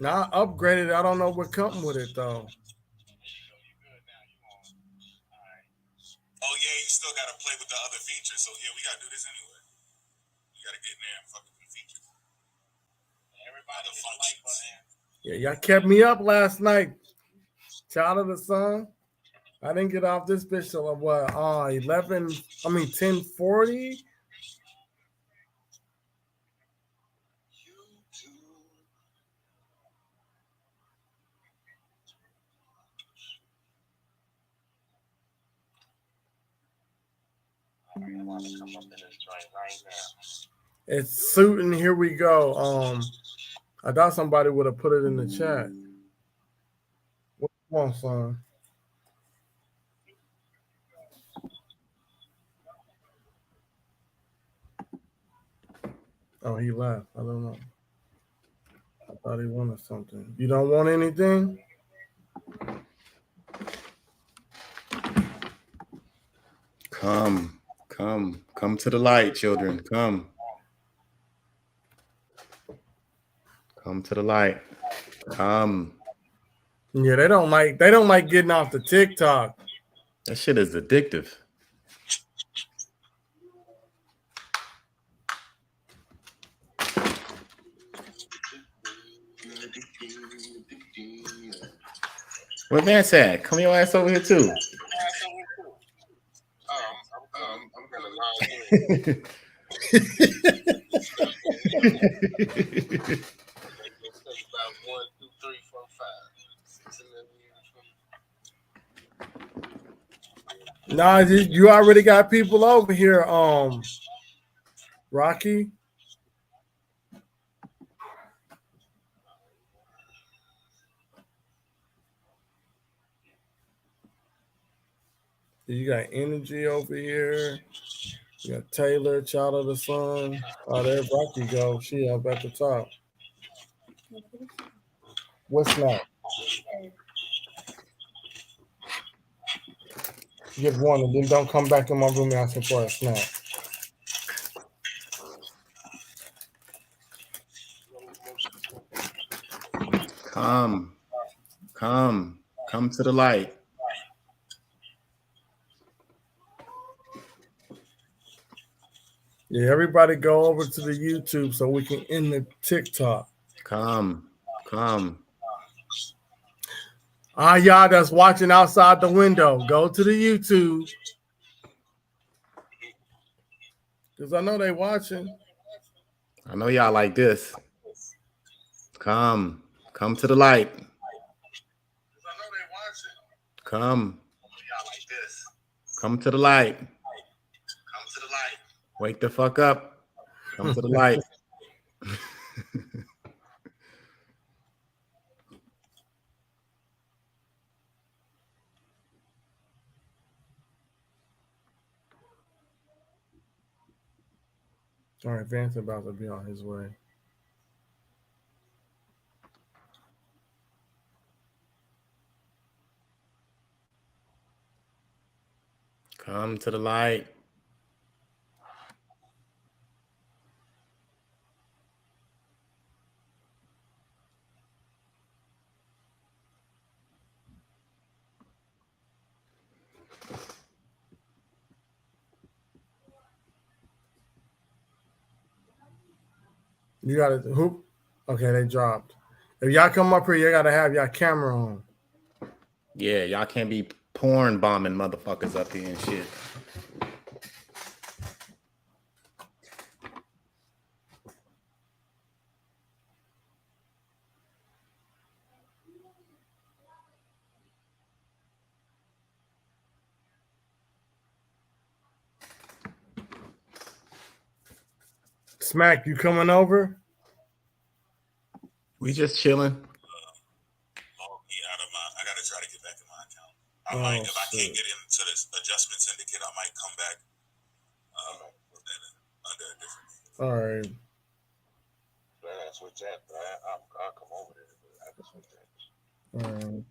Now I upgraded. I don't know what come with it though. Oh yeah, you still gotta play with the other features. So yeah, we gotta do this anyway. You gotta get in there and fuck with the features. Everybody hit the like button. Yeah, y'all kept me up last night. Child of the Sun. I didn't get off this bitch till what? 11. I mean 10:40. I want to come up in this joint right now. It's suiting. Here we go. I thought somebody would have put it in the chat. What you want, son? Oh, he left. I don't know. I thought he wanted something. You don't want anything? Come to the light, children. Come to the light. Come. Yeah, they don't like getting off the TikTok. That shit is addictive. Where Vance at? Come your ass over here too. I'm gonna lie. About 1, 2, 3, 4, 5, 6, 7, 8. Nah, you already got people over here. Rocky. You got energy over here. You got Taylor, Child of the Sun. Oh, there Rocky go. She up at the top. What's that? Get one and then don't come back in my room asking for a snack. Come. Come to the light. Yeah, everybody go over to the YouTube so we can end the TikTok. Come. Y'all that's watching outside the window, go to the YouTube. Because I know they watching. I know y'all like this. Come to the light. Come. Y'all like this. Come to the light. Come to the light. Wake the fuck up. Come to the light. All right, Vance about to be on his way. Come to the light. You got to hoop. Okay, they dropped. If y'all come up here, you got to have your camera on. Yeah, y'all can't be porn bombing motherfuckers up here and shit. Smack, you coming over? We just chilling. I gotta try to get back in my account. I Oh, might, if I shit. can't get into this adjustment syndicate, I might come back under a different name. All right. I switch that, but I'll come over there. But I can switch that. All right.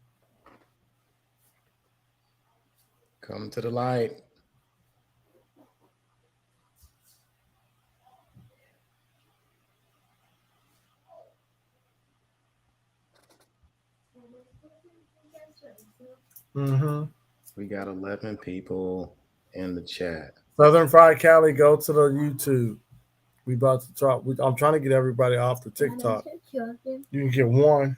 Come to the light. Mm-hmm. We got 11 people in the chat. Southern Fried Cali, go to the YouTube. We about to talk. I'm trying to get everybody off the TikTok. You can get one.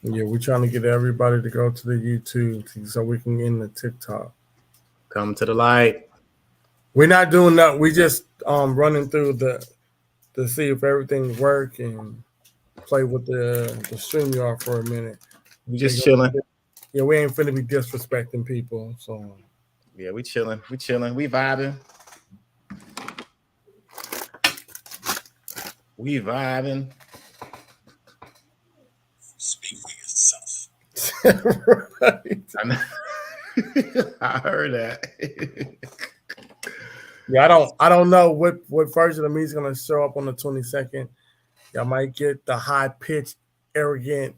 Yeah, we're trying to get everybody to go to the YouTube so we can get in the TikTok. Come to the light. We're not doing that. We just running through the to see if everything work and play with the StreamYard for a minute. We just chilling. Yeah, we ain't finna be disrespecting people. So yeah, we chilling. We chilling. We vibing. We vibing. Speak for yourself. right. I heard that. Yeah, I don't know what version of me is gonna show up on the 22nd. Y'all might get the high pitched, arrogant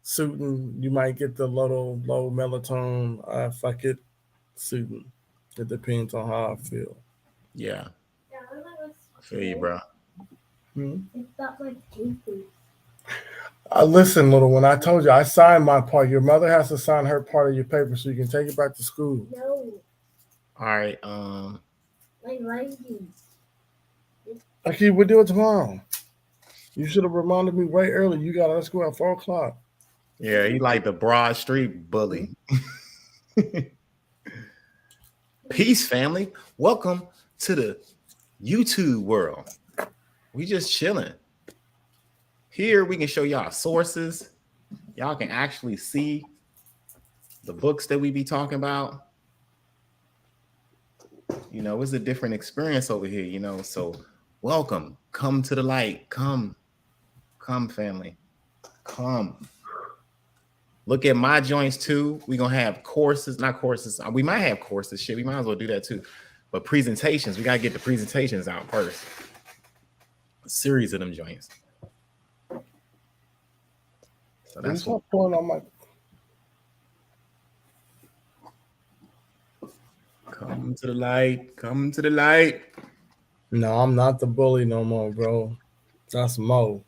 suiting. You might get the low melatonin. Fuck it, suiting. It depends on how I feel. Yeah. I feel you, bro. Listen, little one. I told you I signed my part. Your mother has to sign her part of your paper so you can take it back to school. No. All right. Okay, we'll do it tomorrow. You should have reminded me way early. You got let's go at 4:00. Yeah, he like the Broad Street bully. Peace, family. Welcome to the YouTube world. We just chilling. Here we can show y'all sources. Y'all can actually see the books that we be talking about. You know, it's a different experience over here, you know. So welcome. Come to the light. Come, family. Come. Look at my joints too. We're gonna have courses, not courses. We might have courses. Shit, we might as well do that too. But presentations, we gotta get the presentations out first. A series of them joints. So that's what's going on my. Come to the light. Come to the light. No, I'm not the bully no more, bro. That's Mo.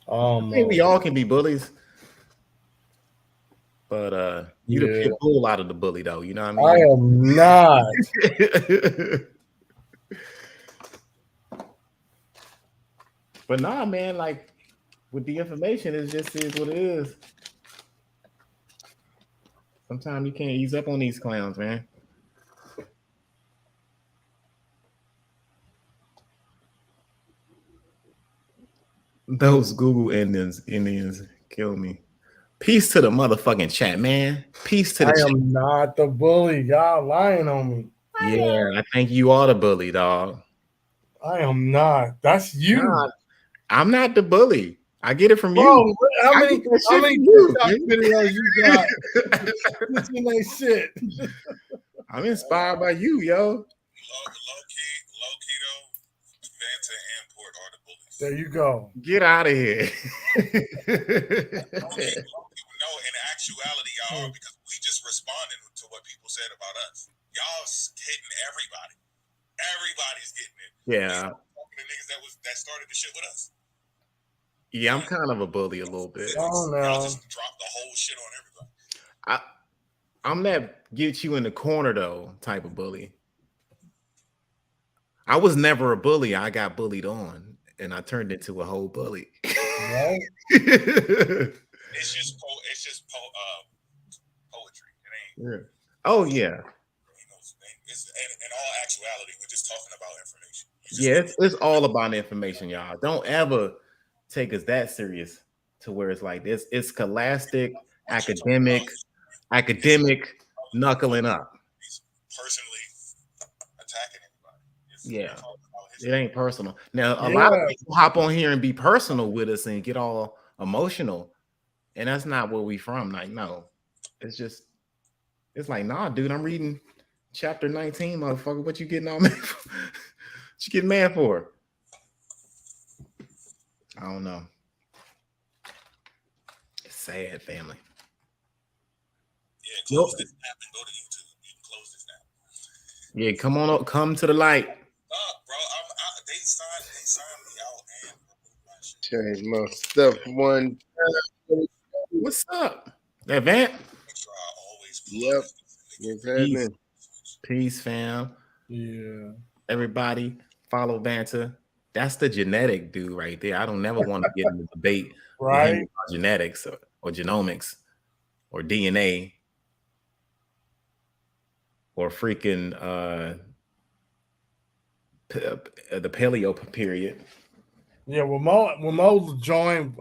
I think we all can be bullies. But you the pit bull out of the bully though, you know what I mean? I am not. But nah, man, like with the information, it just is what it is. Sometimes you can't ease up on these clowns, man. Those Google Indians kill me. Peace to the motherfucking chat, man. Peace to the chat. I am not the bully. Y'all lying on me. Yeah, I think you are the bully, dog. I am not. That's you. Nah, I'm not the bully. I get it from Bro, you. How many videos you got? Shit. I'm inspired by you, yo. Low key though, Vanta and Port are the bullies. There you go. Get out of here. No, in actuality, y'all are, because we just responded to what people said about us. Y'all hitting everybody. Everybody's getting it. Yeah. Talking to niggas that started the shit with us. Yeah, I'm kind of a bully a little bit. Oh no. Y'all just drop the whole shit on everybody. I'm that get you in the corner though type of bully. I was never a bully. I got bullied on, and I turned into a whole bully. Right? It's just poetry. It ain't. Yeah. Oh yeah. In all actuality, we're just talking about information. Yeah, it's all about information, y'all. Don't ever take us that serious to where it's like this. It's scholastic, academic knuckling up. He's personally attacking anybody. Yeah. It ain't personal. Now, a lot of people hop on here and be personal with us and get all emotional. And that's not where we from. Like, no. It's like, nah, dude, I'm reading chapter 19, motherfucker. What you getting all mad for? What you getting mad for? I don't know. sad, family. Yeah, close this app and go to YouTube. You can close this now. Yeah, come on up, come to the light. Bro, they signed me out and my shit. Change my stuff one. What's up? That Vant? Make sure I always pull Yep. up. What's Peace. happening? Peace, fam. Yeah. Everybody follow Vanta. That's the genetic dude right there. I don't never want to get in the debate with him about genetics or genomics or DNA or freaking the paleo period. Yeah, when Mo joined,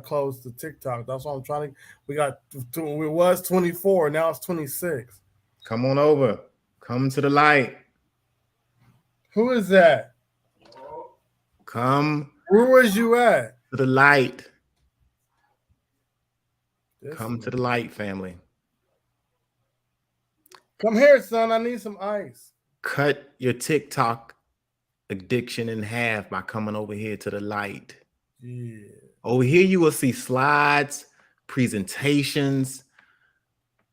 close to TikTok. That's what I'm trying to. We got. It was 24. Now it's 26. Come on over. Come to the light. Who is that? Come. Where is you at? To the light. Come to the light, family. Come here, son. I need some ice. Cut your TikTok addiction in half by coming over here to the light. Yeah. Over here, you will see slides, presentations.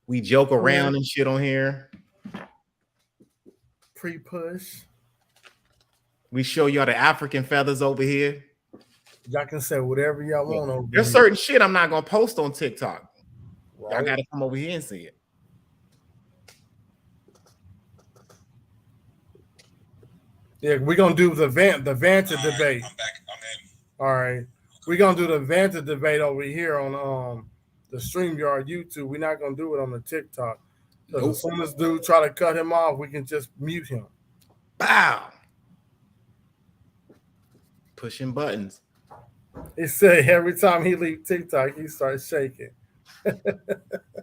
We joke around and shit on here. Pre-push. We show y'all the African feathers over here. Y'all can say whatever y'all want over There's here. certain shit I'm not gonna post on TikTok. Right. Y'all gotta come over here and see it. Yeah, we're gonna do the Vanta debate. I'm back. I'm in. All right. We're gonna do the Vanta debate over here on the StreamYard YouTube. We're not gonna do it on the TikTok. Because as soon as dude try to cut him off, we can just mute him. Bow. Pushing buttons. He said every time he leave TikTok, he starts shaking.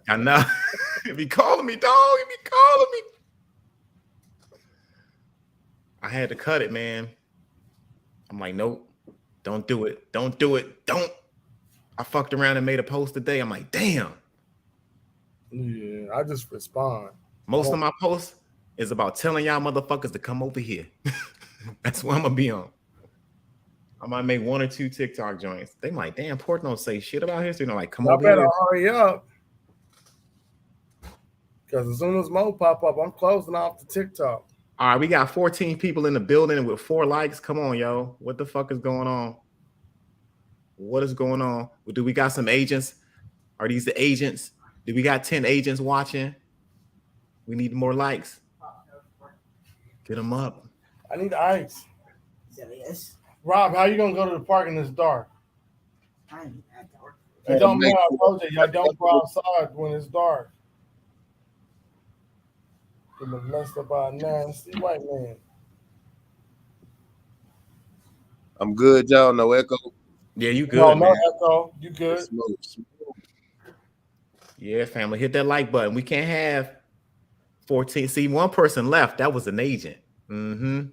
I know. He be calling me, dog. He be calling me. I had to cut it, man. I'm like, nope. Don't do it. Don't do it. Don't. I fucked around and made a post today. I'm like, damn. Yeah, I just respond. Most of my posts is about telling y'all motherfuckers to come over here. That's what I'm gonna be on. I might make one or two TikTok joints. They might, damn, Port don't say shit about history. They're like, come over here. I better hurry up. Because as soon as Mo pop up, I'm closing off the TikTok. All right, we got 14 people in the building with 4 likes. Come on, yo. What the fuck is going on? What is going on? Do we got some agents? Are these the agents? Do we got 10 agents watching? We need more likes. Get them up. I need ice. Yes. Rob, how you gonna go to the park in this dark? I ain't that dark. It don't matter. I told you, y'all don't go outside when it's dark. Get molested by a nasty white man. I'm good, y'all. No echo. Yeah, you good, No man. echo. You good? Smoke. Yeah, family, hit that like button. We can't have 14. See, one person left. That was an agent. Mm-hmm.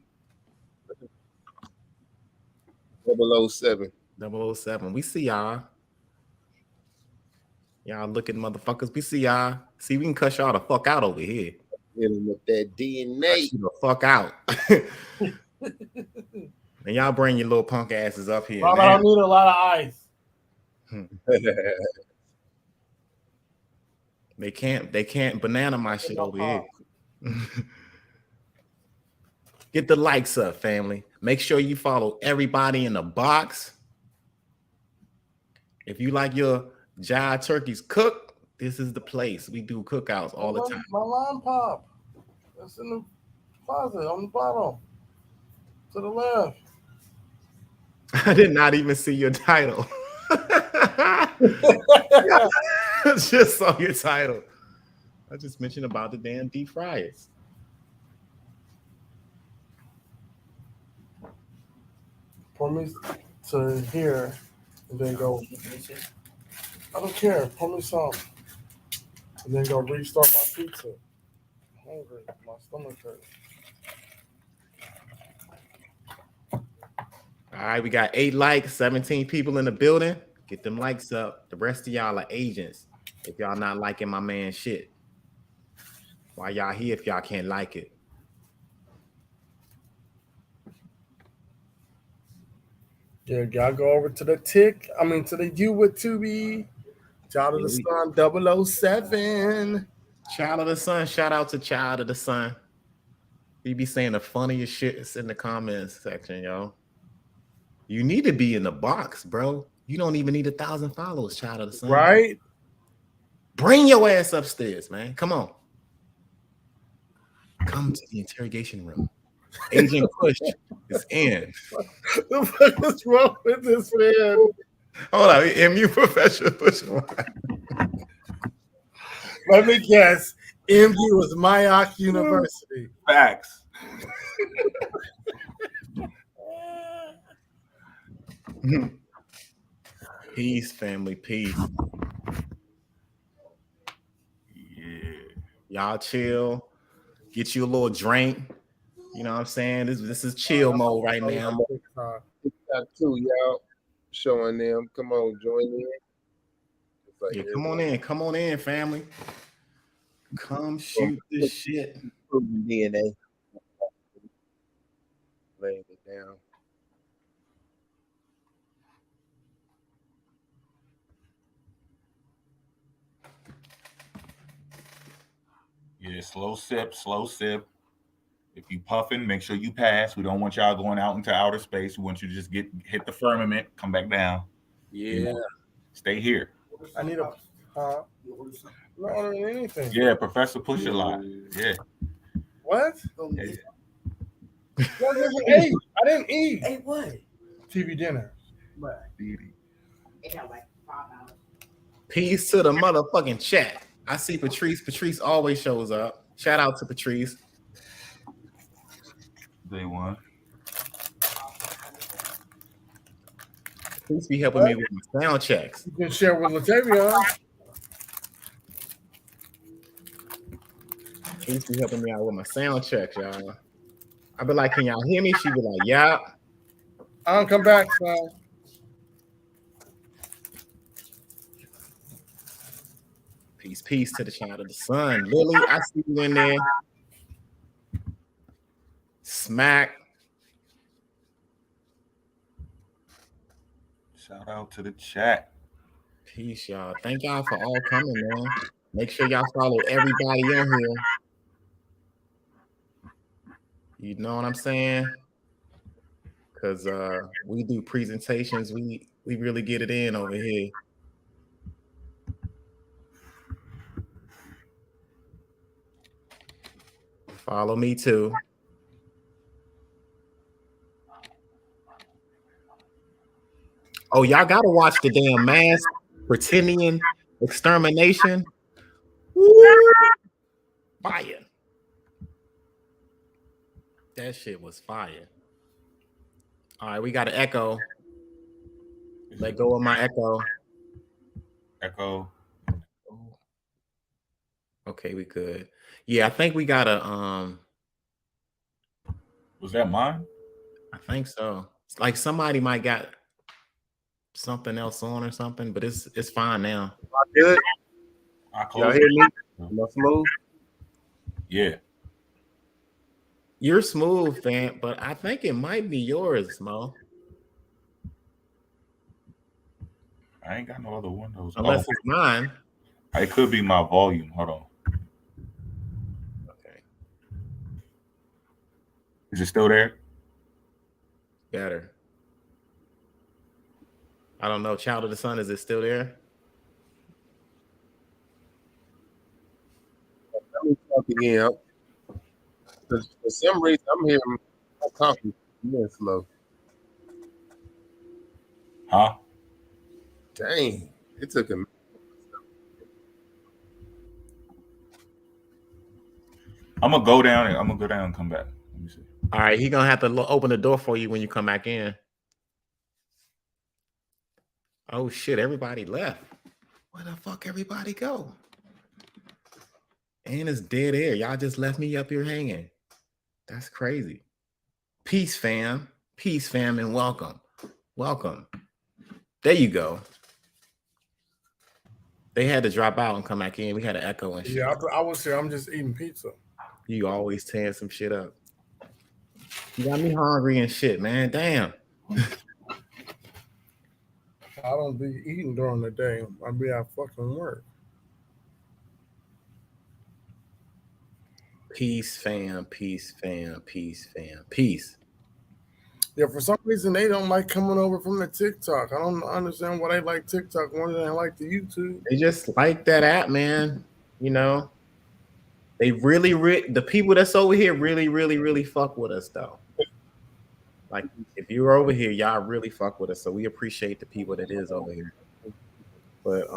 007. 007. We see y'all. Y'all looking motherfuckers. We see y'all. See, we can cuss y'all the fuck out over here. Hitting with that Cuss DNA. you the fuck out. And y'all bring your little punk asses up here. Rob, I don't need a lot of ice. They can't banana my shit over here. Get the likes up, family. Make sure you follow everybody in the box. If you like your jive turkeys cooked, this is the place. We do cookouts all the time. My line pop. It's in the closet on the bottom. To the left. I did not even see your title. I just saw your title. I just mentioned about the damn deep fryers. Pour me to here and then go. I don't care. Pour me some. And then go restart my pizza. I'm hungry. My stomach hurts. All right, we got 8 likes, 17 people in the building. Get them likes up. The rest of y'all are agents. If y'all not liking my man shit. Why y'all here if y'all can't like it? Yeah, y'all go over to the to the U with Tubi Child of the Sun 007. Child of the Sun. Shout out to Child of the Sun. He be saying the funniest shit in the comments section, yo. You need to be in the box, bro. You don't even need 1,000 followers, Child of the Sun. Right? Bring your ass upstairs, man. Come on. Come to the interrogation room. Agent Push is in. The fuck is wrong with this man? Hold on, MU professional push. Let me guess. MU was Mayock University. Facts. Peace, family. Peace. Yeah. Y'all chill. Get you a little drink. You know what I'm saying? This is chill mode right now. TikTok too, y'all. Showing them. Come on, join in. Like, Yeah, come on in. Come on in, family. Come shoot this shit. Proven DNA. Laying it down. Yeah, slow sip, slow sip. If you puffing, make sure you pass. We don't want y'all going out into outer space. We want you to just hit the firmament, come back down. Yeah. You know, stay here. I need a not ordering anything. Yeah, Professor Push a lot. Yeah. What? Yeah. I didn't eat. Hey, what? TV dinner. But it had like $5. Peace to the motherfucking chat. I see Patrice. Patrice always shows up. Shout out to Patrice. Day one. Please be helping me with my sound checks. You can share with Latavia. Please be helping me out with my sound checks, y'all. I be like, can y'all hear me? She be like, yeah. I'll come back, son. Peace to the Child of the Sun. Lily, I see you in there. Smack. Shout out to the chat. Peace, y'all. Thank y'all for all coming, man. Make sure y'all follow everybody on here. You know what I'm saying? Because we do presentations. We really get it in over here. Follow me too. Oh, y'all gotta watch the damn Mass Pretendian Extermination. Woo! Fire. That shit was fire. All right, we got an echo. Let go of my echo. Echo. Okay, we good. Yeah, I think we got a Was that mine? I think so. It's like somebody might got something else on or something, but it's fine now. Good. I Y'all closed hear it. me? Am I smooth? Yeah. You're smooth, fam, but I think it might be yours, Mo. I ain't got no other windows. Unless it's mine. It could be my volume. Hold on. Okay. Is it still there? Better. I don't know. Child of the Sun, is it still there? Let me talk again. Because for some reason, I'm hearing my coffee real slow. Huh? Dang. It took a minute. I'm gonna go down and come back. Let me see. All right, he's gonna have to open the door for you when you come back in. Oh shit, everybody left. Where the fuck everybody go? And it's dead air. Y'all just left me up here hanging. That's crazy. Peace, fam. Peace, fam, and welcome. Welcome. There you go. They had to drop out and come back in. We had an echo and shit. Yeah, I was here. I'm just eating pizza. You always tearing some shit up. You got me hungry and shit, man. Damn. I don't be eating during the day. I be at fucking work. Peace, fam. Peace, fam. Peace, fam. Peace. Yeah, for some reason they don't like coming over from the TikTok. I don't understand why they like TikTok more than they like the YouTube. They just like that app, man. You know, they really, the people that's over here really, really, really fuck with us, though. Like, if you're over here, y'all really fuck with us. So we appreciate the people that is over here. But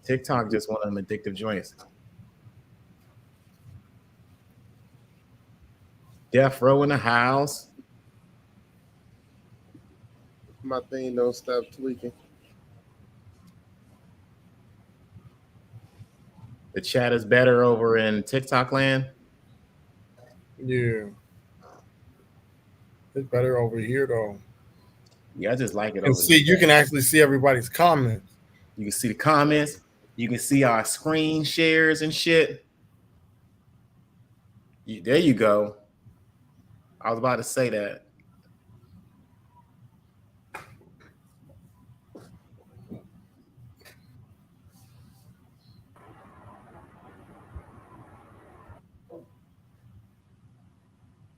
TikTok just one of them addictive joints. Death Row in the house. My thing don't stop tweaking. The chat is better over in TikTok land. Yeah. It's better over here though. Yeah, I just like it And over see, here. you can actually see everybody's comments. You can see the comments. You can see our screen shares and shit. There you go. I was about to say that.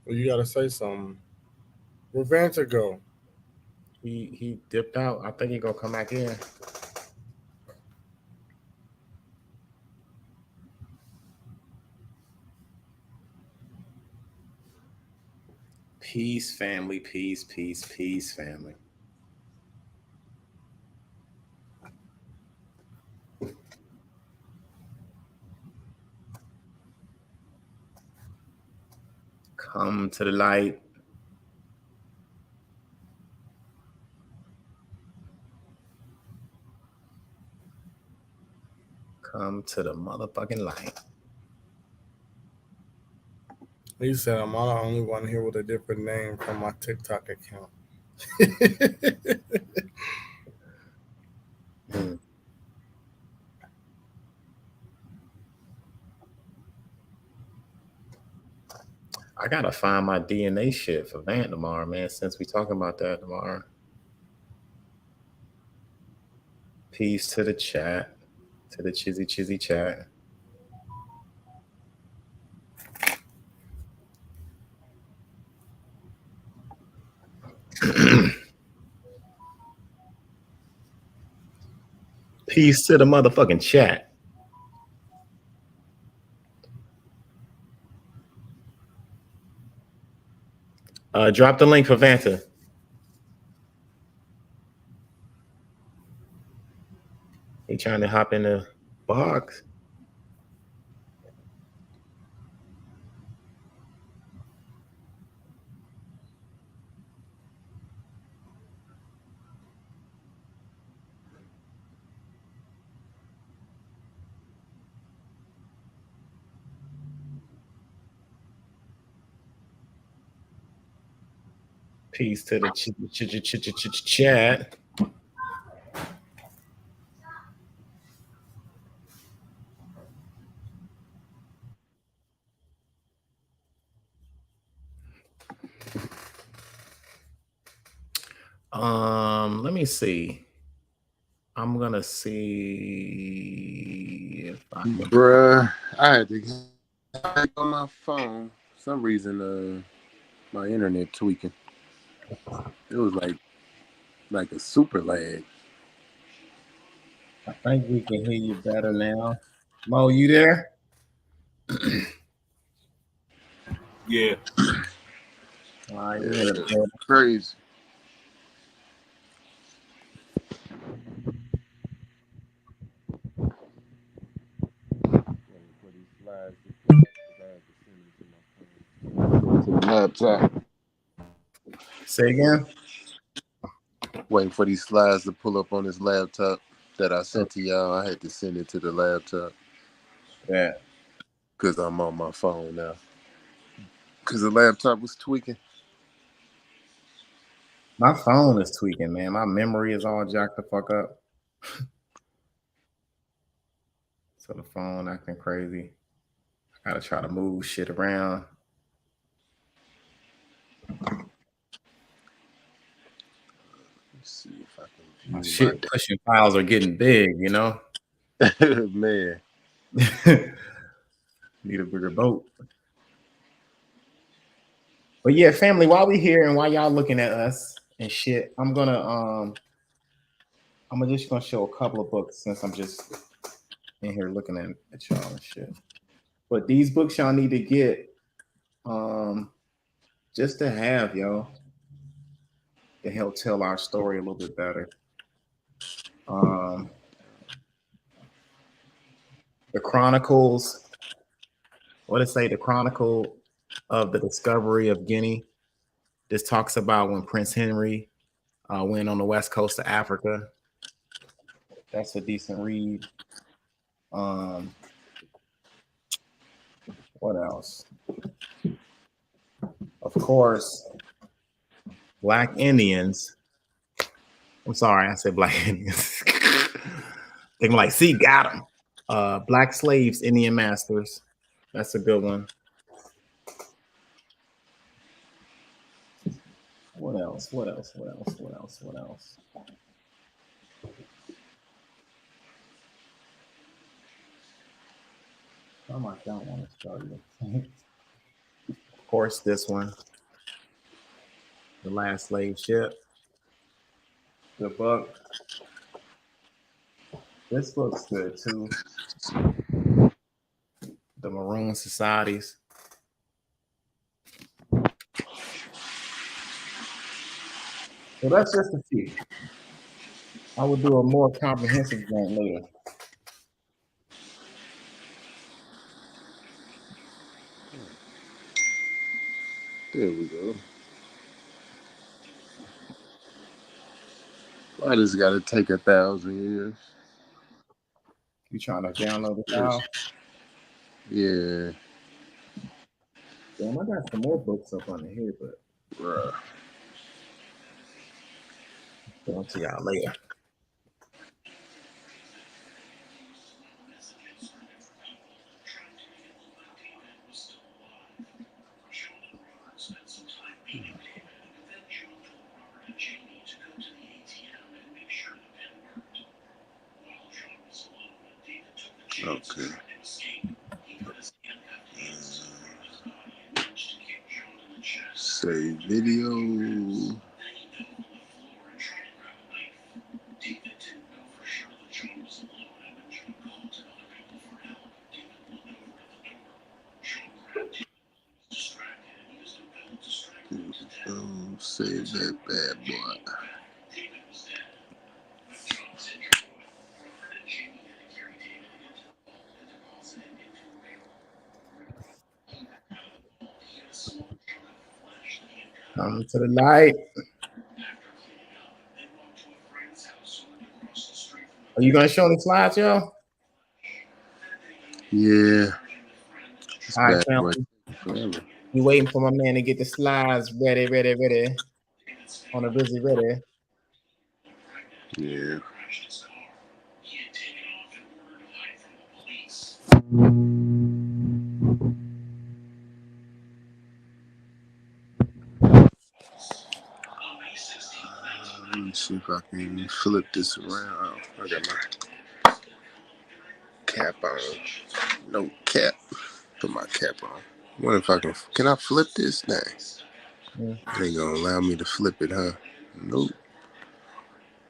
Well, you gotta say something. Where Vanta go? He dipped out. I think he gonna come back in. Peace, family. Peace, peace, peace, family. Come to the light. Come to the motherfucking light. He said I'm not the only one here with a different name from my TikTok account. I gotta find my DNA shit for Vant tomorrow, man. Since we talking about that tomorrow. Peace to the chat, to the chizzy chat. Peace to the motherfucking chat. Drop the link for Vanta. He trying to hop in the box. Peace to the chat. Let me see. I'm gonna see if I can. Bruh, I had to get on my phone. For some reason, my internet tweaking. It was like a super lag. I think we can hear you better now. Mo, you there? Yeah. All right, Yeah, crazy. To the laptop. Say again. Waiting for these slides to pull up on this laptop that I sent to y'all. I had to send it to the laptop. Yeah. Because I'm on my phone now. Because the laptop was tweaking. My phone is tweaking, man. My memory is all jacked the fuck up. So the phone acting crazy. I gotta try to move shit around. Let's see if I can Shit, pushing piles are getting big, you know. Man. Need a bigger boat. But yeah, family, while we here and while y'all looking at us and shit, I'm just gonna show a couple of books since I'm just in here looking at y'all and shit. But these books y'all need to get just to have, yo, to help tell our story a little bit better. The Chronicles, what it say? The Chronicle of the Discovery of Guinea. This talks about when Prince Henry went on the west coast of Africa. That's a decent read. What else? Of course, Black Indians. I'm sorry, I said Black Indians. They're like, see, got them. Black Slaves, Indian Masters. That's a good one. What else? What else? What else? What else? What else? Oh my God, I want to start with. Of course, this one. The Last Slave Ship. Good book. This book's good too. The Maroon Societies. So that's just a few. I will do a more comprehensive one later. There we go. Why does it gotta take 1,000 years? You trying to download the file? Yeah. Damn, I got some more books up under here, but Bruh. I'll see y'all later. Okay. Save video. Save that bad boy. Come to the light. Are you gonna show the slides, yo? Yeah. All right, family. You waiting for my man to get the slides ready on a busy ready. Yeah. Let me see if I can flip this around. I got my cap on. No cap. Put my cap on. What if I can I flip this thing? Yeah. It ain't gonna allow me to flip it, huh? Nope.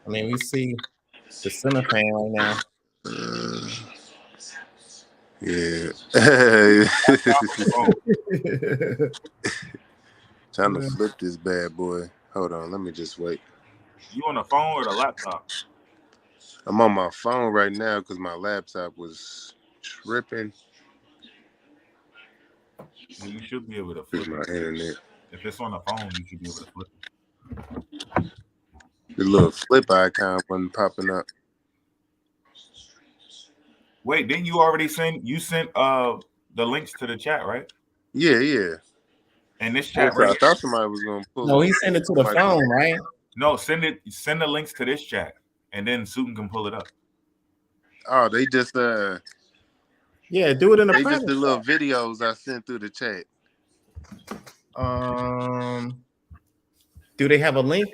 I mean, we see the center fan right now. Yeah. Oh, Trying to flip this bad boy. Hold on, let me just wait. you on the phone or the laptop? I'm on my phone right now because my laptop was tripping. Well, you should be able to flip Here's my it. internet. If it's on the phone, you should be able to flip it. The little flip icon wasn't popping up. Wait, didn't you already sent the links to the chat, right? Yeah. And this chat I thought somebody was gonna pull. No, he sent it to the phone, right? No, send the links to this chat, and then Susan can pull it up. Oh, they just yeah, do it in the they just the little videos I sent through the chat. Do they have a link?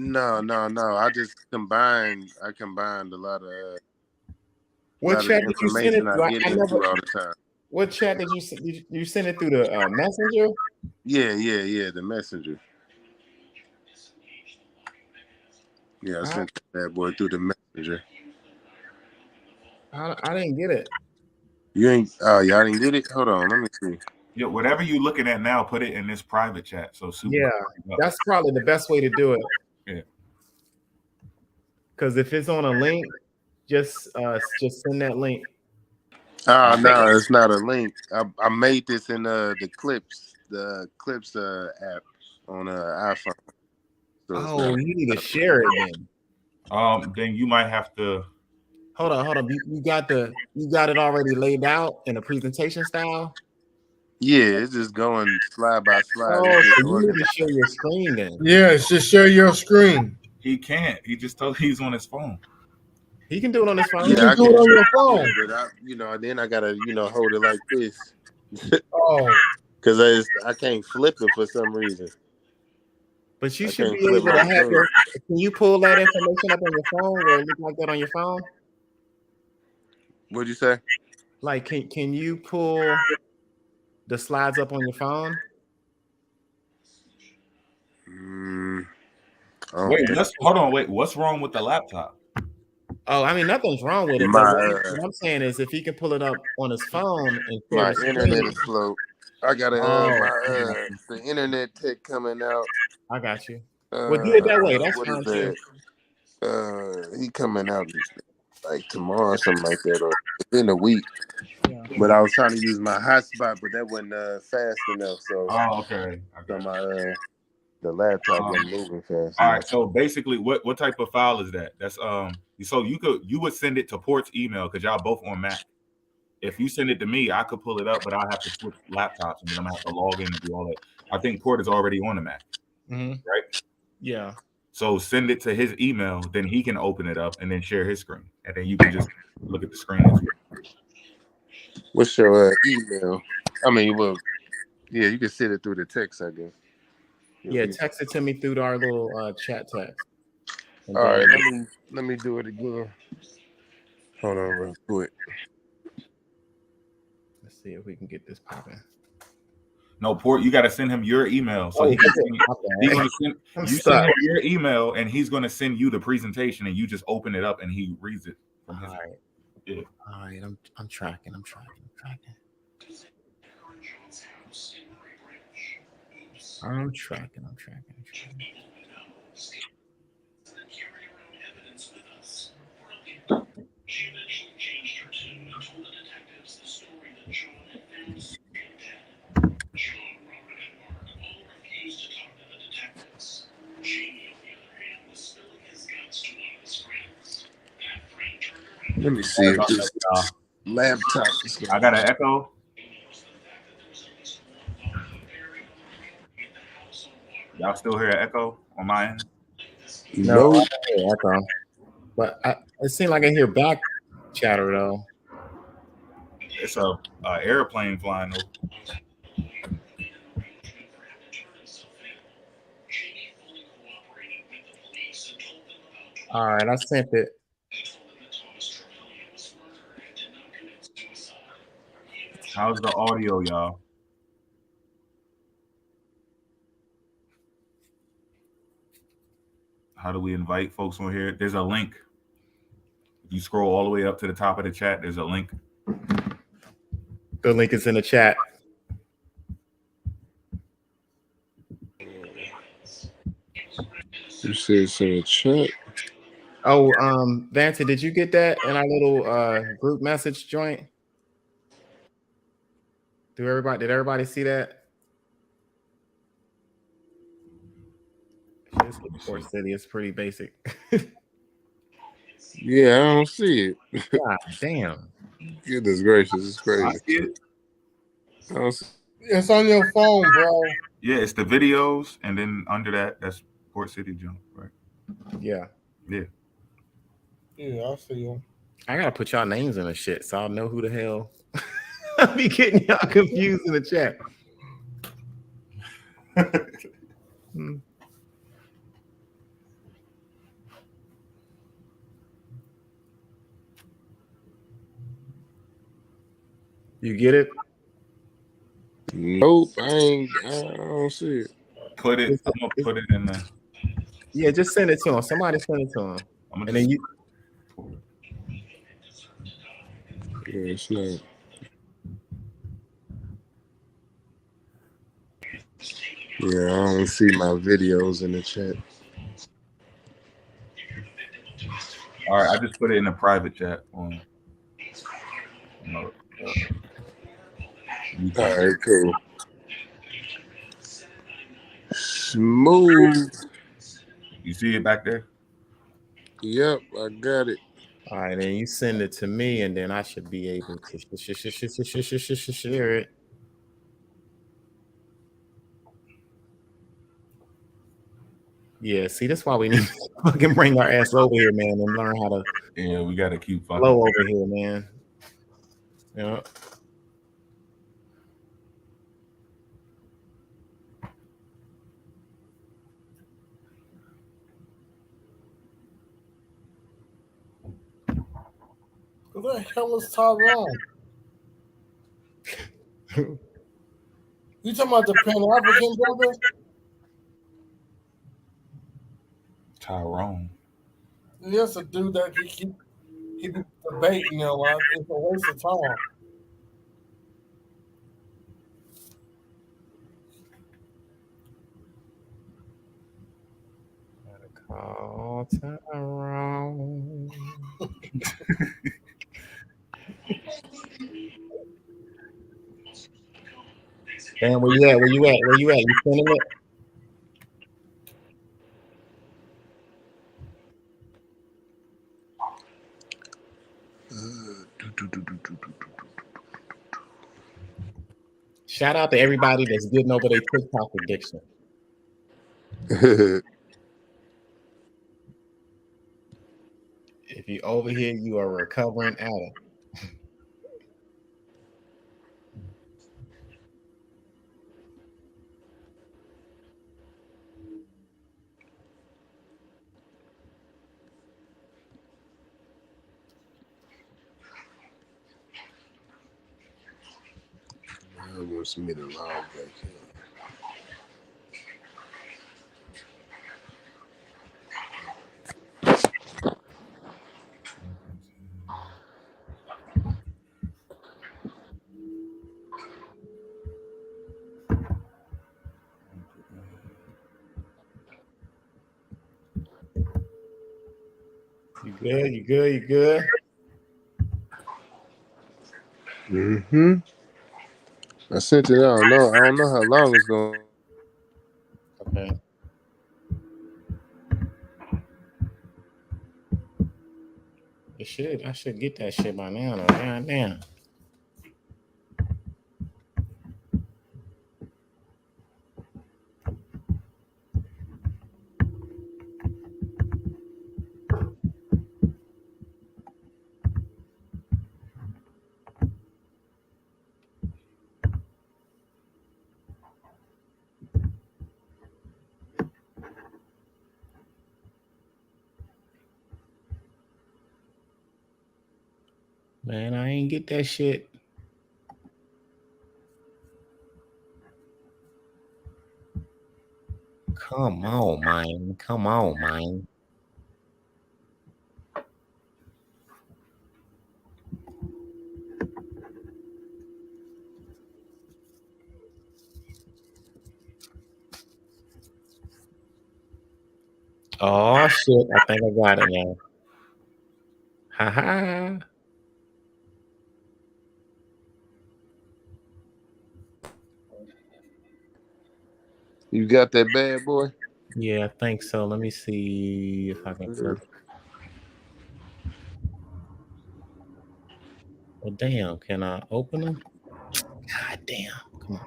No. I just combined. I combined a lot of What chat did you send it information to? I get into all the time. What chat did you send it through the messenger? Yeah. The messenger. Yeah, I sent that boy through the messenger. I didn't get it. You ain't. Oh, y'all didn't get it. Hold on. Let me see. Yeah, whatever you're looking at now, put it in this private chat. So Yeah, that's probably the best way to do it. Yeah. Because if it's on a link, just send that link. Oh no, it's not a link. I made this in the Clips app on iPhone. So you need to share it then. Then you might have to. Hold on. You got it already laid out in a presentation style. Yeah, it's just going slide by slide. Oh, so you need to share your screen then. Yeah, just share your screen. He can't. He just told he's on his phone. He can do it on his phone. You can do it on your phone. Yeah, but then I gotta hold it like this. Oh, because I can't flip it for some reason. But you should be able to have your. Can you pull that information up on your phone where it looks like that on your phone? What'd you say? Like, can you pull the slides up on your phone? Hold on. Wait, what's wrong with the laptop? Oh, I mean, nothing's wrong with it. But what I'm saying is, if he can pull it up on his phone and my internet is slow. I gotta the internet tech coming out. I got you. Well, do it that way. That's fine too. He coming out like tomorrow or something like that, or within a week. Yeah. But I was trying to use my hotspot, but that wasn't fast enough. So okay. So the laptop wasn't moving fast. All right. So basically, what type of file is that? That's So you would send it to Port's email because y'all both on Mac. If you send it to me, I could pull it up, but I'll have to switch laptops and then I'm gonna have to log in and do all that. I think Port is already on the Mac, right? Yeah. So send it to his email, then he can open it up and then share his screen, and then you can just look at the screen as well. What's your email? I mean, well, yeah, you can send it through the text, I guess. Yeah, text it to me through our little chat text. All right, let me do it again. Hold on real quick. Let's see if we can get this popping. No, Port, you got to send him your email. So he's going to send him your email, and he's going to send you the presentation, and you just open it up, and he reads it. All right. Yeah. All right. I'm tracking. I'm tracking. Let me see if this laptop is going. I got an echo. Y'all still hear an echo on my end? No, I don't hear echo. But it seems like I hear back chatter though. It's a airplane flying over. All right, I sent it. How's the audio, y'all? How do we invite folks on here? There's a link. If you scroll all the way up to the top of the chat, there's a link. The link is in the chat. You said it's in the chat. Oh, Vance, did you get that in our little group message joint? Did everybody see that? Just Port City, it's pretty basic. Yeah, I don't see it. God damn. Goodness gracious, it's crazy. I see it. It's on your phone, bro. Yeah, it's the videos, and then under that's Port City jump, right? Yeah. Yeah, I see you. I gotta put y'all names in the shit so I'll know who the hell. I'll be getting y'all confused in the chat. You get it? Nope, I don't see it. Put it. I'm gonna put it in the. Yeah, just send it to him. Somebody send it to him. I'm gonna And then just. you Yeah, it's not. Yeah, I don't see my videos in the chat. All right, I just put it in the private chat on. No, All YouTube. right, cool. Smooth. You see it back there? Yep, I got it. all right, then you send it to me, and then I should be able to share it. Yeah, see, that's why we need to fucking bring our ass over here, man, and learn how to Yeah, we gotta keep fucking. flow over here, man. Yeah. Who the hell is Tyrone? You talking about the Pan African brother? Tyrone. Yes, a dude that he be debating a lot. It's a waste of time. Call Tyrone. Man, where you at? Where you at? Where you at? You sending it? Shout out to everybody that's getting over their TikTok addiction. If you over here, you are a recovering addict. I wants me to log back in. You good? You good? You good? Mm-hmm. I sent it out. No, I don't know how long it's going. Okay. It should. I should get that shit by now. Though. God damn. Man, I ain't get that shit. Come on, man. Come on, man. Oh shit! I think I got it now. Ha ha. You got that bad boy? Yeah, I think so. Let me see if I can click. Well, damn. Can I open them? God damn. Come on.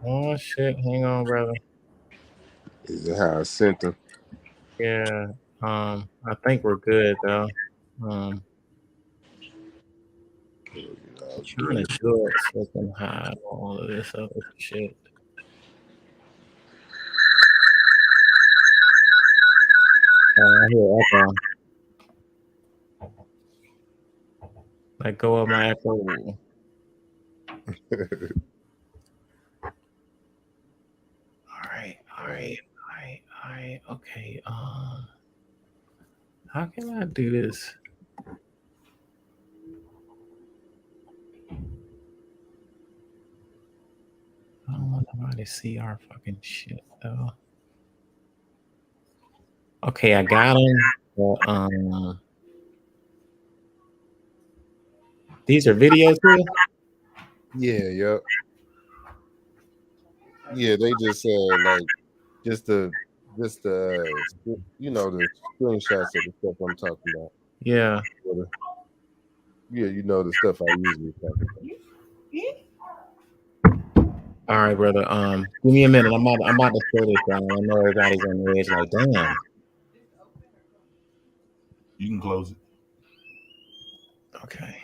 Oh shit. Hang on, brother. Is how I sent them. Yeah. I think we're good though. Trying to do it so I can hide all of this other shit. Here, echo. Let go of my apple. All right. Okay. How can I do this? I don't want nobody to see our fucking shit though. Okay, I got them. These are videos too? Yeah, yep. Yeah, they just like just the you know, the screenshots of the stuff I'm talking about. Yeah. Yeah, you know the stuff I usually talk about. All right, brother. Give me a minute. I'm about to show this down. I know everybody's on the edge like, damn. You can close it. Okay.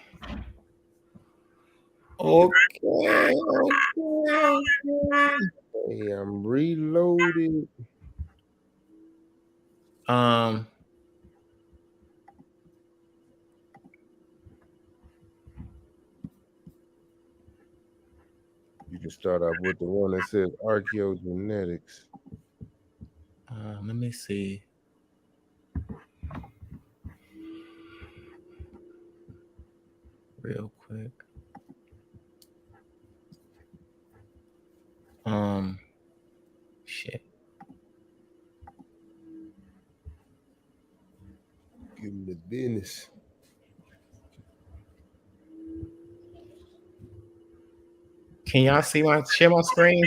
Okay. Hey, I'm reloaded. You can start off with the one that says archaeogenetics. Let me see. Real quick. Shit. Give them the business. Can y'all share my screen?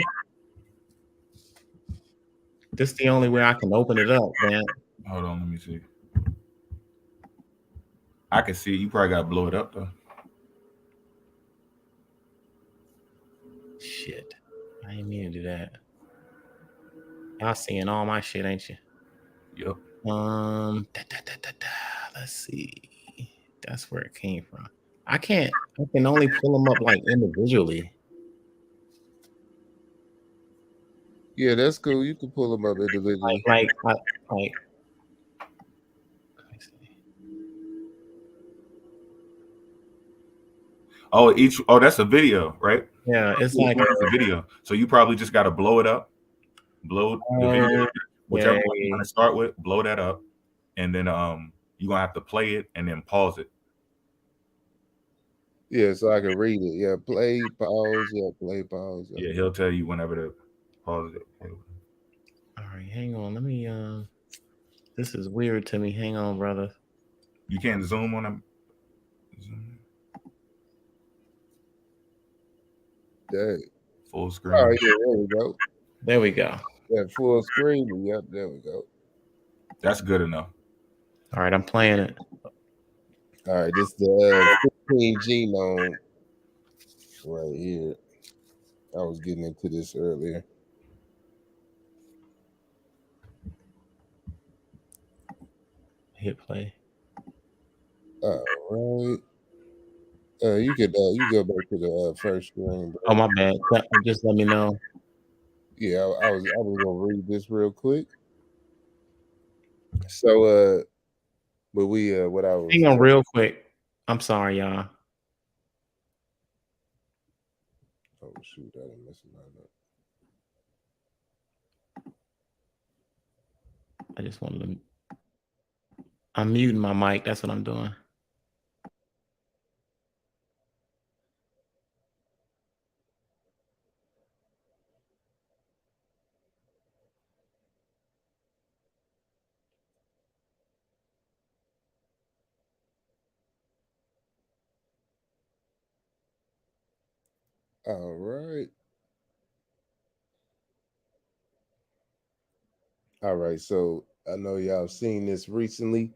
This is the only way I can open it up, man. Hold on, let me see. I can see. You probably got to blow it up though. Shit. I didn't mean to do that. Y'all seeing all my shit, ain't you? Yep. Let's see. That's where it came from. I can only pull them up like individually. Yeah, that's cool. You can pull them up individually. Like. Oh, that's a video, right? Yeah, it's like a video. So you probably just got to blow it up, blow the video, whichever one you want to start with, blow that up, and then you're gonna have to play it and then pause it. Yeah, so I can read it. Yeah, play, pause. Yeah, play, pause. Yeah, he'll tell you whenever to pause it. All right, hang on. Let me. This is weird to me. Hang on, brother. You can't zoom on them. Dang. Full screen. Oh yeah, there we go. There we go. Yeah, full screen. Yep, there we go. That's good enough. All right, I'm playing it. All right, this is the 15 genome right here. I was getting into this earlier. Hit play. All right. You could you go back to the first screen, bro. Oh my bad. Just let me know. Yeah, I was gonna read this real quick. So but we what I was hang on real quick. I'm sorry, y'all. Oh shoot, I didn't mess mine up. I just wanted to. I'm muting my mic. That's what I'm doing. All right. All right. So I know y'all seen this recently.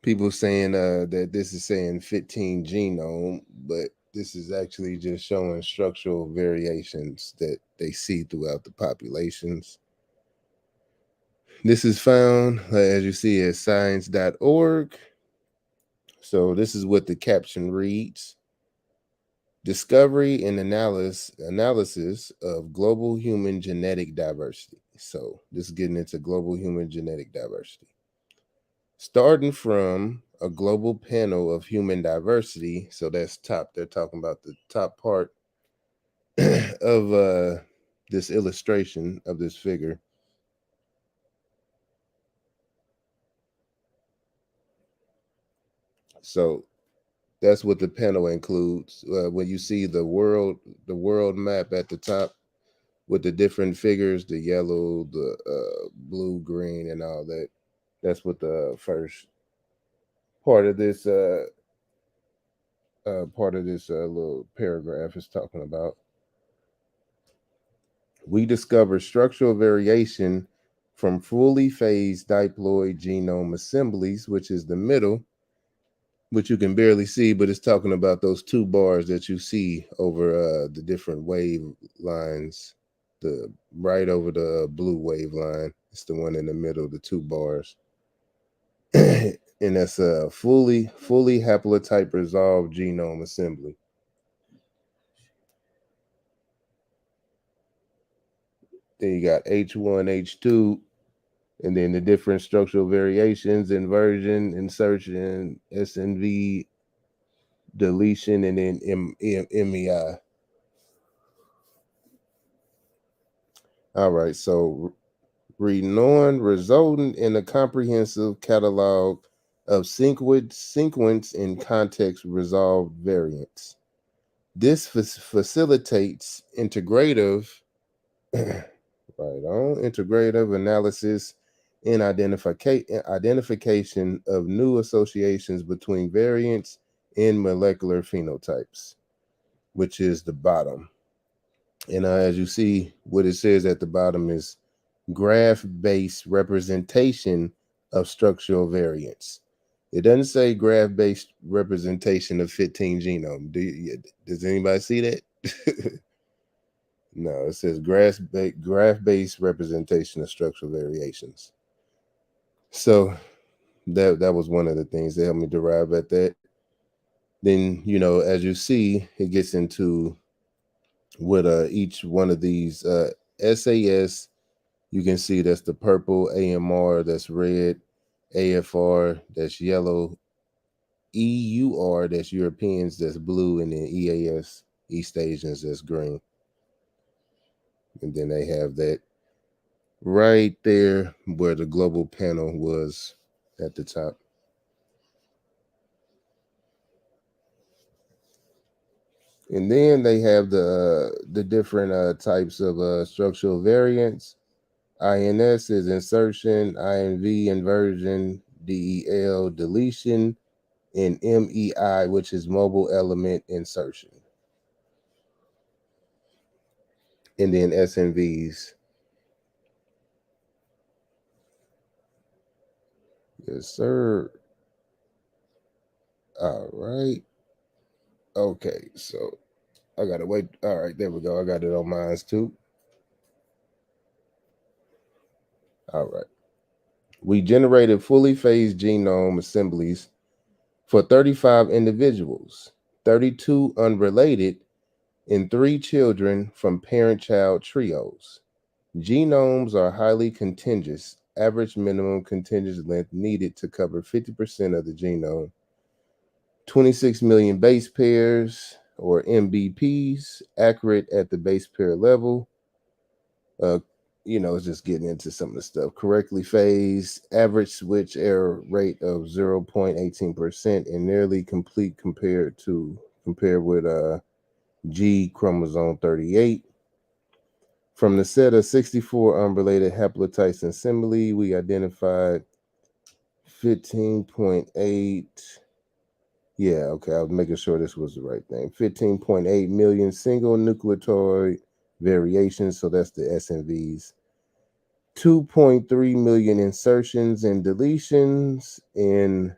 People saying that this is saying 15 genome, but this is actually just showing structural variations that they see throughout the populations. This is found, as you see, at science.org. So this is what the caption reads. Discovery and analysis of global human genetic diversity. So this is getting into global human genetic diversity. Starting from a global panel of human diversity. So that's top. They're talking about the top part of this illustration of this figure. So that's what the panel includes. When you see the world map at the top with the different figures, the yellow, the blue, green, and all that. That's what the first part of this little paragraph is talking about. We discover structural variation from fully phased diploid genome assemblies, which is the middle, which you can barely see, but it's talking about those two bars that you see over the different wave lines. The right over the blue wave line. It's the one in the middle, the two bars. And that's a fully haplotype resolved genome assembly. Then you got H1, H2, and then the different structural variations, inversion, insertion, SNV, deletion, and then MEI. All right, so reading resulting in a comprehensive catalog of sequence and context resolved variants. This facilitates integrative integrative analysis and identification of new associations between variants and molecular phenotypes, which is the bottom. And as you see, what it says at the bottom is graph-based representation of structural variants. It doesn't say graph-based representation of 15 genome. Does anybody see that? No, it says graph-based representation of structural variations. So that was one of the things that helped me derive at that. Then, as you see, it gets into what each one of these SAS, you can see that's the purple, AMR that's red, AFR that's yellow, EUR that's Europeans that's blue, and then EAS, East Asians, that's green. And then they have that right there where the global panel was at the top. And then they have the different types of structural variants. INS is insertion, INV inversion, DEL deletion, and MEI, which is mobile element insertion. And then SNVs. Yes, sir. All right. Okay, so I gotta wait. All right, there we go. I got it on mine too. All right. We generated fully phased genome assemblies for 35 individuals, 32 unrelated, and 3 children from parent-child trios. Genomes are highly contiguous, average minimum contiguous length needed to cover 50% of the genome. 26 million base pairs, or MBPs, accurate at the base pair level. It's just getting into some of the stuff. Correctly phased, average switch error rate of 0.18%, and nearly complete compared with G chromosome 38. From the set of 64 unrelated haplotypes in assembly, we identified 15.8. Yeah, okay, I was making sure this was the right thing. 15.8 million single nucleotide variations, so that's the SNVs. 2.3 million insertions and deletions, and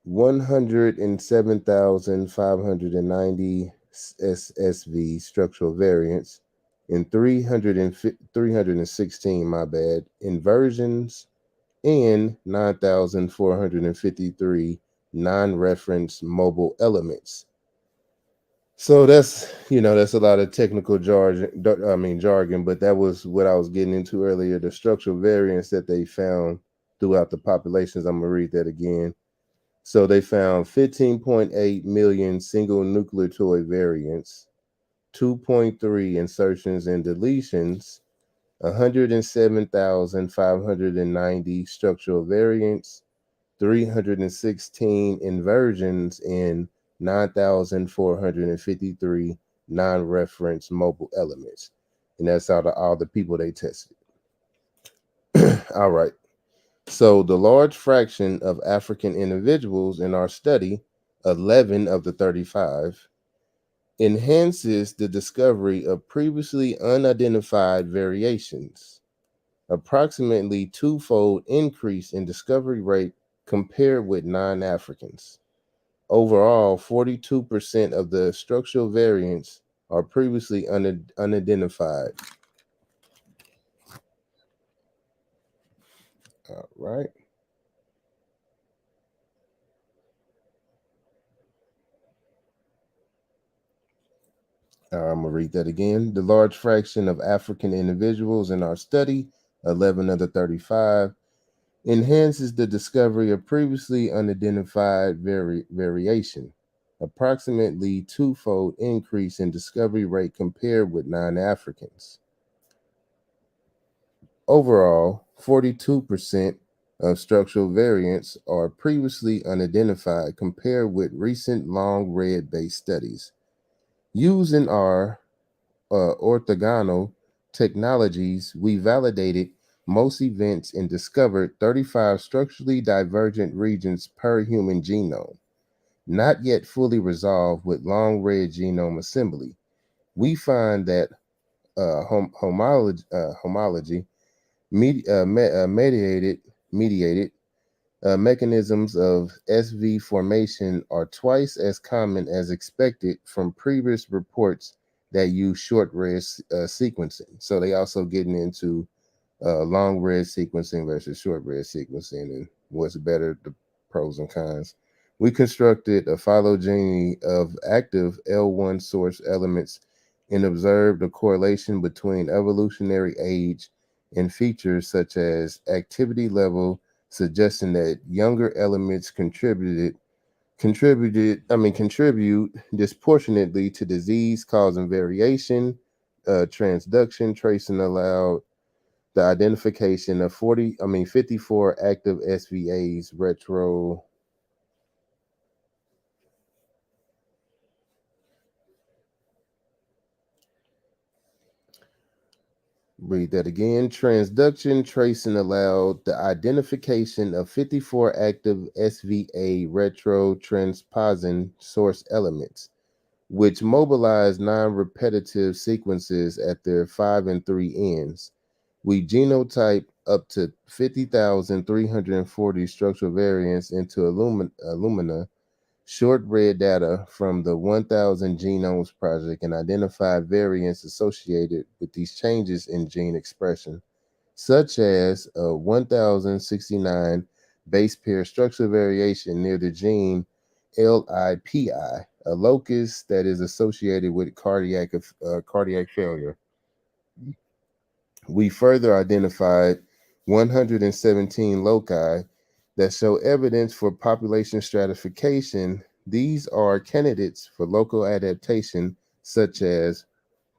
107,590 SSV structural variants, and 316, my bad, inversions, and 9,453 non-reference mobile elements. So that's a lot of technical jargon, but that was what I was getting into earlier, the structural variants that they found throughout the populations. I'm gonna read that again. So they found 15.8 million single nucleotide variants, 2.3 insertions and deletions, 107,590 structural variants, 316 inversions, and 9,453 non-reference mobile elements. And that's out of all the people they tested. All right. So the large fraction of African individuals in our study, 11 of the 35, enhances the discovery of previously unidentified variations, approximately twofold increase in discovery rate compared with non-Africans. Overall, 42% of the structural variants are previously unidentified. All right. I'm going to read that again. The large fraction of African individuals in our study, 11 of the 35, enhances the discovery of previously unidentified variation, approximately twofold increase in discovery rate compared with non-Africans. Overall, 42% of structural variants are previously unidentified compared with recent long read based studies. Using our orthogonal technologies, we validated most events and discovered 35 structurally divergent regions per human genome, not yet fully resolved with long-read genome assembly. We find that homology mediated mechanisms of SV formation are twice as common as expected from previous reports that use short read sequencing. So they also getting into long read sequencing versus short read sequencing and what's better, the pros and cons. We constructed a phylogeny of active L1 source elements and observed a correlation between evolutionary age and features such as activity level, suggesting that younger elements contribute disproportionately to disease causing variation. Transduction tracing allowed the identification of 54 active SVAs Read that again. Transduction tracing allowed the identification of 54 active SVA retrotransposon source elements, which mobilize non-repetitive sequences at their 5 and 3 ends. We genotype up to 50,340 structural variants into Illumina short read data from the 1000 Genomes Project and identify variants associated with these changes in gene expression, such as a 1069 base pair structural variation near the gene LIPI, a locus that is associated with cardiac failure. We further identified 117 loci that show evidence for population stratification. These are candidates for local adaptation, such as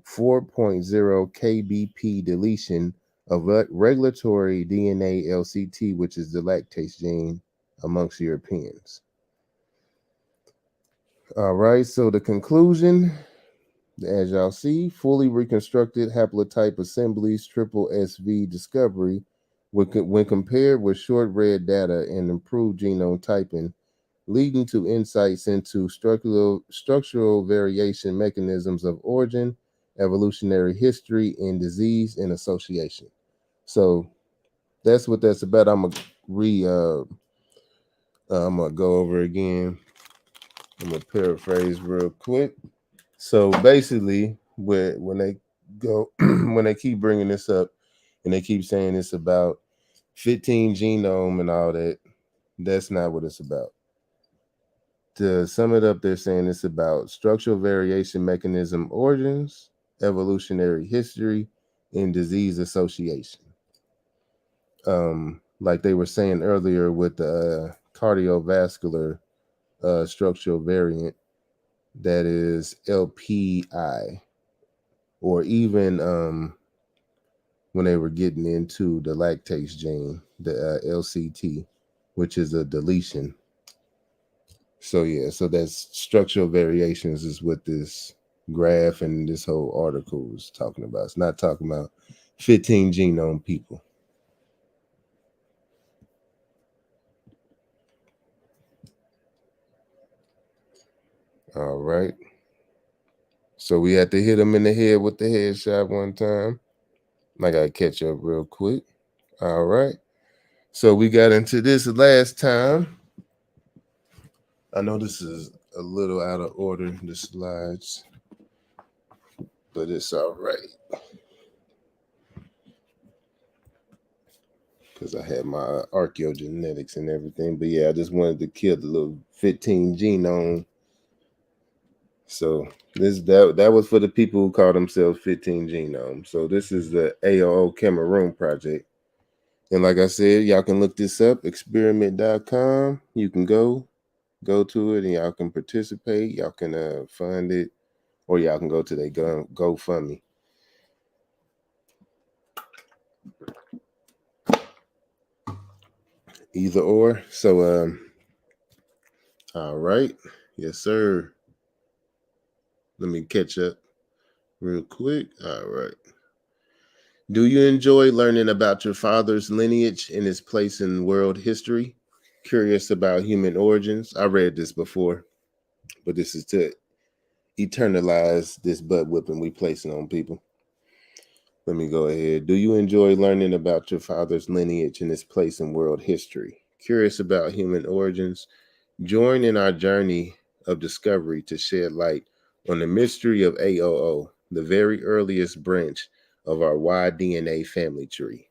4.0 kbp deletion of regulatory DNA LCT, which is the lactase gene amongst Europeans. All right, so the conclusion, as y'all see, fully reconstructed haplotype assemblies, triple SV discovery, when compared with short read data and improved genome typing, leading to insights into structural variation mechanisms of origin, evolutionary history, and disease and association. So that's what that's about. I'm gonna go over again. I'm gonna paraphrase real quick. So basically, when they go when they keep bringing this up and they keep saying it's about 15 genome and all that, that's not what it's about. To sum it up, they're saying it's about structural variation mechanism origins, evolutionary history, and disease association. like they were saying earlier with the cardiovascular structural variant, that is LPI, or even when they were getting into the lactase gene, the LCT, which is a deletion. So yeah, so that's structural variations is what this graph and this whole article is talking about. It's not talking about 15 genome people. All right. So we had to hit him in the head with the headshot one time. I gotta catch up real quick. All right. So we got into this last time. I know this is a little out of order, the slides, but it's all right. Because I had my archaeogenetics and everything. But yeah, I just wanted to kill the little 15 genome. So that was for the people who call themselves 15 genome. So this is the AOO Cameroon project. And like I said, y'all can look this up, experiment.com. You can go to it and y'all can participate. Y'all can fund it, or y'all can go to their GoFundMe. Either or. So all right. Yes, sir. Let me catch up real quick. All right. Do you enjoy learning about your father's lineage and his place in world history? Curious about human origins? I read this before, but this is to eternalize this butt whipping we placing on people. Let me go ahead. Do you enjoy learning about your father's lineage and his place in world history? Curious about human origins? Join in our journey of discovery to shed light on the mystery of AOO, the very earliest branch of our Y-DNA family tree.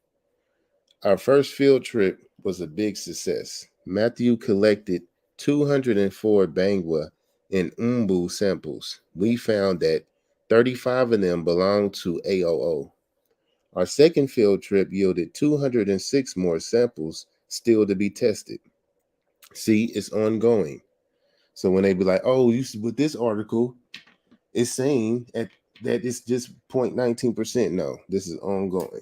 Our first field trip was a big success. Matthew collected 204 Bangwa and Umbu samples. We found that 35 of them belonged to AOO. Our second field trip yielded 206 more samples still to be tested. See, it's ongoing. So when they be like, "Oh, you with this article, it's saying that it's just 0.19%." No, this is ongoing.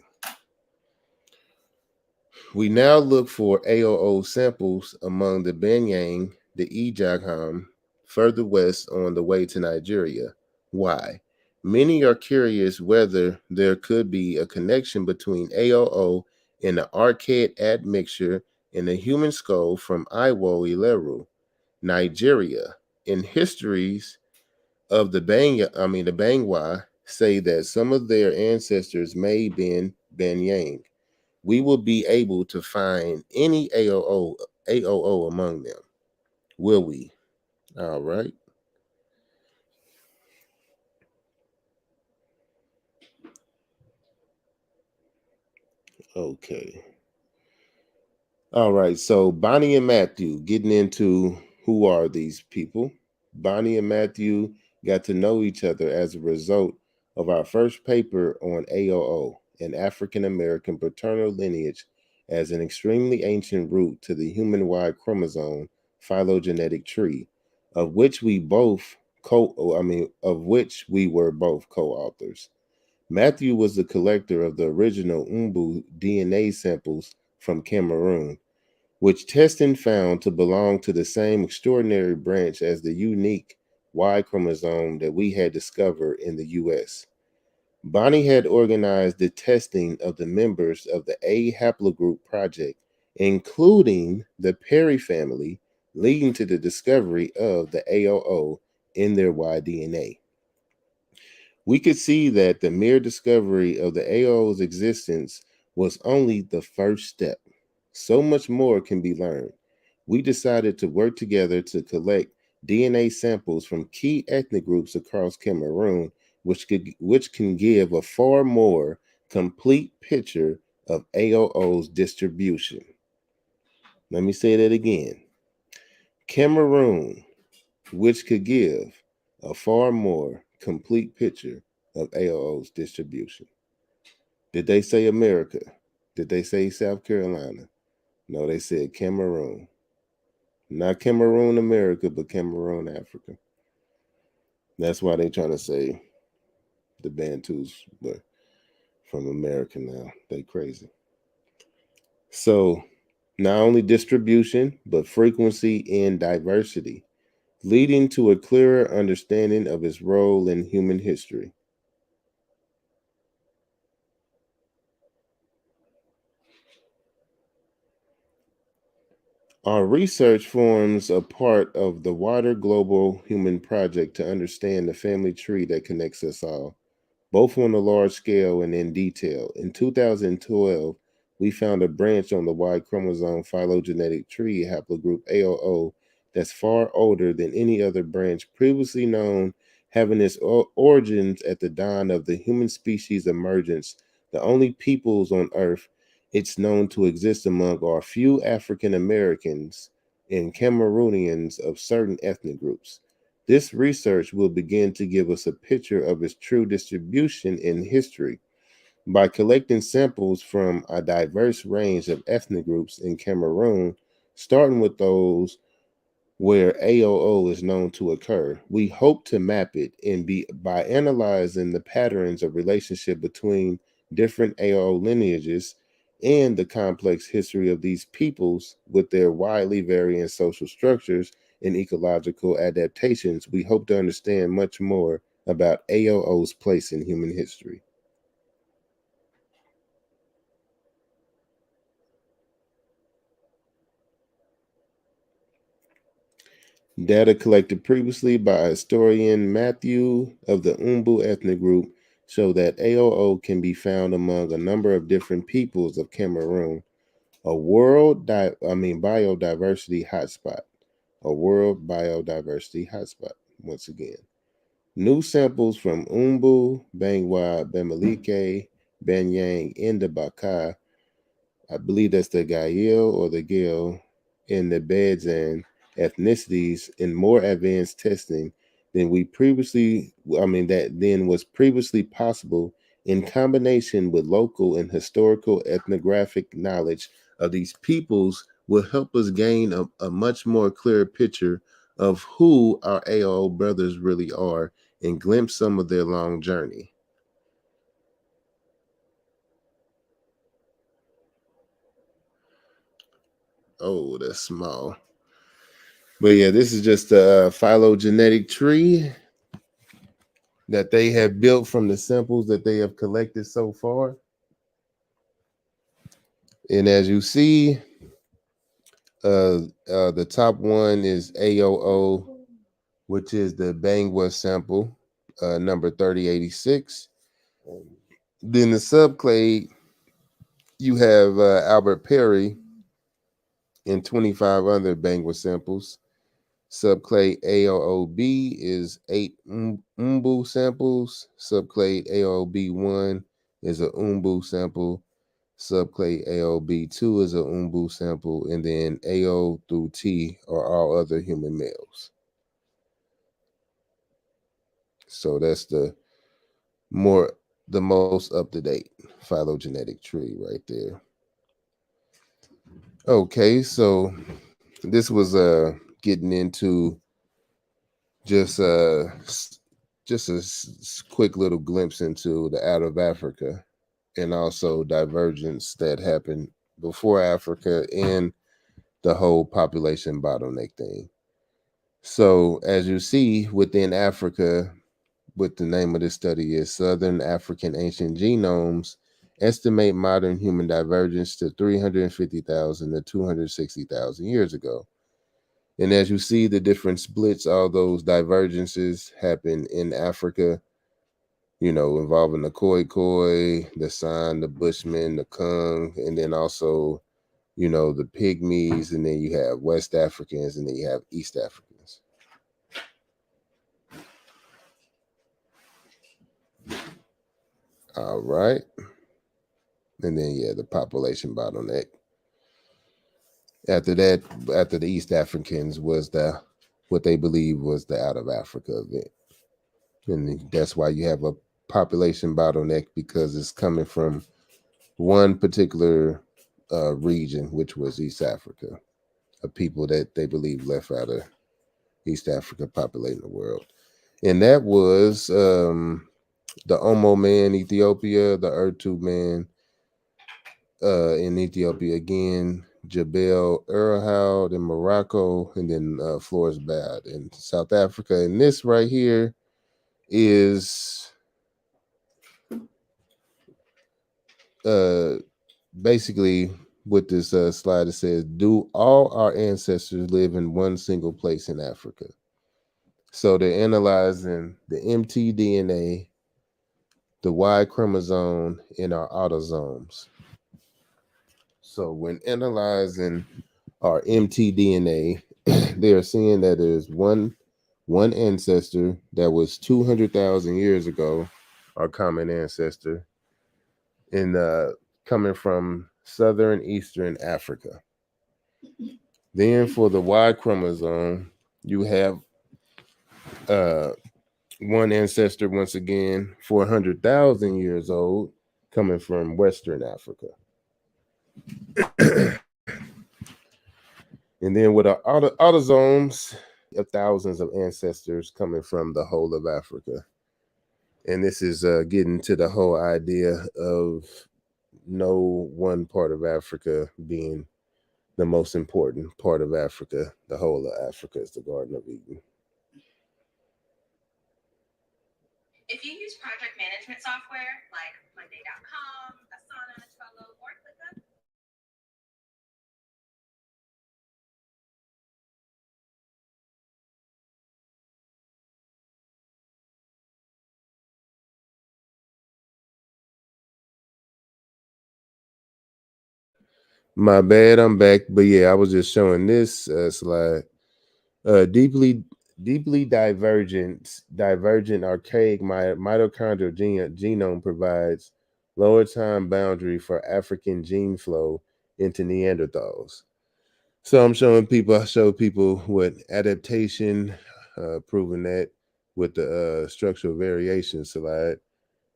We now look for AOO samples among the Benyang, the Ejagham, further west on the way to Nigeria. Why? Many are curious whether there could be a connection between AOO and the archaic admixture in the human skull from Iwo Ileru, Nigeria. In histories of the Bangwa say that some of their ancestors may have been Benyang. We will be able to find any AOO among them. Will we? All right. Okay. All right. So Bonnie and Matthew getting into who are these people. Bonnie and Matthew got to know each other as a result of our first paper on AOO, an African American paternal lineage as an extremely ancient root to the human Y chromosome phylogenetic tree, of which we were both co-authors. Matthew was the collector of the original Umbu DNA samples from Cameroon, which testing found to belong to the same extraordinary branch as the unique Y chromosome that we had discovered in the US. Bonnie had organized the testing of the members of the A haplogroup project, including the Perry family, leading to the discovery of the AOO in their Y DNA. We could see that the mere discovery of the AO's existence was only the first step. So much more can be learned. We decided to work together to collect DNA samples from key ethnic groups across Cameroon, which can give a far more complete picture of AOO's distribution. Let me say that again. Cameroon, which could give a far more complete picture of AOO's distribution. Did they say America? Did they say South Carolina? No, they said Cameroon. Not Cameroon, America, but Cameroon, Africa. That's why they're trying to say the Bantus were from America now. They crazy. So not only distribution, but frequency and diversity, leading to a clearer understanding of its role in human history. Our research forms a part of the wider global human project to understand the family tree that connects us all, both on a large scale and in detail. In 2012, we found a branch on the Y chromosome phylogenetic tree haplogroup AOO that's far older than any other branch previously known, having its origins at the dawn of the human species emergence. The only peoples on Earth it's known to exist among are few African Americans and Cameroonians of certain ethnic groups. This research will begin to give us a picture of its true distribution in history. By collecting samples from a diverse range of ethnic groups in Cameroon, starting with those where AOO is known to occur, we hope to map it and by analyzing the patterns of relationship between different AOO lineages and the complex history of these peoples with their widely varying social structures and ecological adaptations, we hope to understand much more about AOO's place in human history. Data collected previously by historian Matthew of the Umbu ethnic group show that AOO can be found among a number of different peoples of Cameroon, a biodiversity hotspot. A world biodiversity hotspot. Once again, new samples from Umbu, Bangwa, Bamileke, Banyang, and the Baka, I believe that's the Gael or the Gael, in the beds and ethnicities in more advanced testing than that then was previously possible in combination with local and historical ethnographic knowledge of these peoples will help us gain a much more clear picture of who our AO brothers really are and glimpse some of their long journey. Oh, that's small. But yeah, this is just a phylogenetic tree that they have built from the samples that they have collected so far. And as you see, the top one is AOO, which is the Bangwa sample, number 3086. Then the subclade, you have Albert Perry and 25 other Bangwa samples. Subclade AOOB is 8 Umbu samples. Subclade AOB1 is a Umbu sample. Subclade AOB2 is a Umbu sample. And then AO through T are all other human males. So that's the most up-to-date phylogenetic tree right there. Okay, so this was getting into just a quick little glimpse into the out of Africa and also divergence that happened before Africa and the whole population bottleneck thing. So as you see within Africa, what the name of this study is Southern African Ancient Genomes, estimate modern human divergence to 350,000 to 260,000 years ago. And as you see the different splits, all those divergences happen in Africa, involving the Khoi, the San, the Bushmen, the Kung, and then also, the Pygmies, and then you have West Africans, and then you have East Africans. All right. And then, the population bottleneck. After that, after the East Africans was what they believe was the out of Africa event. And that's why you have a population bottleneck, because it's coming from one particular region, which was East Africa, a people that they believe left out of East Africa populating the world. And that was the Omo man, Ethiopia, the Urtu man in Ethiopia again, Jebel Erhard in Morocco, and then Flores Bad in South Africa. And this right here is basically with this slide. It says, do all our ancestors live in one single place in Africa? So they're analyzing the mtDNA, the Y chromosome, and our autosomes. So when analyzing our mtDNA, they are seeing that there's one ancestor that was 200,000 years ago, our common ancestor, in coming from southern eastern Africa. Then for the Y chromosome, you have one ancestor once again 400,000 years old, coming from Western Africa. And then with our autosomes, of thousands of ancestors coming from the whole of Africa. And this is getting to the whole idea of no one part of Africa being the most important part of Africa. The whole of Africa is the Garden of Eden. If you use project management software like Monday.com, Asana, Trello, or ClickUp, My bad, I'm back. But yeah, I was just showing this slide. Deeply divergent archaic mitochondrial genome provides lower time boundary for African gene flow into Neanderthals. So I show people what adaptation, proving that with the structural variation slide,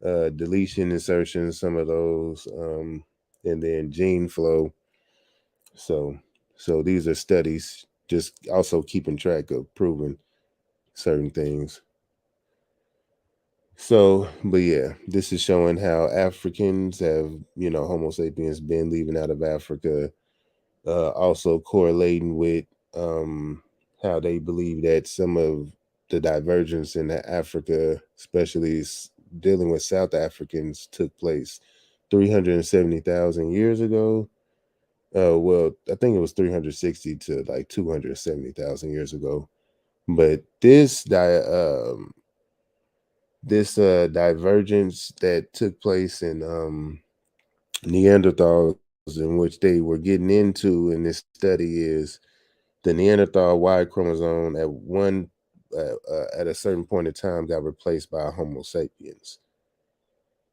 deletion, insertion, some of those, and then gene flow. So these are studies, just also keeping track of proving certain things. So, but yeah, this is showing how Africans have, Homo sapiens been leaving out of Africa. Also correlating with how they believe that some of the divergence in Africa, especially dealing with South Africans, took place 370,000 years ago. Well, I think it was 360 to like 270,000 years ago. But this divergence that took place in Neanderthals, in which they were getting into in this study, is the Neanderthal Y chromosome at a certain point in time got replaced by Homo sapiens,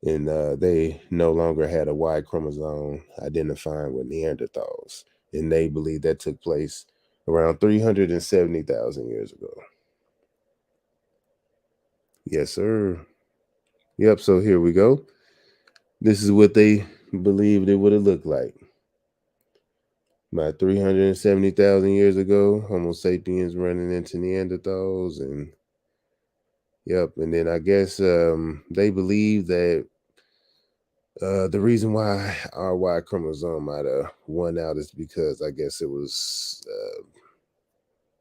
and they no longer had a Y chromosome identifying with Neanderthals, and they believe that took place around 370,000 years ago. Yes, sir. Yep. So here we go. This is what they believed it would have looked like. About 370,000 years ago, Homo sapiens running into Neanderthals, and yep. And then I guess they believe that the reason why our Y chromosome might have won out is because I guess it was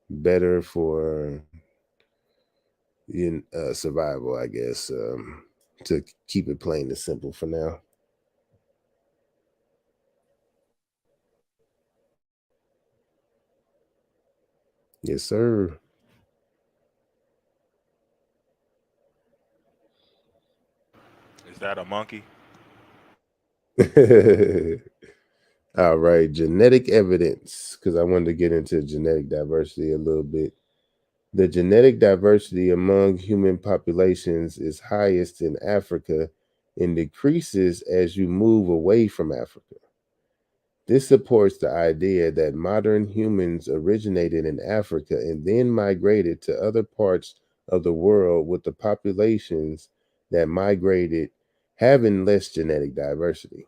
better for survival, I guess, to keep it plain and simple for now. Yes, sir. Is that a monkey? All right, genetic evidence, because I wanted to get into genetic diversity a little bit. The genetic diversity among human populations is highest in Africa and decreases as you move away from Africa. This supports the idea that modern humans originated in Africa and then migrated to other parts of the world, with the populations that migrated having less genetic diversity.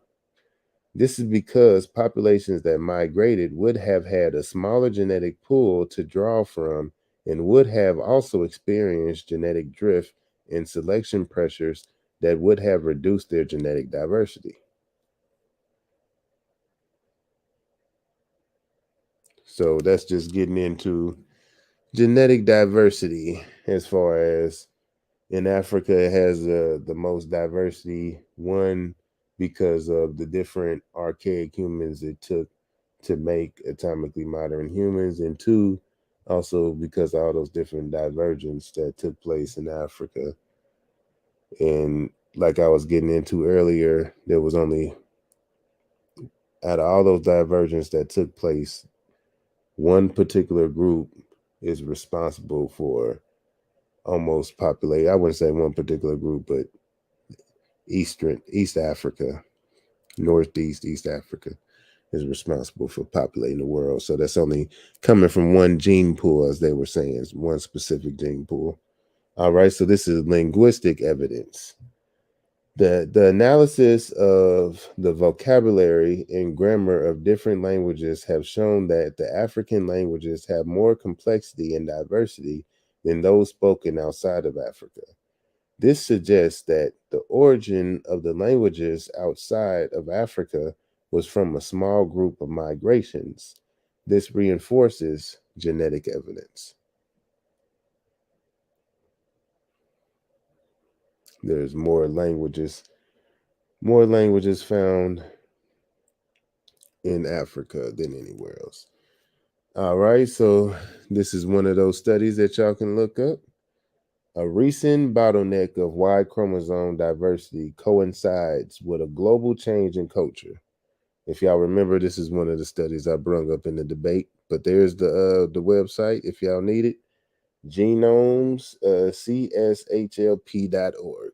This is because populations that migrated would have had a smaller genetic pool to draw from and would have also experienced genetic drift and selection pressures that would have reduced their genetic diversity. So that's just getting into genetic diversity as far as in Africa, it has the most diversity. One, because of the different archaic humans it took to make atomically modern humans, and two, also because of all those different divergence that took place in Africa. And like I was getting into earlier, there was only out of all those divergence that took place, one particular group is responsible for almost populate. I wouldn't say one particular group, but East Africa, Northeast East Africa is responsible for populating the world. So that's only coming from one gene pool, as they were saying, is one specific gene pool. All right, so this is linguistic evidence. The analysis of the vocabulary and grammar of different languages have shown that the African languages have more complexity and diversity than those spoken outside of Africa. This suggests that the origin of the languages outside of Africa was from a small group of migrations. This reinforces genetic evidence. There's more languages found in Africa than anywhere else. All right, so this is one of those studies that y'all can look up. A recent bottleneck of Y chromosome diversity coincides with a global change in culture. If y'all remember, this is one of the studies I brung up in the debate. But there's the website if y'all need it, genomes cSHLP.org.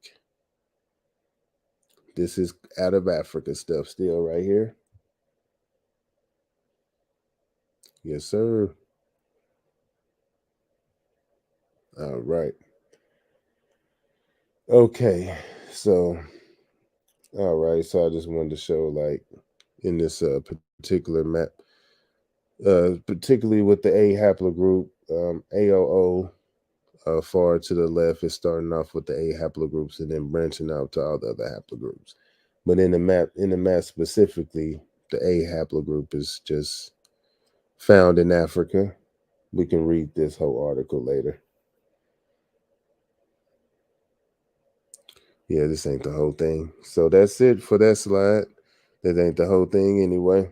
This is out of Africa stuff still right here. Yes, sir. All right. Okay. So, all right. So I just wanted to show, like, in this particular map, particularly with the A haplogroup, AOO, far to the left is starting off with the A haplogroups and then branching out to all the other haplogroups. But in the map specifically, the A haplogroup is just found in Africa. We can read this whole article later. Yeah, this ain't the whole thing. So that's it for that slide. That ain't the whole thing anyway.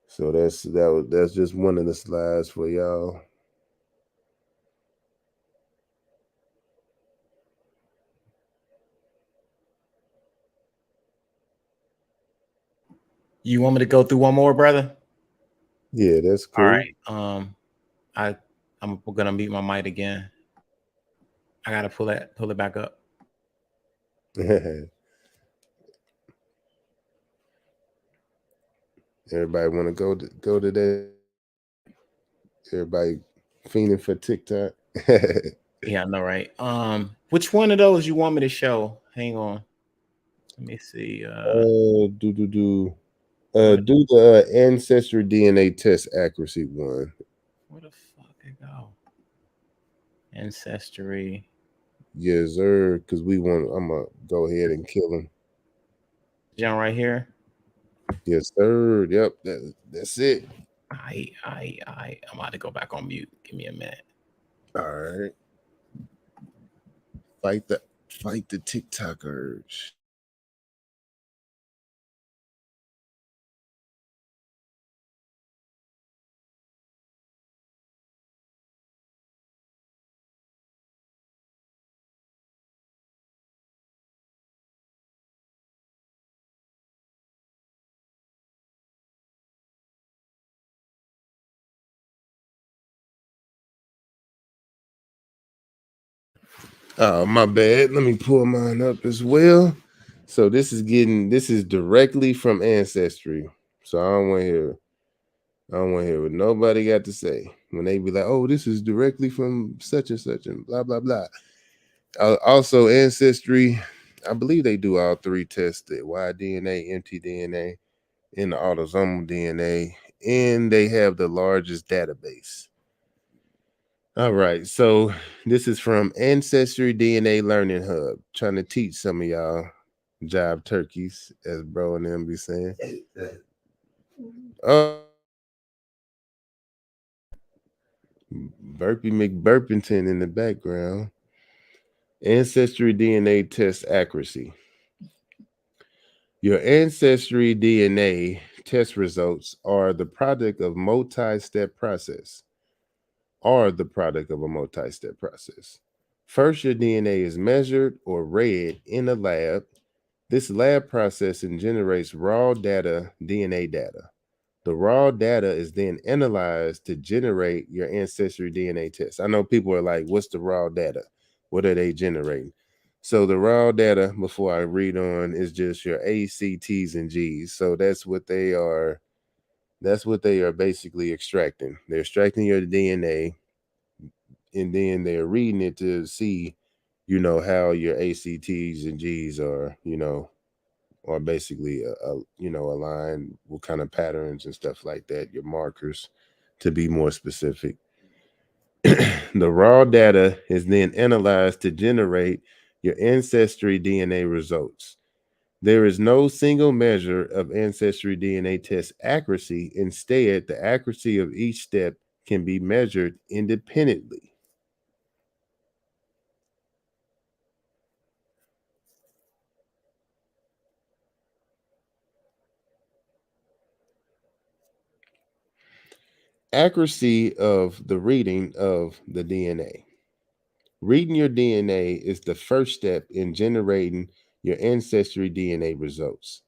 So that's just one of the slides for y'all. You want me to go through one more, brother? Yeah, that's cool. All right. I'm gonna mute my mic again. I gotta pull it back up. Everybody want to go to that. Everybody fiending for TikTok. Yeah, I know, right? Which one of those you want me to show? Hang on. Let me see. Do the ancestry DNA test accuracy one. Where the fuck it go? Ancestry. Yes, sir. Because I'm gonna go ahead and kill him. John, right here. Yes, sir. Yep, that's it. I'm about to go back on mute. Give me a minute. All right. Fight the TikTok urge. Oh, my bad. Let me pull mine up as well. So this is directly from Ancestry. So I don't want to hear what nobody got to say when they be like, "Oh, this is directly from such and such and blah blah blah." Also, Ancestry. I believe they do all three tests: the Y-DNA, mtDNA, and the autosomal DNA, and they have the largest database. All right, so this is from Ancestry DNA Learning Hub, trying to teach some of y'all jive turkeys, as bro and them be saying. Oh, Burpee McBurpington in the background. Ancestry DNA test accuracy. Your ancestry DNA test results are the product of multi-step process. Are the product of a multi-step process. First, your DNA is measured or read in a lab. This lab processing generates raw data, DNA data. The raw data is then analyzed to generate your ancestry DNA test. I know people are like, what's the raw data? What are they generating? So the raw data, before I read on, is just your A, C, T's, and G's. So that's what they are. That's what they are basically extracting. They're extracting your DNA, and then they're reading it to see, how your A, C, T's, and G's are, or basically aligned, what kind of patterns and stuff like that, your markers, to be more specific. The raw data is then analyzed to generate your ancestry DNA results. There is no single measure of ancestry DNA test accuracy. Instead, the accuracy of each step can be measured independently. Accuracy of the reading of the DNA. Reading your DNA is the first step in generating your ancestry DNA results.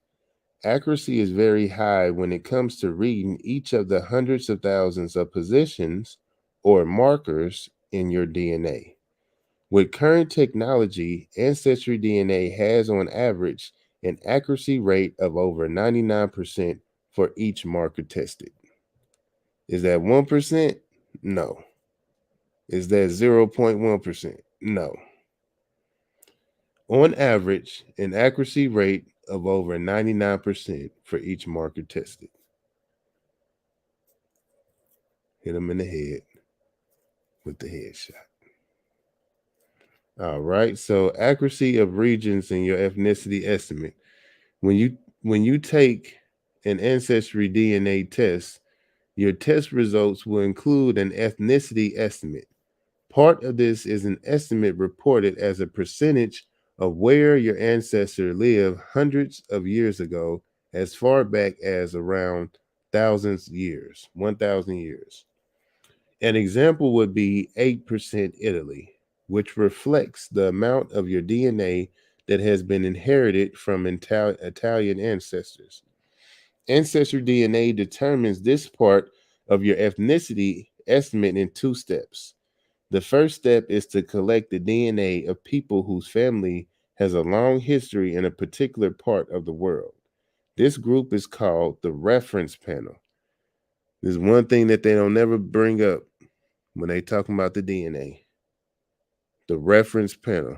Accuracy is very high when it comes to reading each of the hundreds of thousands of positions or markers in your DNA. With current technology, ancestry DNA has on average an accuracy rate of over 99% for each marker tested. Is that 1%? No. Is that 0.1%? No. On average, an accuracy rate of over 99% for each marker tested. Hit them in the head with the headshot. All right. So accuracy of regions in your ethnicity estimate. When you take an ancestry DNA test, your test results will include an ethnicity estimate. Part of this is an estimate reported as a percentage of where your ancestor lived hundreds of years ago, as far back as around 1,000 years. An example would be 8% Italy, which reflects the amount of your DNA that has been inherited from Italian ancestors. Ancestry DNA determines this part of your ethnicity estimate in 2 steps. The first step is to collect the DNA of people whose family has a long history in a particular part of the world. This group is called the reference panel. There's one thing that they don't never bring up when they talking about the DNA. The reference panel.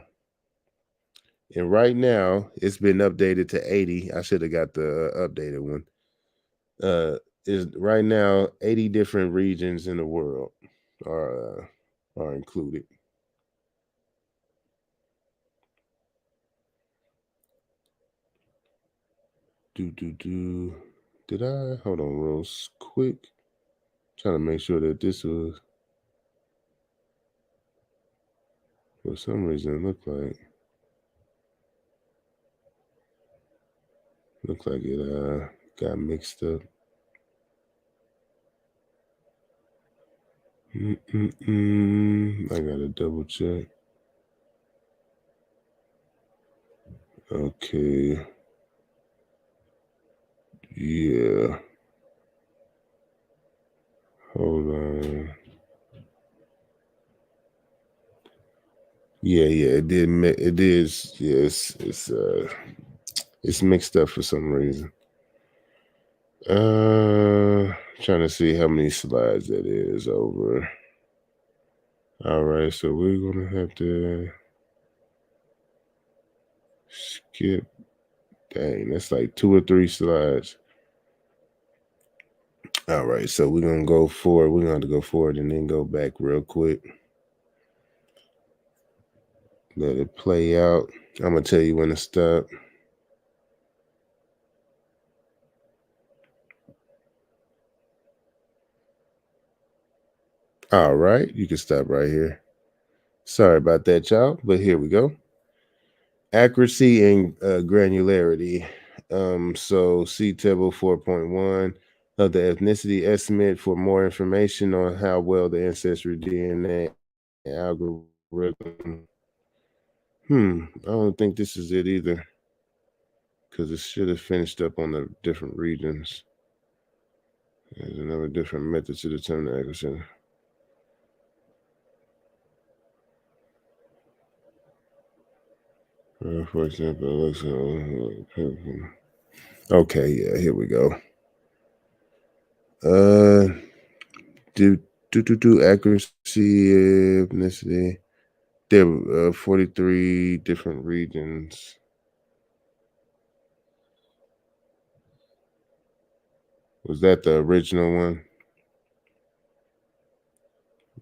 And right now, it's been updated to 80. I should have got the updated one. Is right now 80 different regions in the world are included. Did I hold on real quick? Trying to make sure that this was, for some reason it looked like it got mixed up. I gotta double check. Okay. Yeah. Hold on. Yeah. It did. It is. Yes. It's mixed up for some reason. Trying to see how many slides that is over. All right. So we're gonna have to. Skip. Dang, that's like 2 or 3 slides. All right, so we're gonna go forward. We're gonna have to go forward and then go back real quick. Let it play out. I'm gonna tell you when to stop. All right, you can stop right here. Sorry about that, y'all, but here we go. Accuracy and granularity. So see table 4.1 of the ethnicity estimate for more information on how well the ancestry DNA algorithm. I don't think this is it either, because it should have finished up on the different regions. There's another different method to determine the accuracy. For example, it looks okay. Yeah, here we go. Do accuracy, ethnicity. There were 43 different regions. Was that the original one?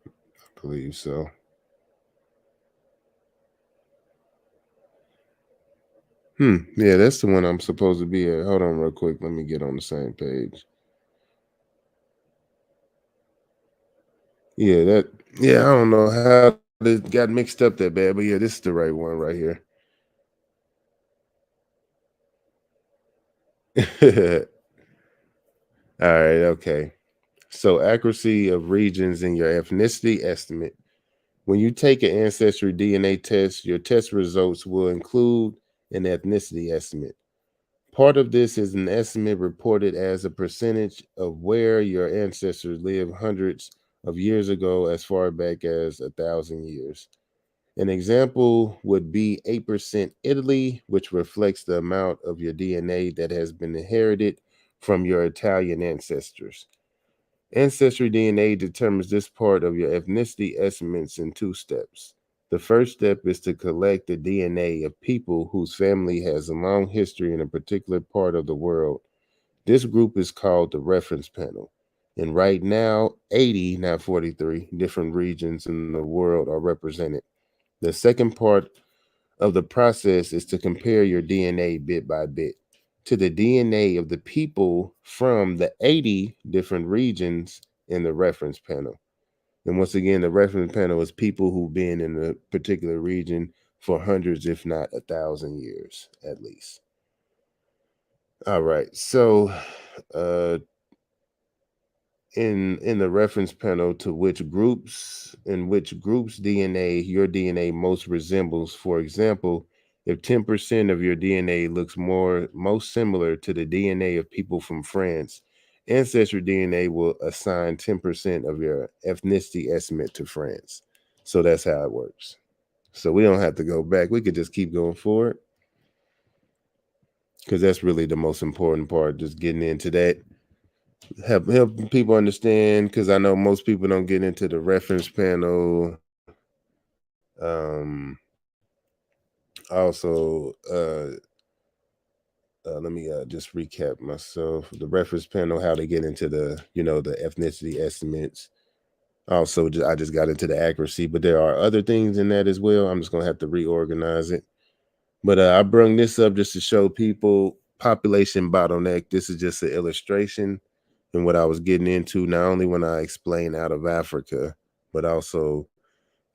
I believe so. Yeah, that's the one I'm supposed to be at. Hold on real quick. Let me get on the same page. Yeah, I don't know how this got mixed up that bad, but yeah, this is the right one right here. All right, okay. So accuracy of regions in your ethnicity estimate. When you take an ancestry DNA test, your test results will include an ethnicity estimate. Part of this is an estimate reported as a percentage of where your ancestors lived hundreds of years ago, as far back as 1,000 years. An example would be 8% Italy, which reflects the amount of your DNA that has been inherited from your Italian ancestors. Ancestry DNA determines this part of your ethnicity estimates in 2 steps. The first step is to collect the DNA of people whose family has a long history in a particular part of the world. This group is called the reference panel. And right now, 80, not 43, different regions in the world are represented. The second part of the process is to compare your DNA bit by bit to the DNA of the people from the 80 different regions in the reference panel. And once again, the reference panel is people who've been in a particular region for hundreds, if not 1,000 years at least. All right. So uh in the reference panel, to which groups DNA your DNA most resembles. For example, if 10% of your DNA looks most similar to the DNA of people from France, ancestry DNA will assign 10% of your ethnicity estimate to France. So that's how it works. So we don't have to go back, we could just keep going forward, because that's really the most important part, just getting into that, help people understand, because I know most people don't get into the reference panel. Also, let me just recap myself. The reference panel, how they get into the the ethnicity estimates. Also, I just got into the accuracy, but there are other things in that as well. I'm just gonna have to reorganize it. But I bring this up just to show people population bottleneck. This is just an illustration and what I was getting into, not only when I explain out of Africa, but also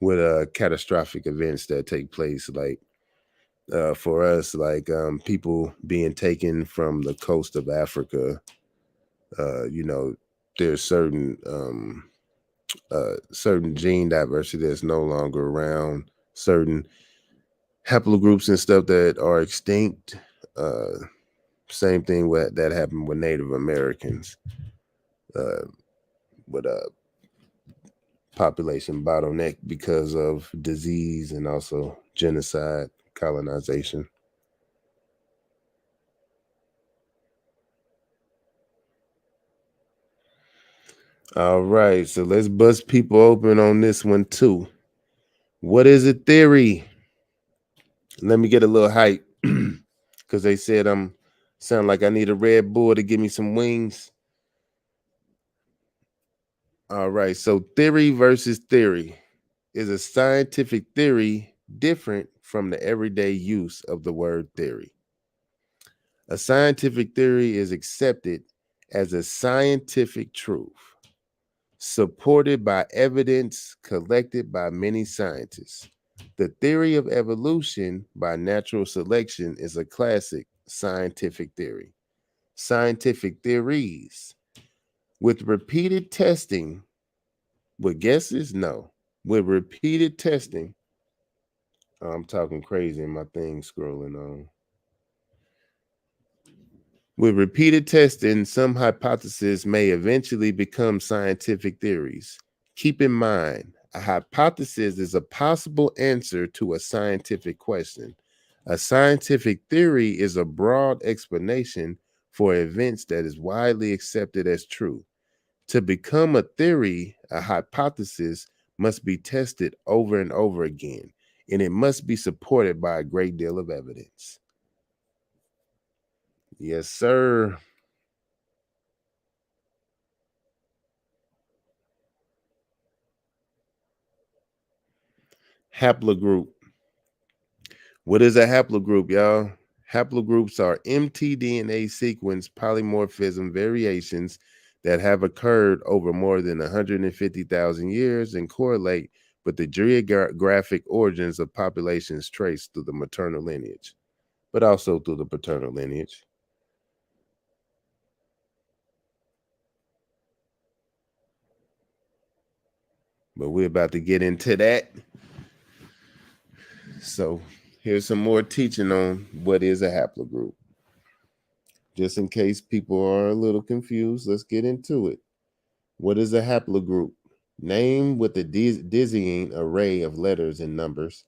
with catastrophic events that take place, like for us, like people being taken from the coast of Africa. There's certain gene diversity that's no longer around, certain haplogroups and stuff that are extinct. Same thing that happened with Native Americans. With population bottleneck because of disease and also genocide, colonization. All right, so let's bust people open on this one too. What is a theory? Let me get a little hype. because they said I'm sound like I need a Red Bull to give me some wings. All right, so theory versus theory. Is a scientific theory different from the everyday use of the word theory? A scientific theory is accepted as a scientific truth, supported by evidence collected by many scientists. The theory of evolution by natural selection is a classic scientific theory. Scientific theories. With repeated testing, with guesses, no. With repeated testing, I'm talking crazy and my thing scrolling on. With repeated testing, some hypotheses may eventually become scientific theories. Keep in mind, a hypothesis is a possible answer to a scientific question. A scientific theory is a broad explanation for events that is widely accepted as true. To become a theory, a hypothesis must be tested over and over again, and it must be supported by a great deal of evidence. Yes, sir. Haplogroup. What is a haplogroup, y'all? Haplogroups are mtDNA sequence polymorphism variations that have occurred over more than 150,000 years and correlate with the geographic origins of populations traced through the maternal lineage, but also through the paternal lineage. But we're about to get into that. So here's some more teaching on what is a haplogroup. Just in case people are a little confused, let's get into it. What is a haplogroup? Name with a dizzying array of letters and numbers.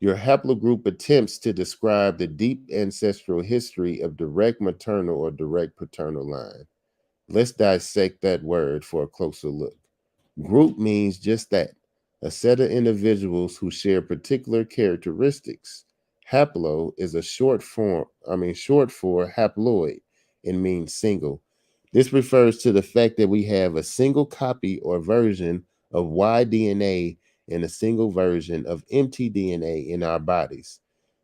Your haplogroup attempts to describe the deep ancestral history of direct maternal or direct paternal line. Let's dissect that word for a closer look. Group means just that, a set of individuals who share particular characteristics. Haplo is a short for haploid and means single. This refers to the fact that we have a single copy or version of Y DNA and a single version of mtDNA in our bodies.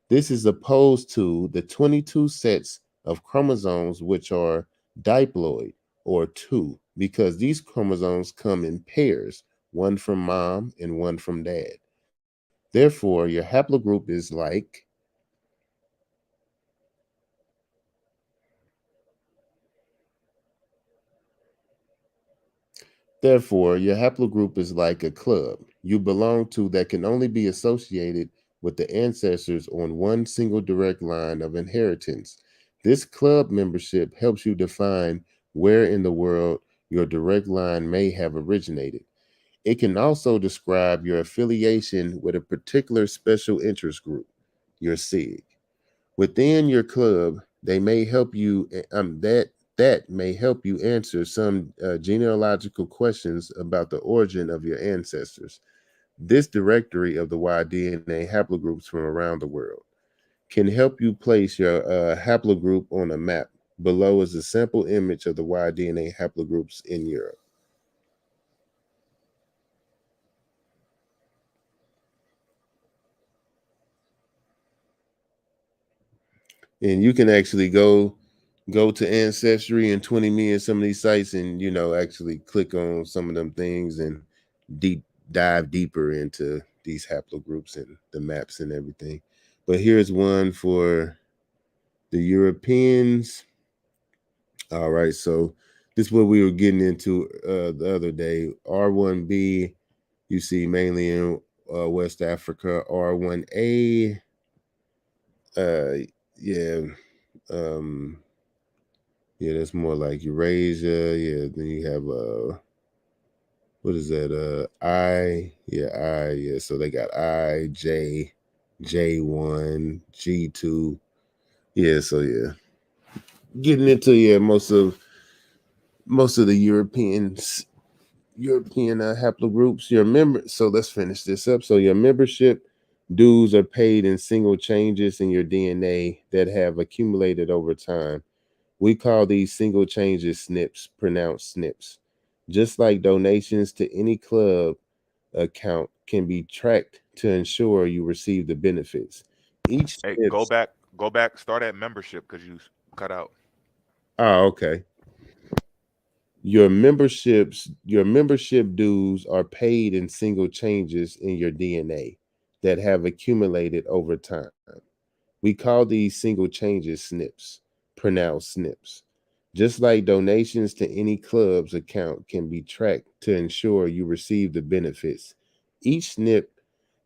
This is opposed to the 22 sets of chromosomes which are diploid or two, because these chromosomes come in pairs, one from mom and one from dad. Therefore, your haplogroup is like Therefore, your haplogroup is like a club you belong to that can only be associated with the ancestors on one single direct line of inheritance. This club membership helps you define where in the world your direct line may have originated. It can also describe your affiliation with a particular special interest group, your SIG. Within your club, they may help you that may help you answer some genealogical questions about the origin of your ancestors. This directory of the Y-DNA haplogroups from around the world can help you place your haplogroup on a map. Below is a sample image of the Y-DNA haplogroups in Europe. And you can actually go to Ancestry and 20Me and some of these sites and actually click on some of them things and dive deeper into these haplogroups and the maps and everything. But here's one for the Europeans. All right, so this is what we were getting into the other day. R1B, you see mainly in West Africa. R1A, yeah, yeah, that's more like Eurasia. Yeah, then you have what is that? I, yeah. So they got I, J, J1, G2. Yeah, so yeah. Getting into most of the European haplogroups. So let's finish this up. So your membership Dues are paid in single changes in your DNA that have accumulated over time. We call these single changes SNPs, pronounced SNPs. Just like donations to any club account can be tracked to ensure you receive the benefits. Each Hey, SNP. go back, start at membership because you cut out. Oh, okay. Your membership dues are paid in single changes in your DNA that have accumulated over time. We call these single changes SNPs, pronounced SNPs. Just like donations to any club's account can be tracked to ensure you receive the benefits, each SNP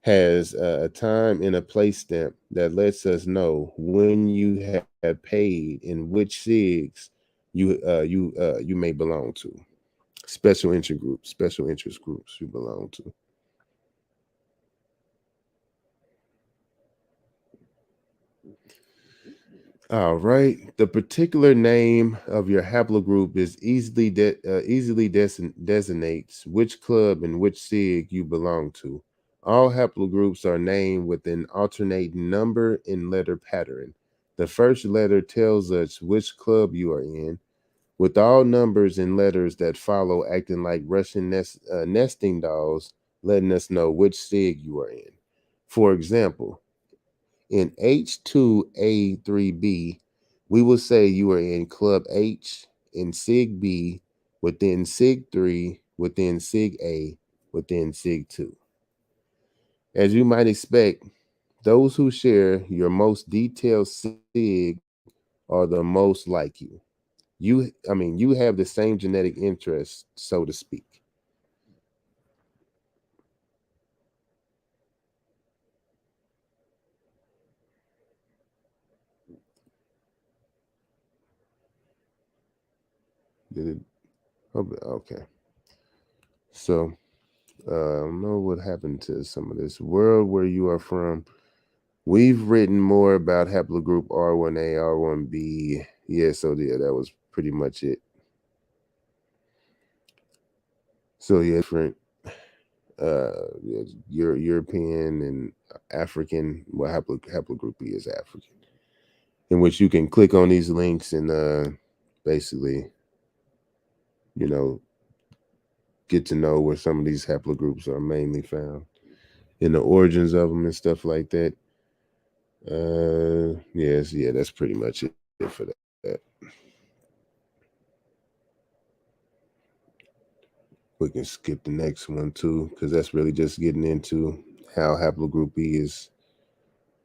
has a time and a place stamp that lets us know when you have paid and which SIGs you may belong to. Special interest groups you belong to. All right. The particular name of your haplogroup is easily designates which club and which SIG you belong to. All haplogroups are named with an alternating number and letter pattern. The first letter tells us which club you are in, with all numbers and letters that follow acting like Russian nesting dolls, letting us know which SIG you are in. For example, in H2A3B, we will say you are in Club H, in Sig B, within Sig 3, within Sig A, within Sig 2. As you might expect, those who share your most detailed SIG are the most like you. You have the same genetic interest, so to speak. Did it? Okay. So, I don't know what happened to some of this world where you are from. We've written more about haplogroup R1A, R1B. Yeah, so yeah, that was pretty much it. So yeah, different yeah, European and African. Well, haplogroup B is African, in which you can click on these links and basically, you know, get to know where some of these haplogroups are mainly found and the origins of them and stuff like that. Yes, yeah, that's pretty much it for that. We can skip the next one too, because that's really just getting into how haplogroup B is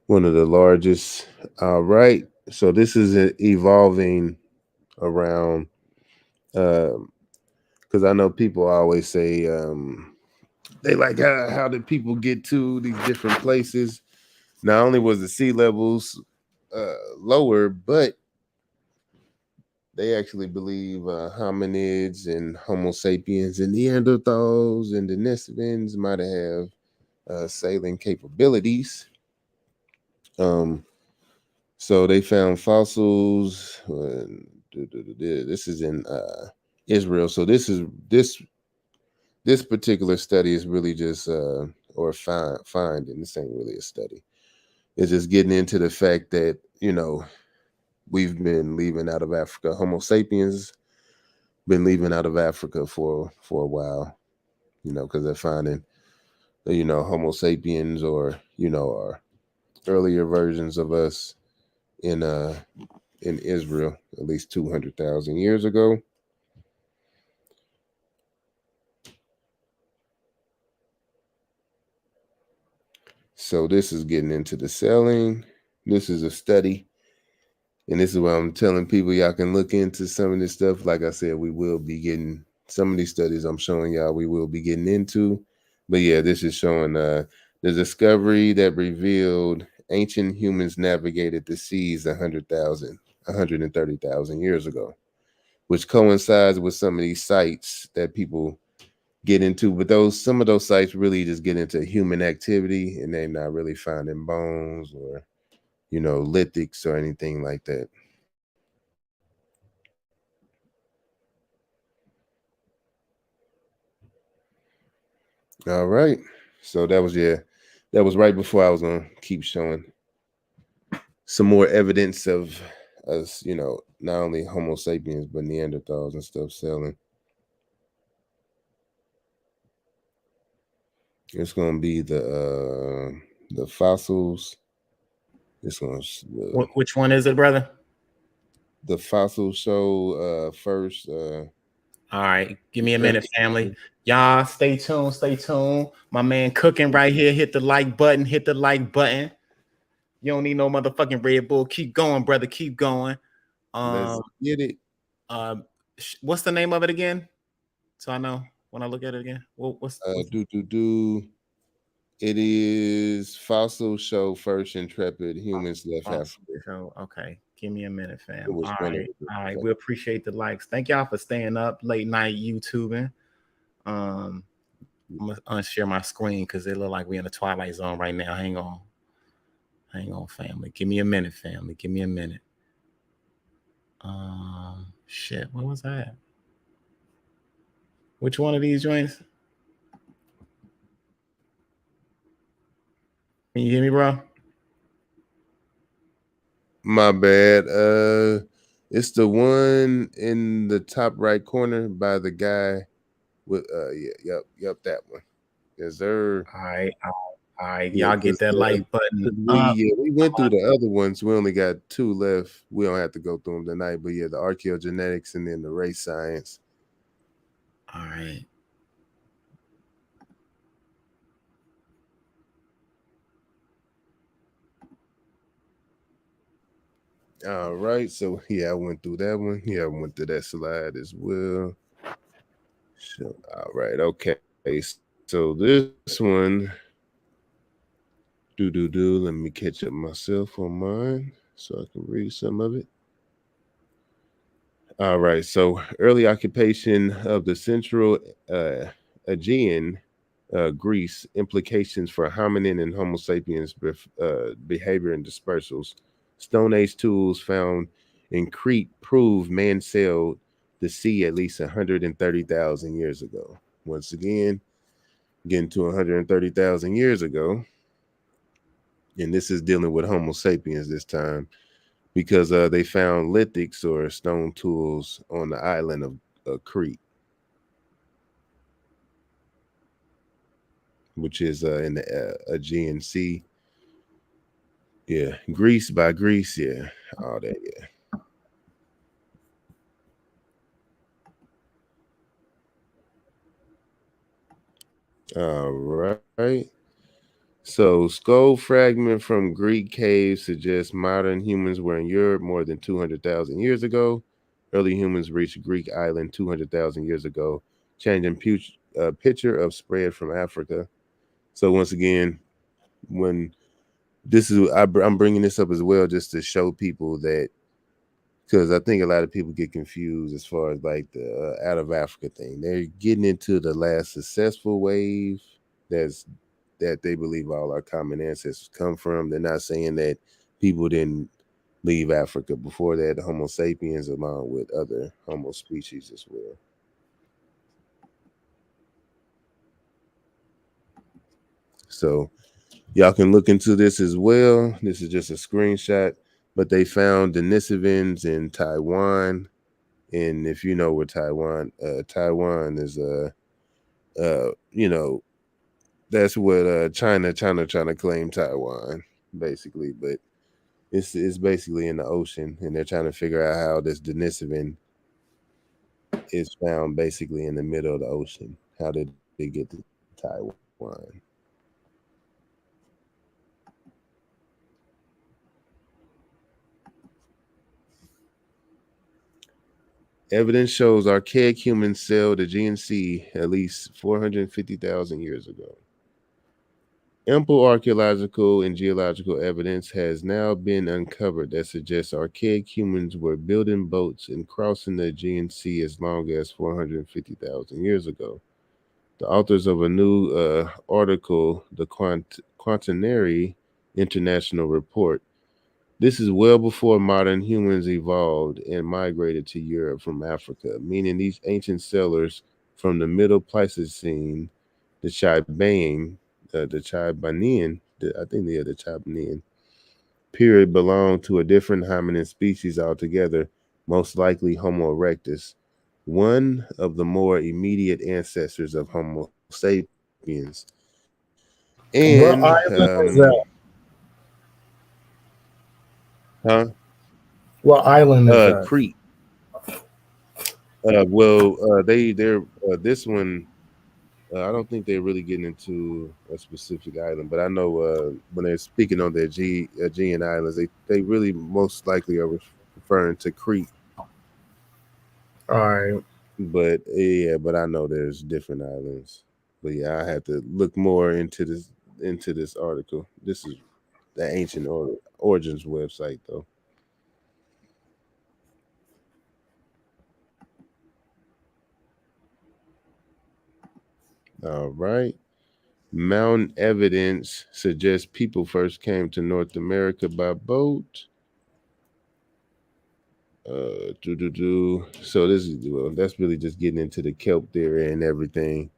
one of the largest. All right, so this is evolving around, because I know people always say they like how did people get to these different places? Not only was the sea levels lower, but they actually believe hominids and Homo sapiens and Neanderthals and Denisovans might have sailing capabilities. Um, so they found fossils. This is in Israel. So this particular study is really just or finding. This ain't really a study. It's just getting into the fact that we've been leaving out of Africa. Homo sapiens been leaving out of Africa for a while. Because they're finding Homo sapiens or are earlier versions of us in Israel at least 200,000 years ago. So this is getting into the selling. This is a study, and this is what I'm telling people. Y'all can look into some of this stuff. Like I said, we will be getting some of these studies I'm showing y'all we will be getting into. But yeah, this is showing the discovery that revealed ancient humans navigated the seas 130,000 years ago, which coincides with some of these sites that people get into. But some of those sites really just get into human activity, and they're not really finding bones or lithics or anything like that. All right. So that was That was right before I was gonna keep showing some more evidence of us, not only Homo sapiens but Neanderthals and stuff selling. It's gonna be the fossils. It's gonna Which one is it, brother? the fossil show first. All right, give me a minute, family. Y'all stay tuned, stay tuned. My man cooking right here. Hit the like button, hit the like button. You don't need no motherfucking Red Bull. Keep going, brother. Keep going. Let's get it. What's the name of it again? So I know when I look at it again. What's It is Fossil Show First Intrepid Humans Left Africa. Show. Okay, give me a minute, fam. It was All one of right, the- all right. We appreciate the likes. Thank y'all for staying up late night YouTubing. I'm gonna unshare my screen because it look like we in the twilight zone right now. Hang on, family. Give me a minute, family. Give me a minute. Shit. What was that? Which one of these joints? Can you hear me, bro? My bad. It's the one in the top right corner by the guy with yep, that one. Yes, sir. All right. Y'all get that like button. We went through the other ones. We only got 2 left. We don't have to go through them tonight. But yeah, the archaeogenetics and then the race science. All right. All right. So yeah, I went through that one. Yeah, I went through that slide as well. So, all right. Okay. So this one. Let me catch up myself on mine so I can read some of it. All right. So early occupation of the Central Aegean, Greece, implications for hominin and Homo sapiens behavior and dispersals. Stone Age tools found in Crete prove man sailed the sea at least 130,000 years ago. Once again, getting to 130,000 years ago. And this is dealing with Homo sapiens this time because they found lithics or stone tools on the island of Crete, which is in the Aegean Sea. Yeah, Greece by Greece. Yeah, all that. Yeah. All right. So, skull fragment from Greek caves suggests modern humans were in Europe more than 200,000 years ago. Early humans reached Greek island 200,000 years ago, changing picture of spread from Africa. So once again, when this is, I'm bringing this up as well just to show people that, because I think a lot of people get confused as far as like the out of Africa thing. They're getting into the last successful wave that they believe all our common ancestors come from. They're not saying that people didn't leave Africa before that, the Homo sapiens, along with other Homo species as well. So y'all can look into this as well. This is just a screenshot, but they found Denisovans in Taiwan. And if you know where Taiwan is, that's what China trying to claim Taiwan, basically. But it's basically in the ocean, and they're trying to figure out how this Denisovan is found basically in the middle of the ocean. How did they get to Taiwan? Evidence shows archaic humans sailed the Aegean Sea at least 450,000 years ago. Ample archaeological and geological evidence has now been uncovered that suggests archaic humans were building boats and crossing the Aegean Sea as long as 450,000 years ago. The authors of a new article, the Quaternary International Report. This is well before modern humans evolved and migrated to Europe from Africa, meaning these ancient settlers from the Middle Pleistocene, the Shibane, Chibanian, I think they are the Chibanian period, belong to a different hominin species altogether, most likely Homo erectus, one of the more immediate ancestors of Homo sapiens. And What island is that? huh? What island is that? Crete. They're this one. I don't think they're really getting into a specific island, but I know when they're speaking on their Aegean islands, they really most likely are referring to Crete. All right. But yeah, but I know there's different islands. But yeah, I have to look more into this article. This is the ancient origins website though. All right. Mountain evidence suggests people first came to North America by boat. So this is that's really just getting into the kelp theory and everything,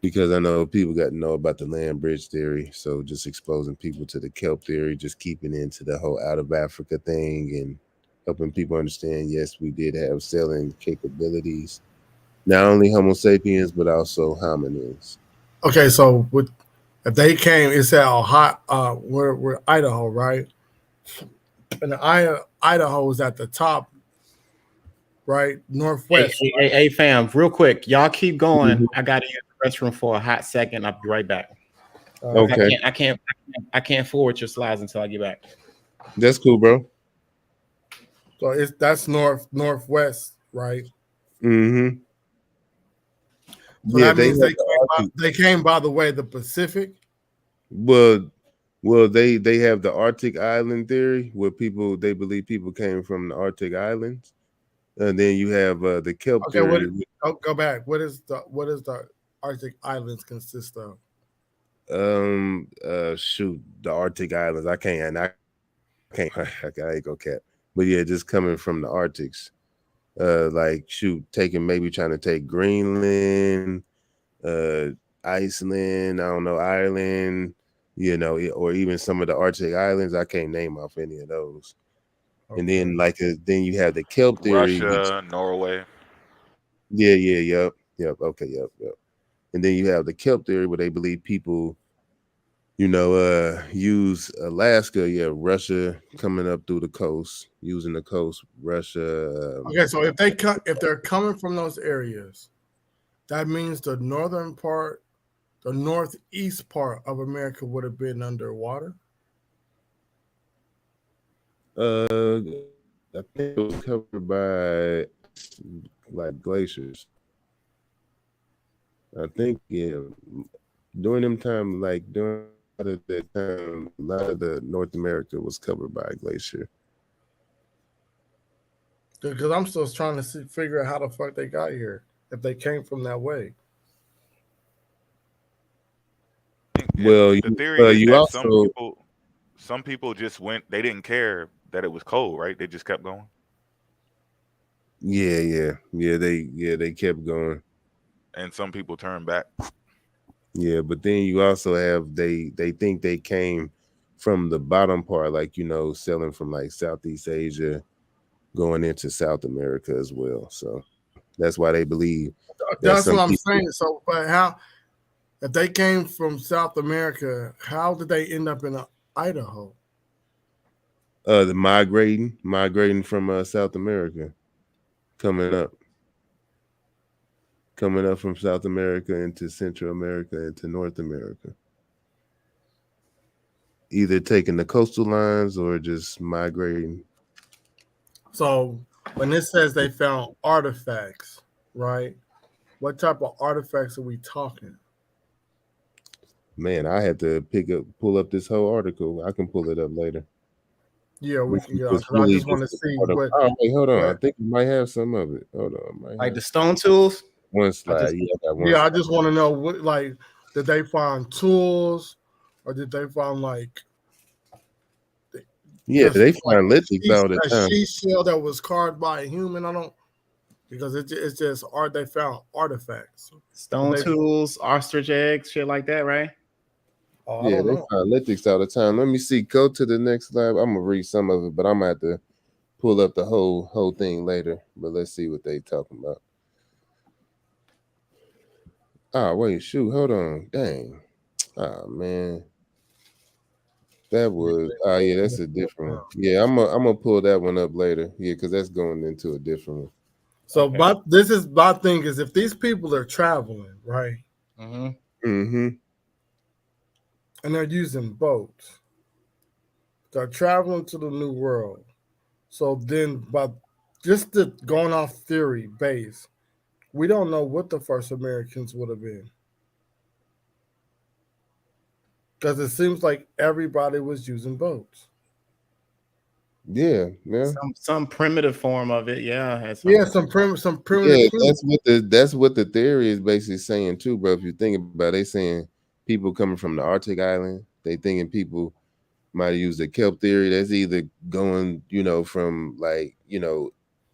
because I know people got to know about the land bridge theory. So just exposing people to the kelp theory, just keeping into the whole out of Africa thing and helping people understand, yes, we did have selling capabilities, not only Homo sapiens but also hominins. Okay, so if they came, it's at Ohio, we're Idaho, right? And Idaho is at the top, right? Northwest. Hey, fam, real quick, y'all keep going. Mhm. I got to use the restroom for a hot second. I'll be right back. Okay, I can't forward your slides until I get back. that's cool, bro. So that's northwest, right? Mm-hmm. So Yeah, that they means have the Arctic. they came by the way the Pacific. Well, they have the Arctic island theory, where they believe people came from the Arctic islands, and then you have the kelp Okay, what? theory. Go back. What is the Arctic islands consist of? Shoot, the Arctic islands. I can't. I ain't gonna cap. But yeah, just coming from the Arctics. Like shoot, maybe trying to take Greenland, uh, Iceland. I don't know, Ireland. Or even some of the Arctic islands. I can't name off any of those. Okay. And then then you have the kelp theory, which Russia, Norway. yep. Okay, yep. And then you have the kelp theory, where they believe people, use Alaska, Russia coming up through the coast, using the coast, Russia. Okay, so if they're coming from those areas, that means the northern part, the northeast part of America would have been underwater. I think it was covered by like glaciers. I think during them time, like during that time, a lot of the North America was covered by a glacier. Because I'm still trying to figure out how the fuck they got here if they came from that way. Well, The theory is you that also some people just went. They didn't care that it was cold, right? They just kept going. they kept going. And some people turned back. Yeah, but then you also have they think they came from the bottom part, like selling from like Southeast Asia, going into South America as well. So that's why they believe that That's some what I'm people. saying. So, but how if they came from South America, how did they end up in Idaho? The migrating from South America, coming up from South America into Central America into North America, either taking the coastal lines or just migrating. So when it says they found artifacts, right? What type of artifacts are we talking? Man, I had to pull up this whole article. I can pull it up later. Yeah, we This can get on. was Because I really just want to just see part of. what. Oh wait, hold on. I what think we might have some of it. Hold on, might Like have the stone tools. one I slide. just Yeah, I got one. yeah, I slide. just want to know what, like, did they find tools, or did they find like Yeah, just they like find lithics all the a time. sheet shell that was carved by a human? I don't because it's just art. They found artifacts. stone They tools, ostrich eggs, shit like that, right? Oh, I Yeah, don't they know. find lithics all the time. Let me see. Go to the next slide. I'm gonna read some of it, but I'm gonna have to pull up the whole thing later. But let's see what they talking about. Ah, wait, shoot, hold on. Dang. Ah, man. That was yeah, that's a different one. Yeah, I'm gonna pull that one up later. Yeah, because that's going into a different one. So, Okay. this is my thing is if these people are traveling, right, Mm-hmm. Mm-hmm. and they're using boats, they're traveling to the new world. So then, but just the going off theory base, we don't know what the first Americans would have been because it seems like everybody was using boats. Yeah, yeah. Some primitive form of it, yeah, had Yeah, something. some primitive Yeah, humans. that's what the theory is basically saying too, bro. If you think about it, they saying people coming from the Arctic island, they thinking people might use the kelp theory. That's either going, from like,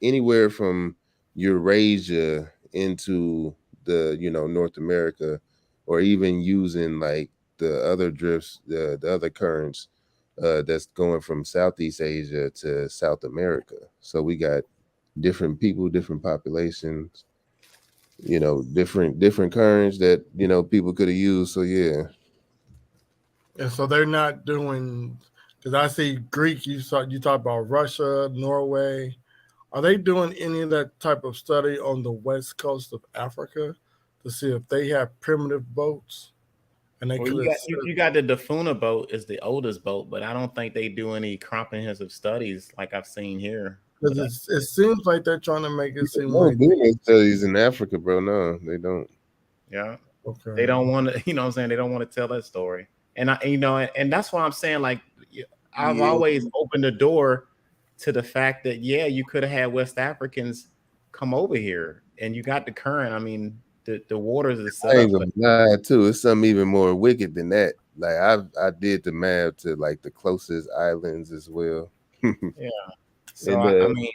anywhere from Eurasia into the, North America, or even using like the other drifts, the other currents that's going from Southeast Asia to South America. So we got different people, different populations, different currents that, people could have used. So yeah. And so they're not doing because I see Greek. You talk about Russia, Norway. Are they doing any of that type of study on the west coast of Africa to see if they have primitive boats and they Well, could you got assist? you got the Dafuna boat is the oldest boat, but I don't think they do any comprehensive studies like I've seen here. But Because it seems like they're trying to make it seem No like business studies in Africa, bro. No, they don't. yeah, they okay, don't want to. You know what I'm saying? They don't want to tell that story. And and that's why I'm saying like I've Yeah, always opened the door to the fact that yeah, you could have had West Africans come over here, and you got the current. I mean, the waters is set I up ain't for gonna lie too. It's something even more wicked than that. Like I did the math to like the closest islands as well. And yeah. So I the, mean,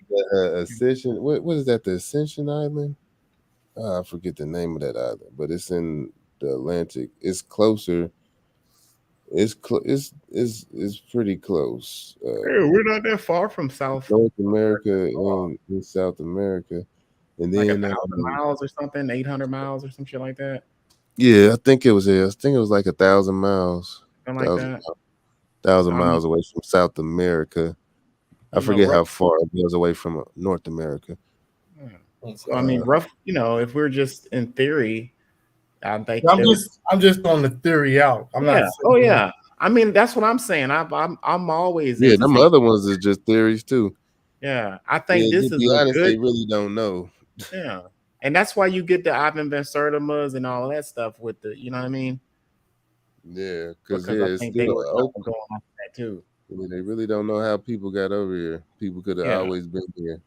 Ascension, what is that? The Ascension Island? I forget the name of that island, but it's in the Atlantic. It's closer. It's pretty close. hey, we're not that far from South. North America and in South America, and Like then 1,000 miles or something, 800 miles or some shit like that, yeah, I think it was like 1,000 miles, something like thousand that. So thousand I mean, miles away from South America. I forget rough. how far it was away from North America. Yeah. So I mean, okay. rough. If we're just in theory, I think I'm there was. just throwing the theory out. I'm not Yeah. Oh saying yeah. I mean, that's what I'm saying. I'm always Yeah, into them saying, other ones is just theories too. yeah. I think Yeah, this to is be a honest, good. they really don't know. Yeah. And that's why you get the Ivan Ben Sertimas and all of that stuff with the, you know what I mean? Yeah, because Because I it's think they still were open. going off that too. I mean, they really don't know how people got over here. People could have Yeah. always been here.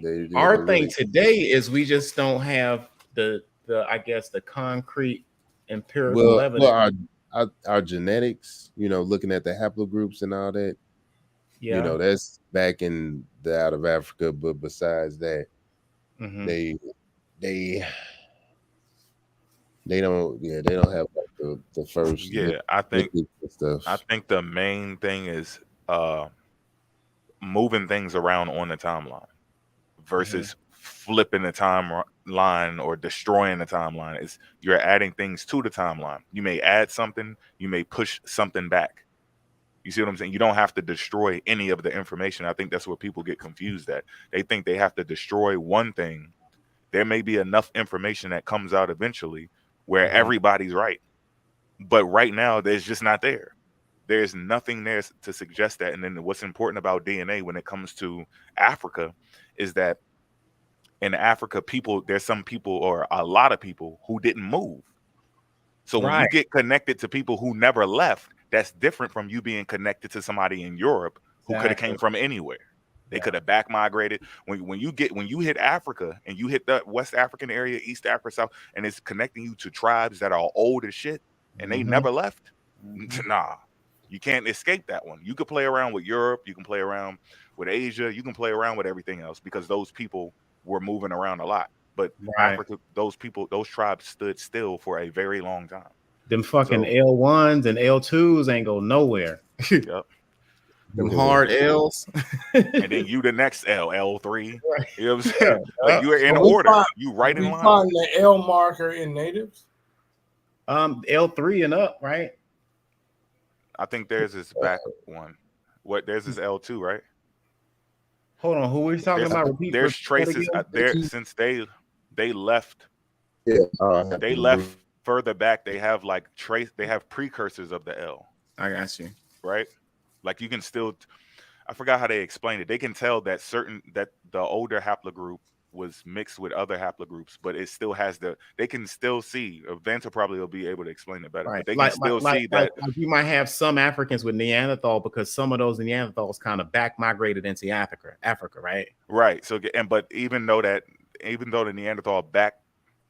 They Our thing really. today is we just don't have the I guess the concrete empirical Well, evidence. our genetics, looking at the haplogroups and all that, Yeah. that's back in the out of Africa. But besides that, Hmm. they they they don't have like the first Yeah, I think lithics and I stuff. think the main thing is moving things around on the timeline Hmm. versus flipping the timeline or destroying the timeline. Is you're adding things to the timeline. You may add something, you may push something back. You see what I'm saying? You don't have to destroy any of the information. I think that's where people get confused at. They think they have to destroy one thing. There may be enough information that comes out eventually where Hmm. everybody's right. But right now, there's just not there. There's nothing there to suggest that. And then what's important about DNA when it comes to Africa is that in Africa, there's some people or a lot of people who didn't move. So when Right. you get connected to people who never left, that's different from you being connected to somebody in Europe who could have came Exactly. from anywhere. They Yeah. could have back migrated. When you hit Africa and you hit the West African area, East Africa, South, and it's connecting you to tribes that are old as shit and they Hmm. never left. Hmm. Nah, you can't escape that one. You could play around with Europe, you can play around with Asia, you can play around with everything else because those people were moving around a lot. But Right. Africa, those people, those tribes stood still for a very long time. Them fucking So, L1s and L2s ain't go nowhere. yep. Them Yeah. hard L's. And then you the next L3. Right. You know what I'm saying? Like you are in So we order. find- You right in we line. find the L marker in natives. L3 and up, right? I think theirs is back one. What theirs is L2, right? Hold on, who we talking There's, about? Repeat there's that traces again? there since they left. Yeah. They left further back. They have like they have precursors of the L, I got you. right? Like you can still, I forgot how they explained it. They can tell that that the older haplogroup was mixed with other haplogroups, but it still has they can still see. Vanta probably will be able to explain it better, Right. but they can still see that. Like you might have some Africans with Neanderthal because some of those Neanderthals kind of back migrated into Africa, right? Right. So, but even though the Neanderthal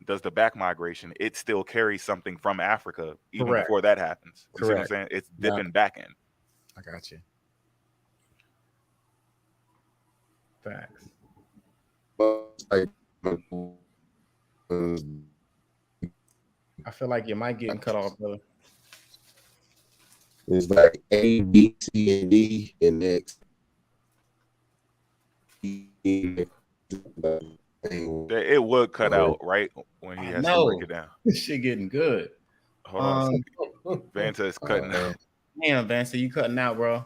does the back migration, it still carries something from Africa even Correct. before that happens. You see what I'm Correct. saying? It's dipping back in. I got you. Facts. Like, I feel like your mic getting cut off, brother. it's like A, B, C, and D, and X. It would cut out right when he has to break it down. This shit getting good. Hold on. Vanta is cutting out. Damn, Vance, you cutting out, bro.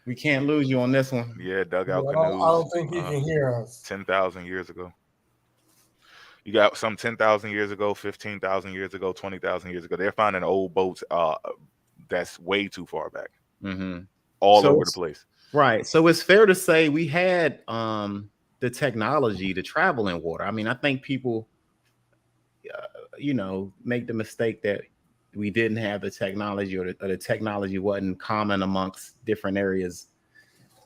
We can't lose you on this one. Yeah, dugout I canoes. don't think he can hear us. 10,000 years ago. You got some 10,000 years ago, 15,000 years ago, 20,000 years ago. They're finding old boats that's way too far back, all over the place. Right. So it's fair to say we had the technology to travel in water. I mean, I think people, make the mistake that we didn't have the technology or the technology wasn't common amongst different areas,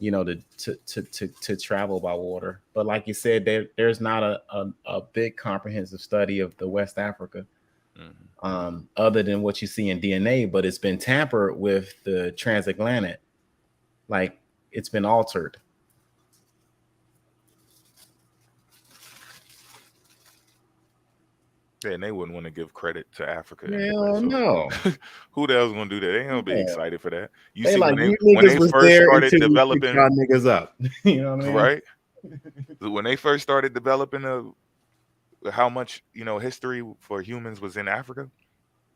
to travel by water. But like you said, there's not a big comprehensive study of the West Africa, other than what you see in DNA, but it's been tampered with the transatlantic. Like it's been altered. Yeah, and they wouldn't want to give credit to Africa. Hell no. Who the hell's gonna do that? They ain't gonna be excited for that. You They see, like, when they first started developing, y'all niggas up. You know what I mean? Right? When they first started developing how much history for humans was in Africa,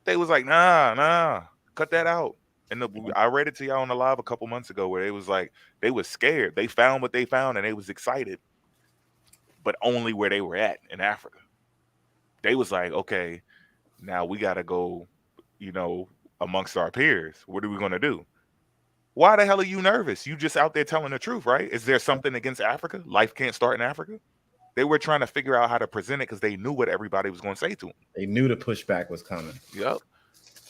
they was like, nah, cut that out. And I read it to y'all on the live a couple months ago where it was like they was scared. They found what they found and they was excited, but only where they were at in Africa. They was like, okay, now we got to go, amongst our peers. What are we going to do? Why the hell are you nervous? You just out there telling the truth, right? Is there something against Africa? Life can't start in Africa? They were trying to figure out how to present it because they knew what everybody was going to say to them. They knew the pushback was coming. Yep.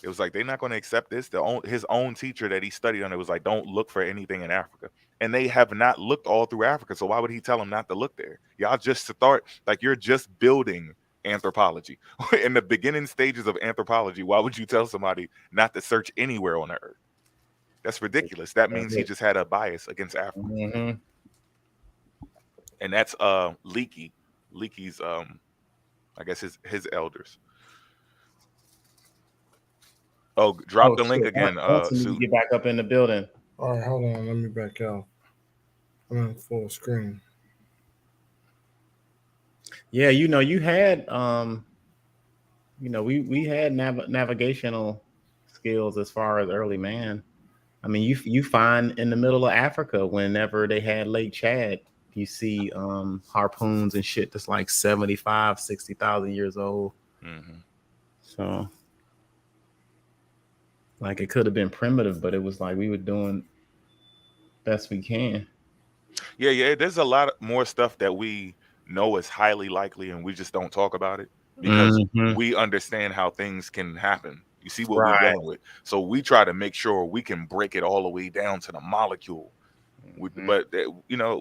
It was like, they're not going to accept this. His own teacher that he studied on, it was like, don't look for anything in Africa. And they have not looked all through Africa. So why would he tell them not to look there? Y'all just start, like you're just building anthropology. In the beginning stages of anthropology, why would you tell somebody not to search anywhere on the earth? That's ridiculous. That means he just had a bias against Africa. And that's Leaky. Leaky's I guess his elders. Oh, drop the link again. Get back up in the building. All right, hold on. Let me back out. I'm on full screen. Yeah, you had we had navigational skills as far as early man. I mean, you find in the middle of Africa whenever they had Lake Chad, you see harpoons and shit that's like 75, 60,000 years old. So like it could have been primitive, but it was like we were doing best we can. Yeah. There's a lot more stuff that we know is highly likely and we just don't talk about it because we understand how things can happen. You see what we're dealing with. So we try to make sure we can break it all the way down to the molecule. But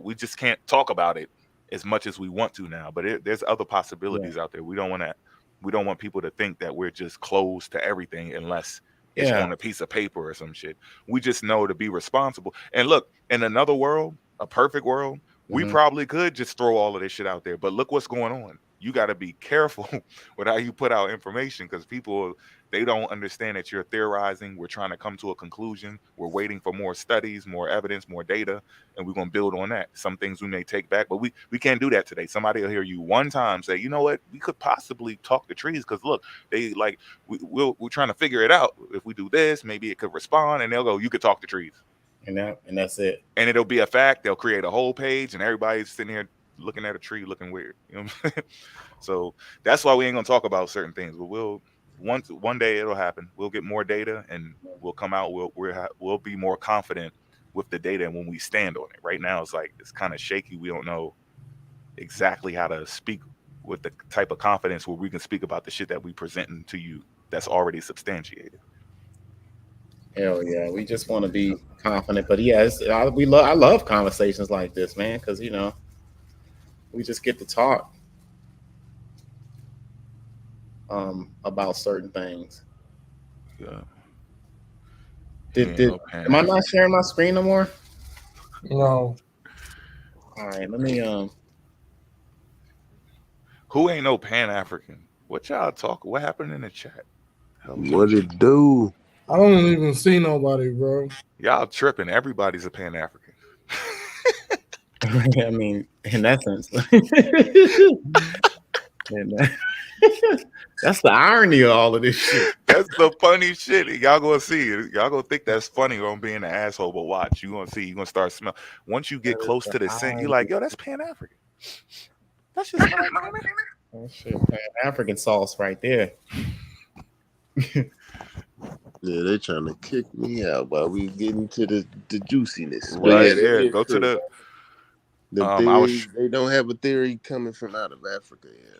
we just can't talk about it as much as we want to now. But there's other possibilities out there. We don't want people to think that we're just closed to everything unless it's on a piece of paper or some shit. We just know to be responsible. And look, in another world, a perfect world, we probably could just throw all of this shit out there. But look what's going on. you got to be careful with how you put out information, because people, they don't understand that you're theorizing. We're trying to come to a conclusion. We're waiting for more studies, more evidence, more data, and we're going to build on that. Some things we may take back, but we can't do that today. Somebody will hear you one time say, you know what, we could possibly talk to trees because look, they like we're trying to figure it out. If we do this, maybe it could respond, and they'll go, you could talk to trees, and that's it. and it'll be a fact. They'll create a whole page, and everybody's sitting here looking at a tree looking weird. You know what I'm saying? So that's why we ain't gonna talk about certain things. But one day it'll happen. We'll get more data, and we'll come out. We'll be more confident with the data and when we stand on it. Right now, it's like it's kind of shaky. We don't know exactly how to speak with the type of confidence where we can speak about the shit that we presenting to you that's already substantiated. Hell yeah, we just want to be confident. But yeah, I love conversations like this, man, because we just get to talk about certain things. Yeah. Am I not sharing my screen no more? No. All right, let me Who ain't no Pan African? What y'all talk? What happened in the chat? What it do? I don't even see nobody, bro. Y'all tripping. Everybody's a Pan African. I mean, in that sense. That's the irony of all of this shit. That's the funny shit. Y'all gonna see it. Y'all gonna think that's funny on being an asshole, but watch. You gonna see. You gonna start smell. Once you get close to the scent, you like, yo, that's Pan African. That's just fine. Oh shit, Pan African sauce right there. Yeah, they trying to kick me out while we getting to the juiciness. Right, yeah, go to the theory. They don't have a theory coming from out of Africa yet.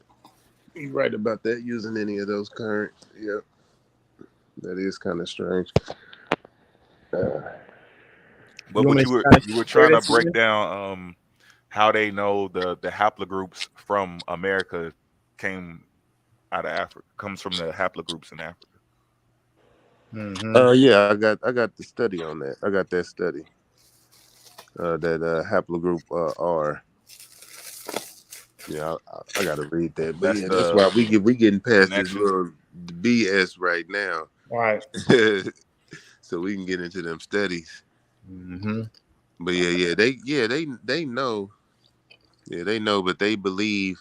You right about that, using any of those current. Yep. That is kind of strange. But what you were trying to break down how they know the haplogroups from America came out of Africa, comes from the haplogroups in Africa. Mm-hmm. Yeah, I got the study on that. I got that study. That haplogroup R. Yeah, I got to read that. But that's why we getting past this little BS right now. Right. So we can get into them studies. Mm-hmm. But they know. Yeah, they know, but they believe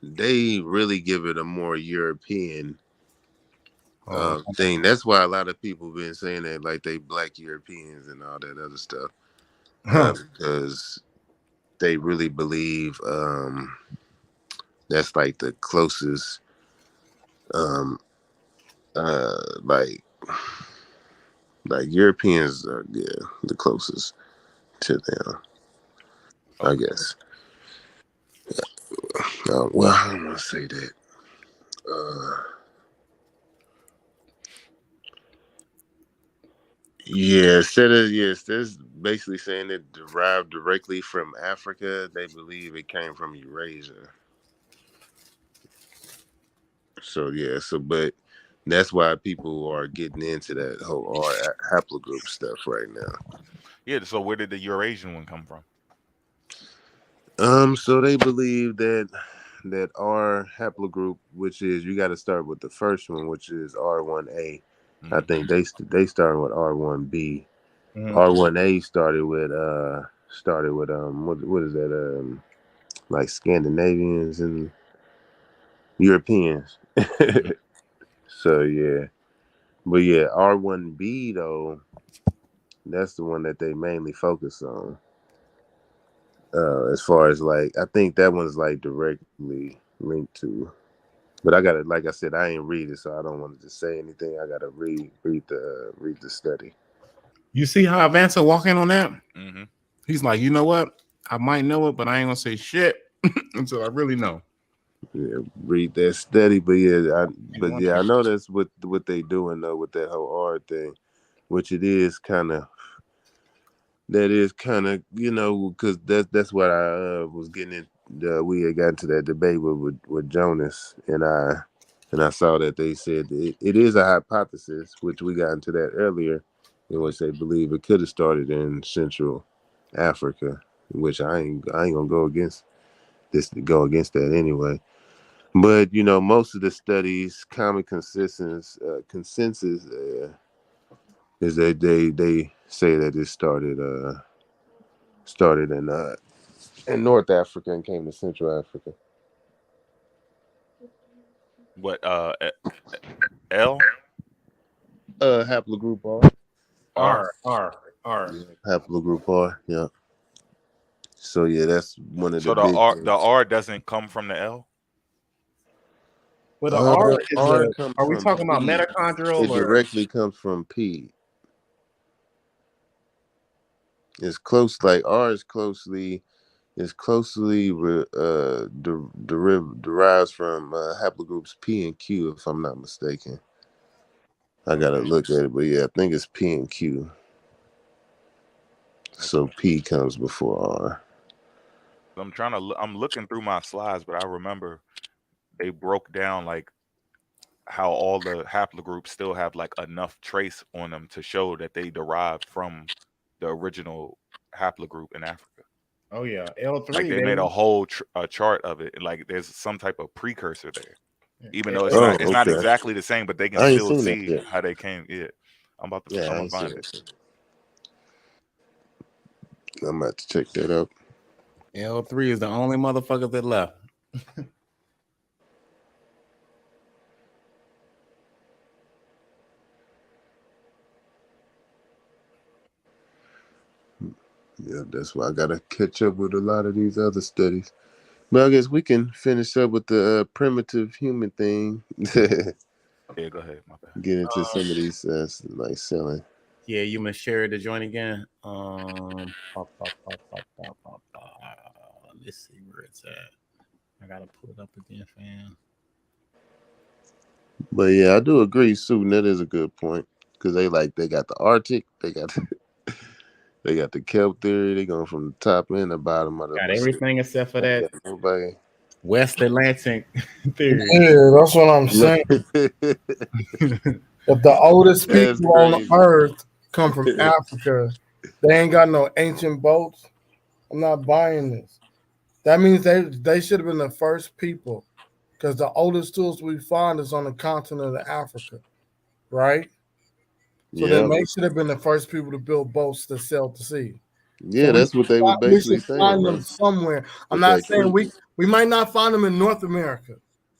they really give it a more European thing. That's why a lot of people been saying that, like they black Europeans and all that other stuff. Because they really believe that's like the closest like Europeans are the closest to them, I guess. Well, I don't want to say that. That's basically saying it derived directly from Africa. They believe it came from Eurasia. But that's why people are getting into that whole haplogroup stuff right now. Yeah, so where did the Eurasian one come from? So they believe that R haplogroup, which is, you got to start with the first one, which is R1A. I think they started with R1B. R1A started with what is that, like Scandinavians and Europeans. So yeah, but yeah, R1B though, that's the one that they mainly focus on. As far as like, I think that one's like directly linked to. But I gotta, like I said, I ain't read it, so I don't want to just say anything. I gotta read the study. You see how Avanza walking on that? Mm-hmm. He's like, you know what? I might know it, but I ain't gonna say shit until I really know. Yeah, read that study. But I know that's what they doing though with that whole art thing, which it is kind of. That is kind of, because that's what I was getting in. We had gotten to that debate with Jonas, and I saw that they said it is a hypothesis, which we got into that earlier, in which they believe it could have started in Central Africa, which I ain't gonna go against this to go against that anyway. But most of the studies, common consensus is that they say that it started in North Africa and came to Central Africa. What L Haplogroup R. R? R. Yeah, haplogroup R. Yeah. So yeah, that's one of the So big the things. R doesn't come from the L. Well, the R is R a. comes Are we from talking about P. mitochondrial It or? directly comes from P. It's close, like R is closely derives from haplogroups P and Q, if I'm not mistaken. I gotta look at it, but yeah, I think it's P and Q. So P comes before R. I'm looking through my slides, but I remember they broke down like how all the haplogroups still have like enough trace on them to show that they derived from the original haplogroup in Africa. Oh yeah, L3. Like they made a whole chart of it. Like there's some type of precursor there, even though it's Oh, not okay. exactly the same, but they can I ain't still seen that see yet. how they came. Yeah, I'm I gonna ain't find seen it. it. I'm about to check that out. L3 is the only motherfucker that left. Yeah, that's why I gotta catch up with a lot of these other studies. But I guess we can finish up with the primitive human thing. Yeah, go ahead. My bad. Get into some of these like selling. Yeah, you must share the joint again. Let's see where it's at. I gotta pull it up again, fam. But yeah, I do agree, Sue. That is a good point because they got the Arctic, they got the kelp theory. They going from the top and the bottom of the Got Pacific. everything except for that Nobody. West Atlantic theory. Yeah, that's what I'm saying. If the oldest That's people on crazy. Earth come from Africa, they ain't got no ancient boats. I'm not buying this. That means they should have been the first people, because the oldest tools we find is on the continent of Africa, right? So then Yeah, they should have been the first people to build boats to sail to sea. So yeah, that's what they were we basically should saying, find them bro. somewhere. I'm With not that saying creek. we might not find them in North America.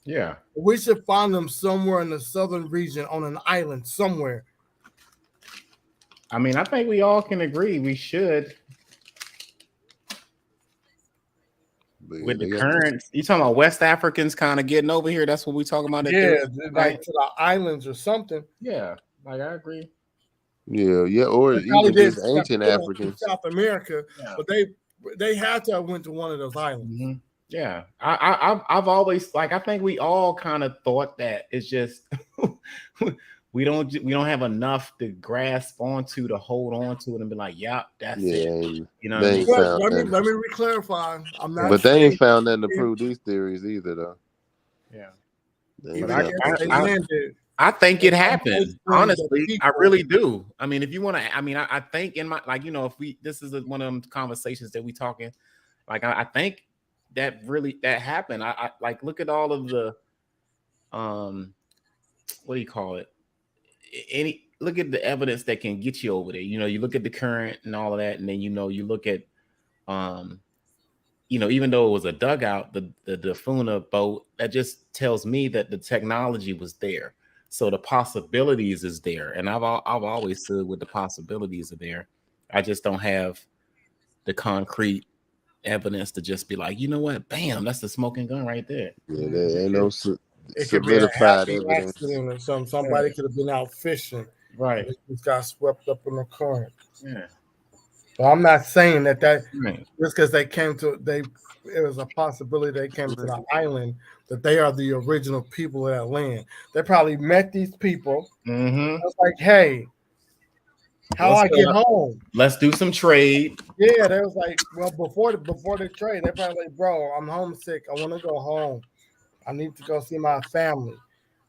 Yeah. But we should find them somewhere in the southern region on an island somewhere. I mean, I think we all can agree we should. But yeah, With the they got currents, you talking about West Africans kind of getting over here? That's what we talking about. Yeah, right? like to the islands or something. Yeah, like I agree. yeah, or They probably even did just step ancient foot in Africans. South America, Yeah. but they had to have went to one of those islands. Mm-hmm. Yeah, I've always I think we all kind of thought that it's just we don't have enough to grasp onto to hold on to it and be like, yeah, that's it. You know what I mean? But let me re-clarify. I'm not. But they saying ain't found nothing to prove these theories either, though. Yeah. Even if they landed, I think it happened. Honestly, I really do. I mean, if you want to, I think in my if we this is one of them conversations that we talking, I think that happened. I look at all of the what do you call it? Look at the evidence that can get you over there. You look at the current and all of that, and then you look at even though it was a dugout, the Dafuna boat, that just tells me that the technology was there. So the possibilities is there, and I've always said with the possibilities are there. I just don't have the concrete evidence to just be like, you know what, bam, that's the smoking gun right there. Yeah, there ain't no it could be a solidified happy evidence. accident or something. Somebody could have been out fishing, right? And just got swept up in the current. Yeah. But I'm not saying that right. just because it was a possibility they came to the island that they are the original people of that land. They probably met these people. Mm-hmm. I was like, hey, how I get home? Let's do some trade. Yeah, they was like, well, before the trade, they probably like, bro, I'm homesick. I want to go home. I need to go see my family.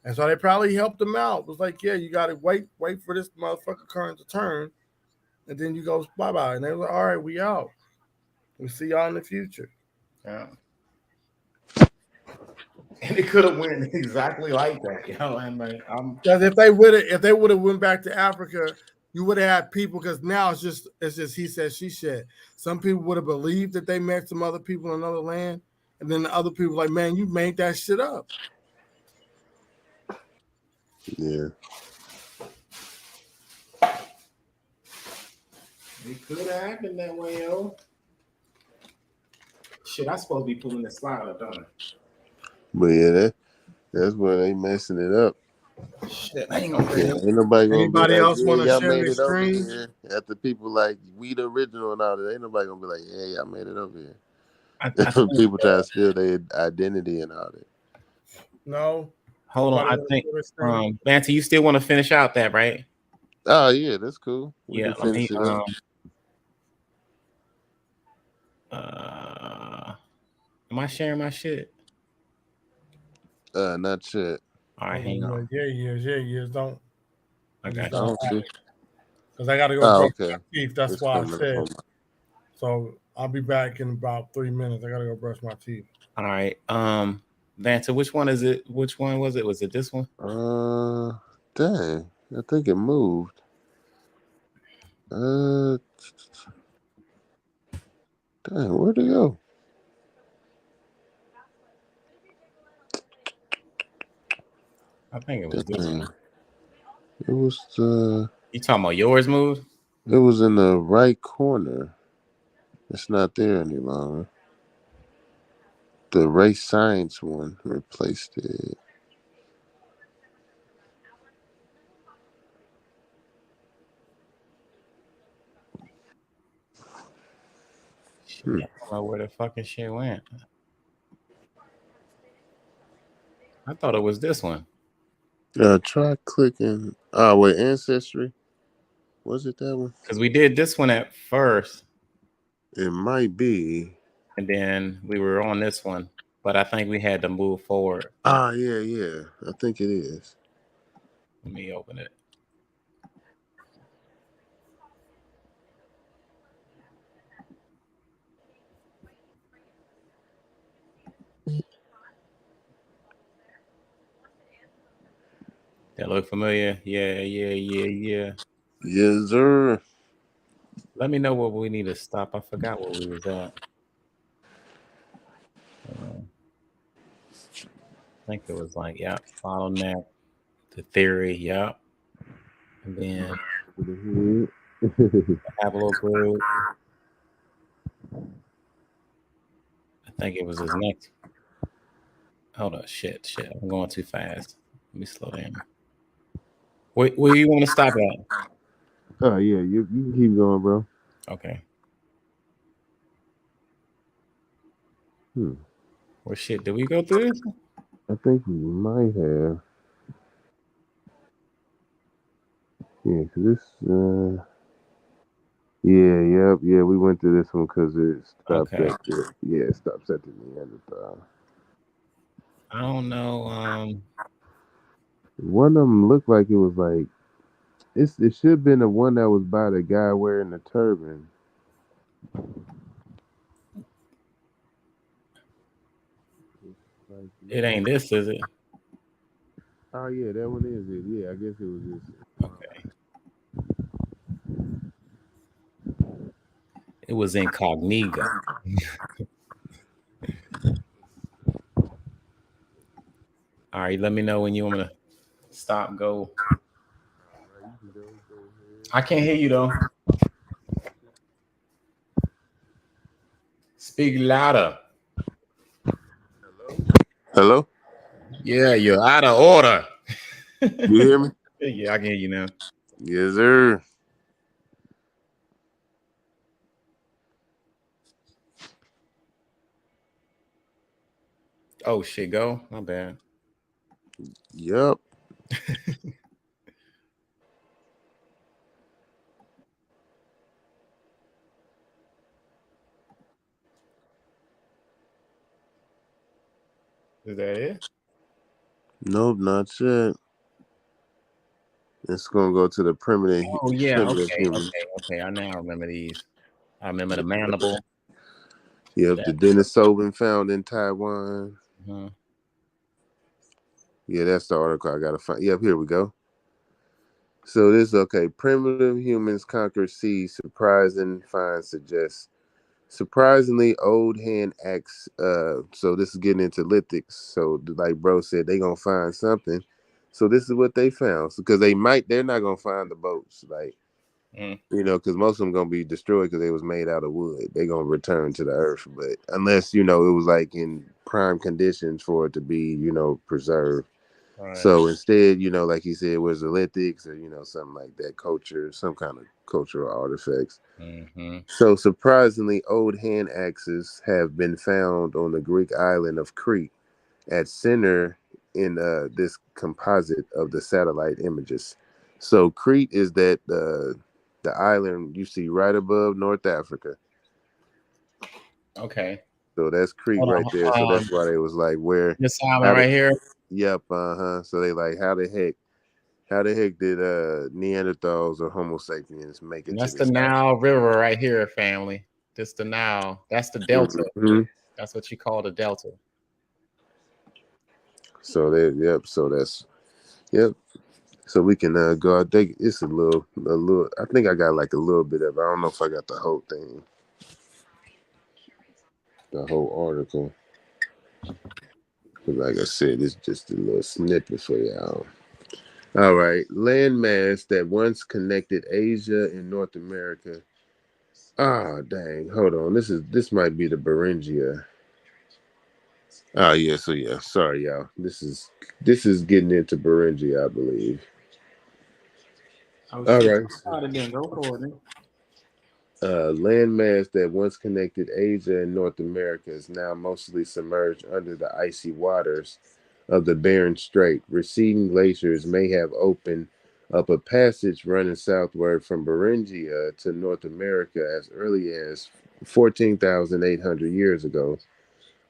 And so they probably helped them out. It was like, yeah, you got to wait for this motherfucker current to turn. And then you go bye-bye. And they were like, all right, we out. We'll see y'all in the future. Yeah. And it could have went exactly like that, you know. And like, Because if they would have went back to Africa, you would have had people. Because now it's just he said she said. Some people would have believed that they met some other people in another land, and then the other people like, man, you made that shit up. Yeah. it could have happened that way, yo. Shit, I supposed to be pulling this slide up, don't I? But yeah, that's where they messing it up. Shit, I ain't gonna Yeah, ain't nobody gonna be Anybody like, else yeah, want to y'all share made their it over screen? here. After people like we the original and all that, ain't nobody gonna be like, yeah, y'all made it over here. I think, People try to steal their identity and all that. No. hold on, Nobody I wanna think share their screen? Vance, you still want to finish out that, right? Oh yeah, that's cool. We Yeah, can let me finish it up. am I sharing my shit? Not yet. All right, hang on. Yeah, years. Don't. I got I you. don't see. Because I got to go Oh, brush okay. my teeth. That's It's why I coming up said. on So I'll be back in about 3 minutes. I got to go brush my teeth. All right. Vance, which one is it? Which one was it? Was it this one? Dang. I think it moved. Dang, where'd it go? I think it was this one. It was You talking about yours moved? It was in the right corner. It's not there any longer. The race science one replaced it. Shit, I don't know where the fucking shit went. I thought it was this one. Try clicking. Oh wait, Ancestry. Was it that one? Because we did this one at first. It might be. And then we were on this one. But I think we had to move forward. Yeah. I think it is. Let me open it. That look familiar? Yeah. Yes, sir. Let me know where we need to stop. I forgot where we was at. I think it was like, bottleneck, the theory, and then have a little group. I think it was his next. Hold on, shit. I'm going too fast. Let me slow down. Where you want to stop at? Oh yeah, you can keep going, bro. Okay. Well, shit, did we go through this? I think we might have. Yeah, cause this. Yeah, we went through this one because it stopped at it stops at the Neanderthal. I don't know. One of them looked like it was like it should have been the one that was by the guy wearing the turban. It ain't this, is it? Oh yeah, that one is it. Yeah, I guess it was this. Okay. It was incognito. All right, let me know when you want me to stop, go. I can't hear you though. Speak louder. Hello? Yeah, you're out of order. You hear me? Yeah, I can hear you now. Yes, sir. Oh shit, go. My bad. Yep. Is that it? Nope, not yet. It's gonna go to the primitive. Oh yeah, human. okay. I now remember these. I remember the mandible. Yep, the Denisovan found in Taiwan. Uh-huh. Yeah, that's the article I gotta find. Yep, here we go. So this okay. Primitive humans conquer seas. Surprising finds suggest surprisingly old hand axe. So this is getting into lithics. So like bro said, they gonna find something. So this is what they found. Because they're not gonna find the boats. Like because most of them gonna be destroyed because they was made out of wood. They gonna return to the earth. But unless it was like in prime conditions for it to be preserved. Right. So instead, like he said, was the lithics or something like that, culture, some kind of cultural artifacts. Mm-hmm. So surprisingly, old hand axes have been found on the Greek island of Crete at center in this composite of the satellite images. So Crete is that the island you see right above North Africa. Okay. So that's Crete Hold right there. So on. that's why they was like, where? This island How right here. Yep. So they like, how the heck? How the heck did Neanderthals or Homo sapiens make it And to that's the this island? Nile River right here, family. This the Nile. That's the Delta. Mhm. That's what you call the Delta. So yep. So that's yep. So we can go. I think it's a little. I think I got like a little bit of. I don't know if I got the whole thing, the whole article. But like I said, it's just a little snippet for y'all. All right, landmass that once connected Asia and North America. Ah, dang. Hold on. This might be the Beringia. Oh yeah. So yeah. Sorry, y'all. This is getting into Beringia, I believe. Oh All shit. right. Then go for it. Man. Landmass that once connected Asia and North America is now mostly submerged under the icy waters of the Bering Strait. Receding glaciers may have opened up a passage running southward from Beringia to North America as early as 14,800 years ago.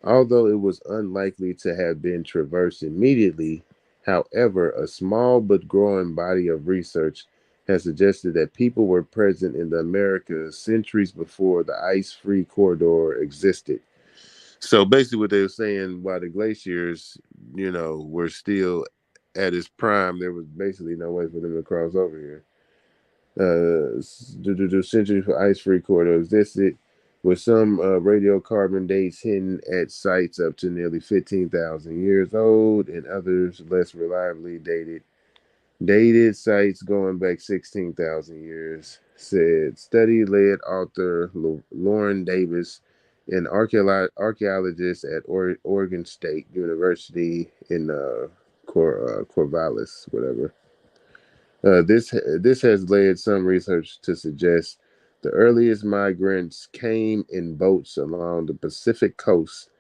Although it was unlikely to have been traversed immediately, however, a small but growing body of research has suggested that people were present in the Americas centuries before the ice-free corridor existed. So basically, what they were saying, while the glaciers, were still at its prime, there was basically no way for them to cross over here. Centuries for ice-free corridor existed, with some radiocarbon dates hidden at sites up to nearly 15,000 years old, and others less reliably dated sites going back 16,000 years. Said study-led author Lauren Davis, an archaeologist at Oregon State University in Corvallis, whatever. This has led some research to suggest the earliest migrants came in boats along the Pacific coast,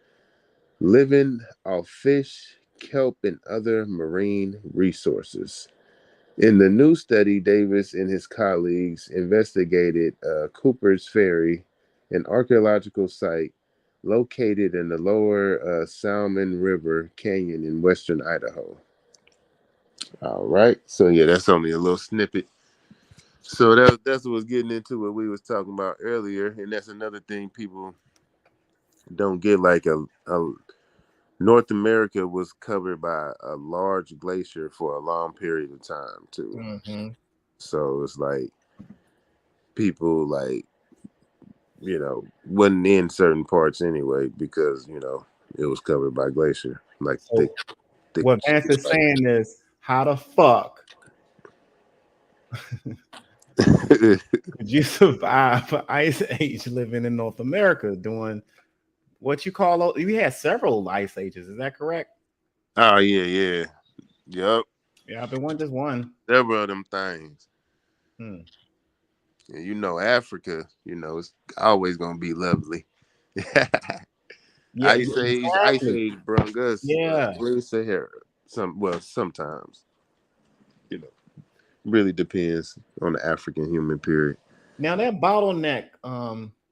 living off fish, kelp, and other marine resources. In the new study, Davis and his colleagues investigated Cooper's Ferry, an archaeological site located in the lower Salmon River Canyon in western Idaho. All right, so yeah, that's only a little snippet. So that's what was getting into what we was talking about earlier, and that's another thing people don't get. Like a North America was covered by a large glacier for a long period of time too. Mm-hmm. So it's like people wasn't in certain parts anyway because it was covered by glacier, like So thick what Vance is saying is, how the fuck could you survive an ice age living in North America doing what you call? You had several ice ages. Is that correct? Oh yeah, yep. Yeah, I've been one, just one. Several of them things. Hmm. And Africa, it's always gonna be lovely. Yeah, Ice exactly. Age brung us Yeah. Green Sahara. Sometimes, really depends on the African human period. Now that bottleneck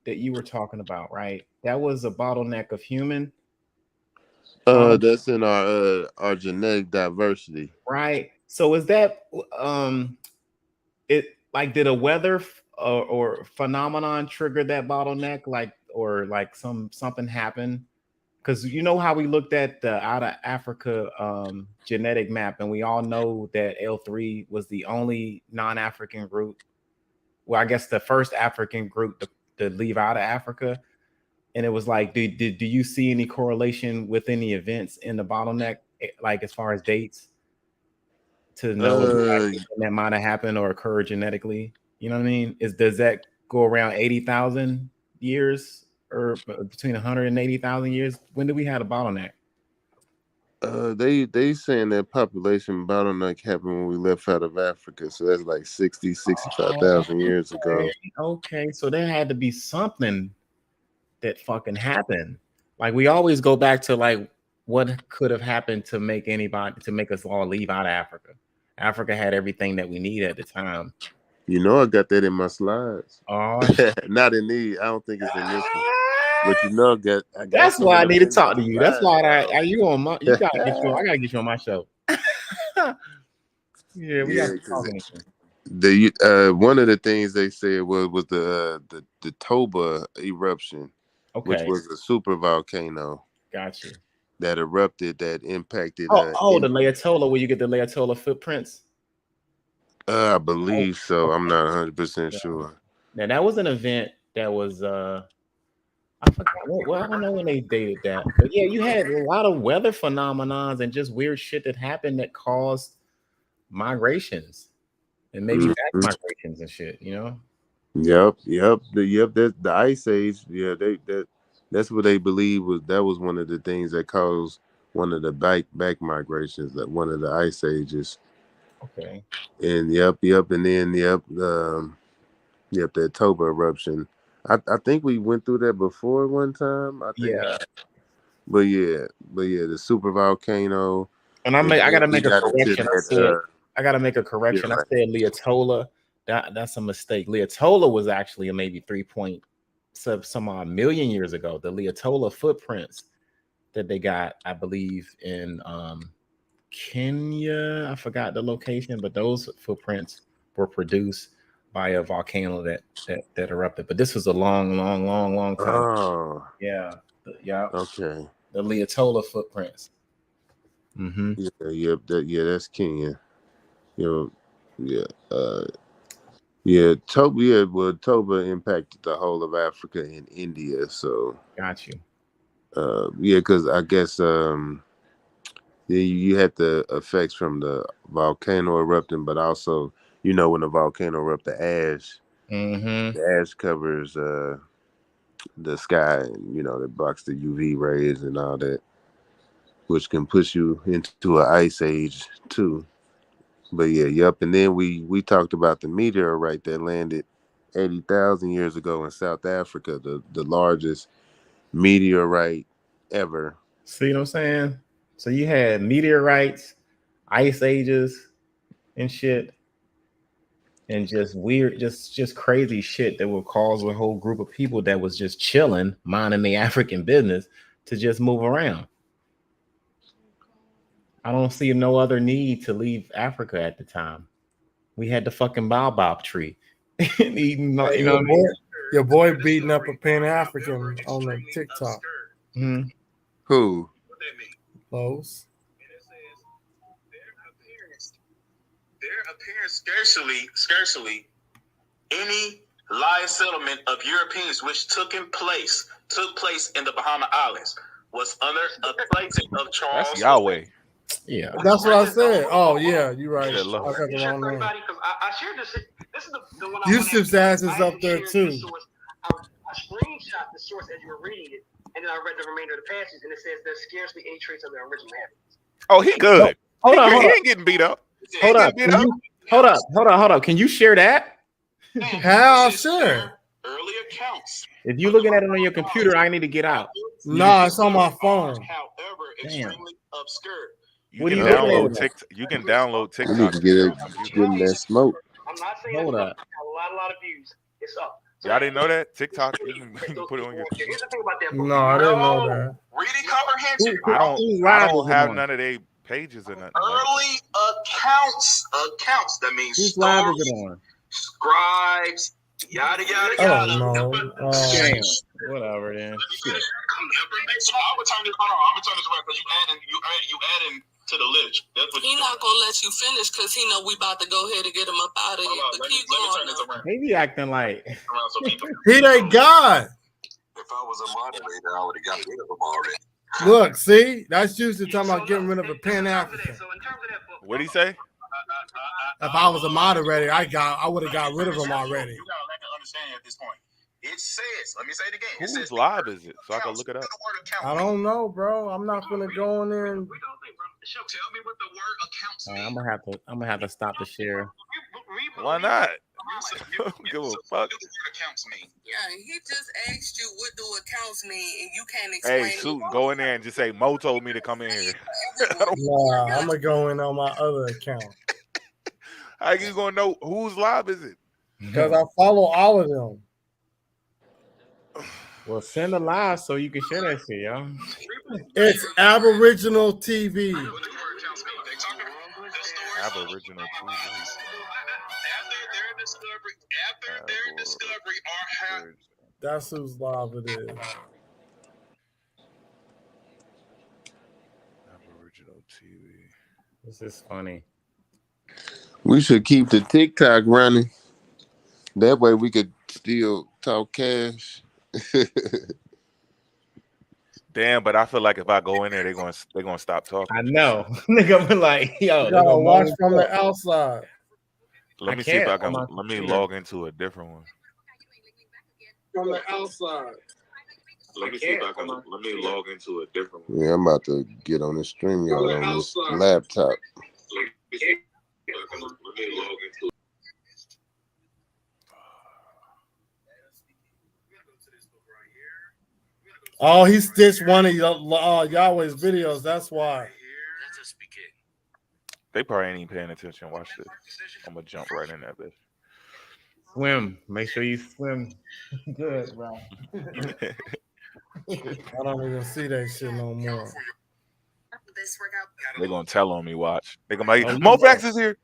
that you were talking about, right? That was a bottleneck of human. That's in our genetic diversity. Right. So is that it like did a weather or phenomenon trigger that bottleneck, like or like something happened because you know how we looked at the out of Africa genetic map, and we all know that L3 was the only non-African group. Well, I guess the first African group to leave out of Africa. And it was like, do you see any correlation with any events in the bottleneck, like as far as dates, to know exactly when that might have happened or occurred genetically? You know what I mean? Does that go around 80,000 years or between 180,000 years? When did we have a bottleneck? They saying that population bottleneck happened when we left out of Africa, so that's like 65,000 years ago. Okay, so there had to be something that fucking happened. Like we always go back to like what could have happened to make us all leave out of Africa. Africa had everything that we need at the time. You know, I got that in my slides. Oh, not in these. I don't think it's in this one. But you know, I got. That's why I need to talk to you. That's why you on my. You gotta get you. I gotta get you on my show. Yeah, we got to talk. One of the things they said was the Toba eruption, which was a super volcano. Got you. That erupted, that impacted. The Leotola, where you get the Leotola footprints. I believe so. I'm not 100% sure. Now that was an event that was. I forgot. Well, I don't know when they dated that, but yeah, you had a lot of weather phenomenons and just weird shit that happened that caused migrations and maybe back migrations and shit. You know. Yep. That's the Ice Age. Yeah, that's what they believe was one of the things that caused one of the back migrations, that one of the Ice Ages. Okay. And and then that Toba eruption. I think we went through that before one time. I think. Yeah. But the super volcano. And I gotta make a correction. I gotta make a correction. Yeah, right. I said Leotola. That's a mistake. Leotola was actually maybe 3.some odd million years ago. The Leotola footprints that they got, I believe, in Kenya. I forgot the location, but those footprints were produced by a volcano that erupted. But this was a long time. Oh. Yeah. Okay. The Leotola footprints. Mm-hmm. That's Kenya. Toba impacted the whole of Africa and India. So got you. Because I guess you had the effects from the volcano erupting, but also when the volcano erupts, the ash covers the sky, and that blocks the UV rays and all that, which can push you into an ice age too. But and then we talked about the meteorite that landed 80,000 years ago in South Africa, the largest meteorite ever. See what I'm saying? So you had meteorites, ice ages, and shit, and just weird, just crazy shit that will cause a whole group of people that was just chilling, minding the African business, to just move around. I don't see no other need to leave Africa at the time. We had the fucking baobab tree. Eating, your boy beating up a Pan-African on the TikTok. Mm-hmm. Who? Those. There appears scarcely any live settlement of Europeans which took place in the Bahama Islands was under a placing of Charles. That's Yahweh. Yeah, that's what I said. Oh yeah, you're right. I got the wrong name. I shared this. This is the one. Yusuf's ass is up there too. I screenshot the source as you were reading it, and then I read the remainder of the passage, and it says there's scarcely any trace of their original habits. Oh, he good. Hold on. He ain't getting beat up. Hold up. Can you share that? How sure? Early accounts. If you're looking at it on your computer, I need to get out. No, it's on my phone. However, extremely obscure. You can download TikTok. You can download TikTok. You need to get in that smoke. I'm not saying Hold up. A lot of views. It's up. Y'all didn't know that? TikTok, you can put it on your Here's the thing about that. No, I didn't know that. Reading comprehension. I don't have none of their pages or nothing. Early accounts. That means whose live is it on? Scribes. Yada yada I yada. don't know. Damn. Whatever then. Shit. information. I'm gonna turn this. Hold on, I'm gonna turn this around because you adding to the list. That's what He not gonna let you finish because he know we about to go ahead and get him up out of here. But keep going. They be acting like He ain't God. If I was a moderator, I would have got rid of him already. Look, see, that's usually talking about getting rid of a Pan African. What'd he say? If I was a moderator, I would have got rid of him already. You gotta let me understand at this point. It says, let me say it again. It Whose says live is it? So I can look it up. I don't know, bro. I'm not gonna go in there and. Tell me what the word accounts means. I'm gonna have to stop the share. Why not? Give a fuck. Yeah, he just asked you what do accounts mean, and you can't explain. Hey, Suit, go in there and just say Mo told me to come in here. Nah, I'm gonna go in on my other account. How you gonna know whose live is it? Because I follow all of them. Well, send a live so you can share that shit, yo. It's Aboriginal TV. Aboriginal TV. After their discovery, That's whose live it is. Aboriginal TV. This is funny. We should keep the TikTok running. That way we could still talk cash. Damn, but I feel like if I go in there, they're gonna stop talking. I know. Nigga be like, yo, You gotta watch from the outside. Let me see if I can. Let me log into a different one. From the outside. Let me see if I can. Let me log into a different one. Yeah, I'm about to get on this StreamYard on this laptop. Let me log into. Oh, he stitched one of Yahweh's videos. That's why. They probably ain't even paying attention. Watch this. I'm gonna jump right in that bitch. Swim. Make sure you swim good, bro. I don't even see that shit no more. They're gonna tell on me. Watch. They're gonna be like, Mofax is here.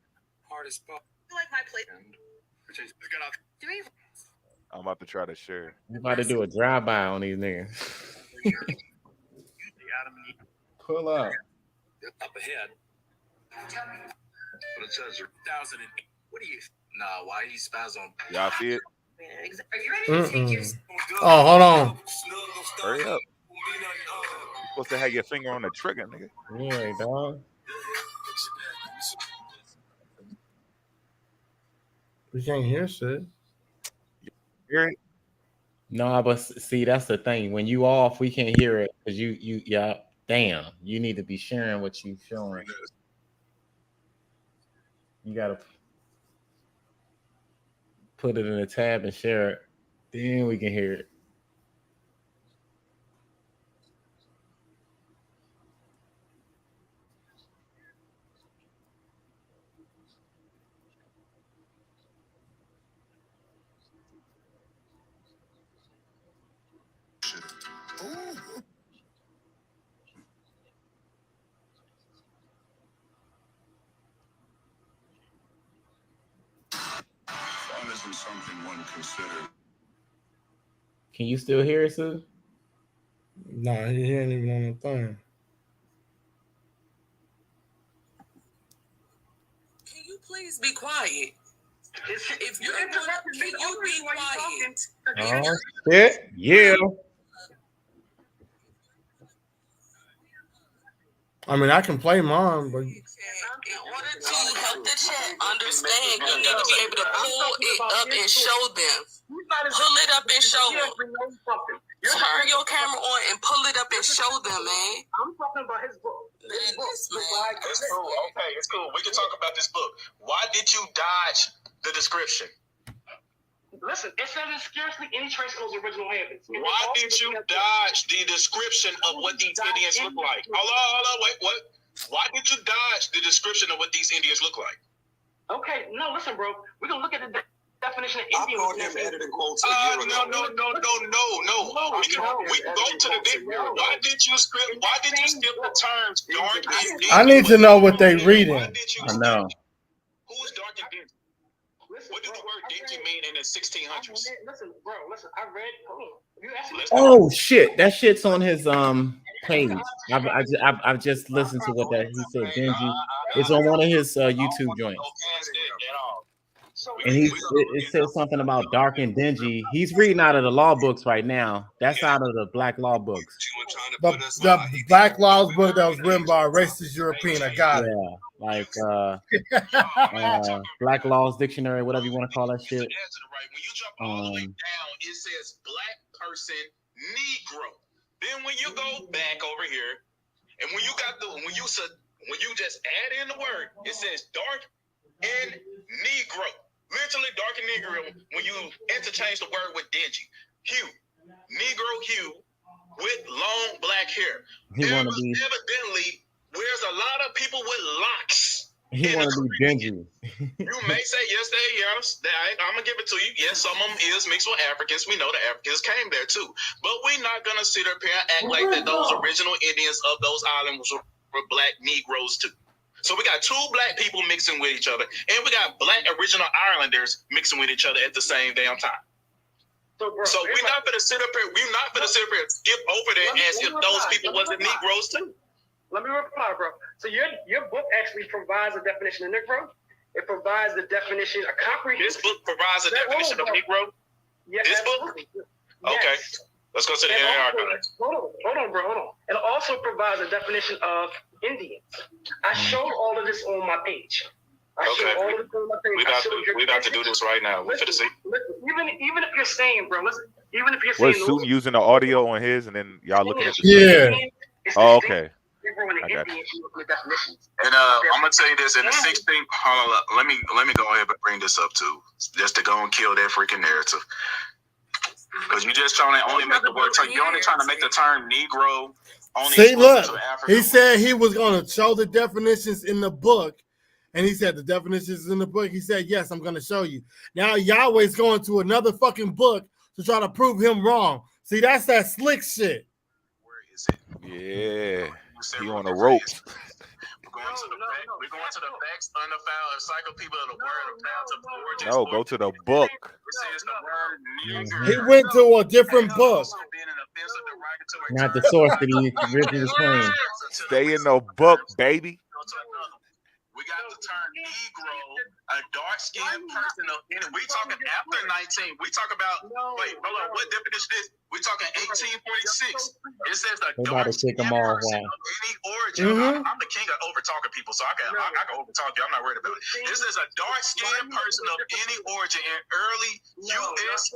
I'm about to try to share. You about to do a drive-by on these niggas. Pull up. up ahead. But it says 2008. What do you? Nah, why he spaz on? Y'all see it? Are you ready to take your? Oh, hold on. Hurry up. You're supposed to have your finger on the trigger, nigga. Yeah, dog. We can't hear shit. Hear it? No, but see, that's the thing. When you off, we can't hear it because yeah. Damn, you need to be sharing what you showing. You gotta put it in a tab and share it. Then we can hear it. Isn't something one considered. Can you still hear it, Sue? Nah, he ain't even on the thing. Can you please be quiet? If you're interrupting me, can you be quiet? Oh shit! Yeah. I mean, I can play mine, but In order to help the chat understand, you need to be able to pull it up and show them. Pull it up and show them. Turn your camera on and pull it up and show them, man. I'm talking about his book. It's cool. Okay, it's cool. We can talk about this book. Why did you dodge the description? Listen, it says there's scarcely any trace of those original habits. Why did you dodge the description of what these Indians look like? Hold on, wait, what? Why did you dodge the description of what these Indians look like? Okay, no, listen, bro. We're going to look at the definition of Indian. I called him editing quotes a year ago. No. We can go to the dictionary. Why did you skip the terms dark and dingy? I need to know what they reading. I know. Who is dark and dingy? What did the word dingy mean in the 1600s? Listen, bro. Listen, I read. Hold on. You actually. Oh shit, that shit's on his page. I've just listened to what that he said. Dingy. It's on one of his YouTube joints. And it says something about dark and dingy. He's reading out of the law books right now. That's out of the black law books. The black laws book that was written by a racist European. I got it. Yeah, like Black Laws Dictionary, whatever you want to call that shit. When you jump all the way down, it says black person Negro. Then when you go back over here, and when you just add in the word, it says dark and Negro. Literally dark and Negro when you interchange the word with dingy. Hue. Negro hue with long black hair. Evidently, where's a lot of people with locks. He want to be dingy. You may say yes, I'm gonna give it to you. Yes, some of them is mixed with Africans. We know the Africans came there too, but we're not gonna sit up here and act like that those original Indians of those islands were black Negroes too. So we got two black people mixing with each other, and we got black original Islanders mixing with each other at the same damn time. So we're not gonna sit up here. We're not gonna sit up here and skip over there as if those people wasn't Negroes too. Let me reply, bro. So your book actually provides a definition of Negro. It provides the definition of comprehensive. This book provides a definition of Negro. Yes, this book. Okay. Let's go to the NAR. Hold on, bro. Hold on. It also provides a definition of Indians. I showed all of this on my page. We about to do this right now. We're finna see. Even if you're saying, bro, listen. Even if you're saying, was Susan using the audio on his, and then y'all looking at the yeah. Oh, okay. I got you. And I'm gonna tell you this in the 16th. Hold on, let me go ahead and bring this up too, just to go and kill that freaking narrative. Because you just trying to only make the word. You only trying to make the term Negro. Only see, look, he said he was going to show the definitions in the book, and he said the definitions in the book. He said, yes, I'm going to show you. Now Yahweh's going to another fucking book to try to prove him wrong. See, that's that slick shit. Where is it? Yeah, he on the ropes. We're going to the Beck's Unfound Encyclopedia of the Word of Pounds of Origins. No, go to the book. It says the word Negro. He went to a different book. Not the source that he originally claimed. Stay in the book, baby. We got the term Negro, a dark-skinned person. We talking after 19. We talk about, wait, hold on, what definition is? We talking 1846. It says the dark-skinned person of any origin. I'm the king of over-talking people, so I can over-talk you. I'm not worried about it. This is a dark-skinned person of any origin in early U.S.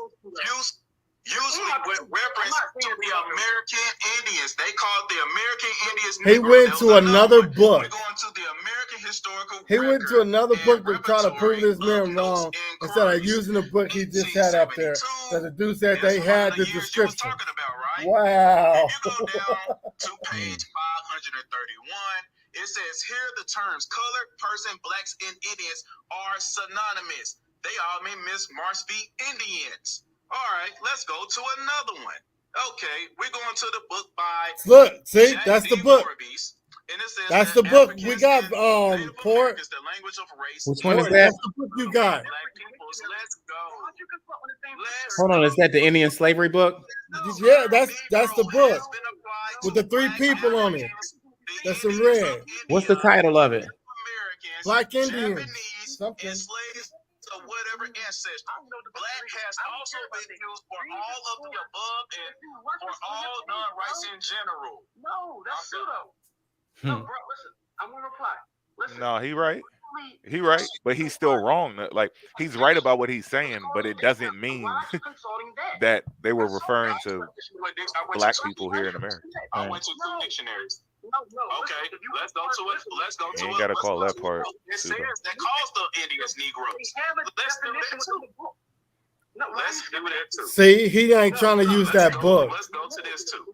Usually with reference to the American Indians. They called the American Indians Negro. He went to another book. We're going to the American historical He went to another book to try to prove this man wrong instead of using the book he just had up there. So the dude said they had the description. Wow. If you go down to page 531, it says here the terms colored, person, blacks, and Indians are synonymous. They all mean Miss Marshby Indians. All right, let's go to another one. Okay, we're going to the book by look, see, that's the book. And it says that's the book we got. Port. The language of race. Which one is that? That's the book you got. Let's go. Hold on, is that the Indian slavery book? Yeah, that's the book with the 3 people on it. That's in red. What's the title of it? Black Indians. Something. So whatever ancestry. Black has also been used for all of the above and for all non-rights in general. No, that's pseudo. No, bro, listen. I'm gonna reply. Listen. No, he right. He right, but he's still wrong. Like he's right about what he's saying, but it doesn't mean that they were referring to black people here in America. I went to 2 dictionaries. Okay, let's go to it. Let's go to it. You gotta call that part. It says that calls the Indians Negroes. Let's do that too. Let's do that too. See, he ain't trying to use that book. Let's go to this too.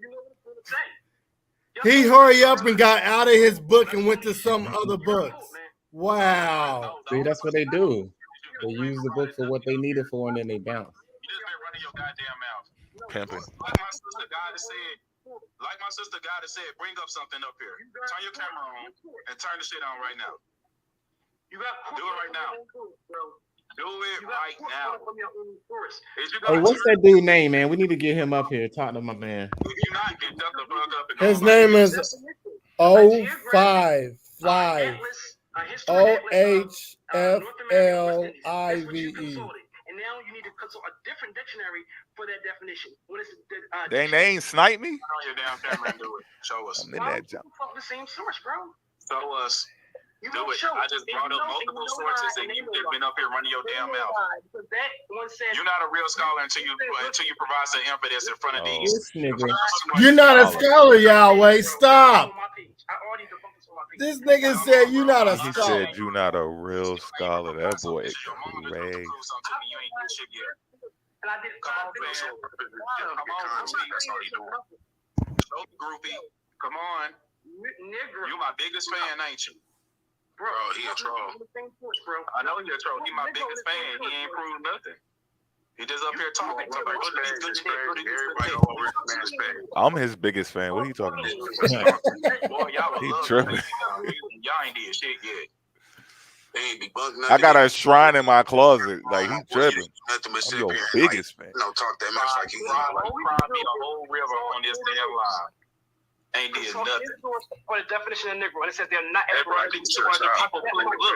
He hurry up and got out of his book and went to some other books. Wow. See, that's what they do. They use the book for what they need it for, and then they bounce. You just been running your goddamn mouth. Pimping. Like my sister God has said, bring up something up here. Turn your camera on and turn the shit on right now. Do it right now. Do it right now. Hey, what's that dude name, man? We need to get him up here. Talk to my man. His name is O55 OHFLIVE. And now you need to consult a different dictionary for that definition. When it's Dang, they ain't snipe me. On your damn camera and do it. Show us. I'm in that jump. The same source, bro. Show us. Do it. I just brought up multiple sources and you've been up here running your damn mouth. You're not a real scholar until you provide some evidence in front of these. You're not a scholar, Yahweh. Stop. This nigga said you're not a He scholar. said you're not a real scholar. That boy is crazy. Groupie, come on. You my biggest fan, ain't you? Bro, he a troll. I know he a troll. He my biggest fan. He ain't proved nothing. He just up here talking. I'm his biggest fan. What are you talking about? Boy, y'all He love tripping. Y'all ain't did shit yet. They ain't be bugging I got a shrine in my closet. Like, he tripping. I'm your biggest fan. No, talk that much like you cried me a whole river on this damn line. Ain't did nothing. For the definition of Negro, and it says they're not Everybody look,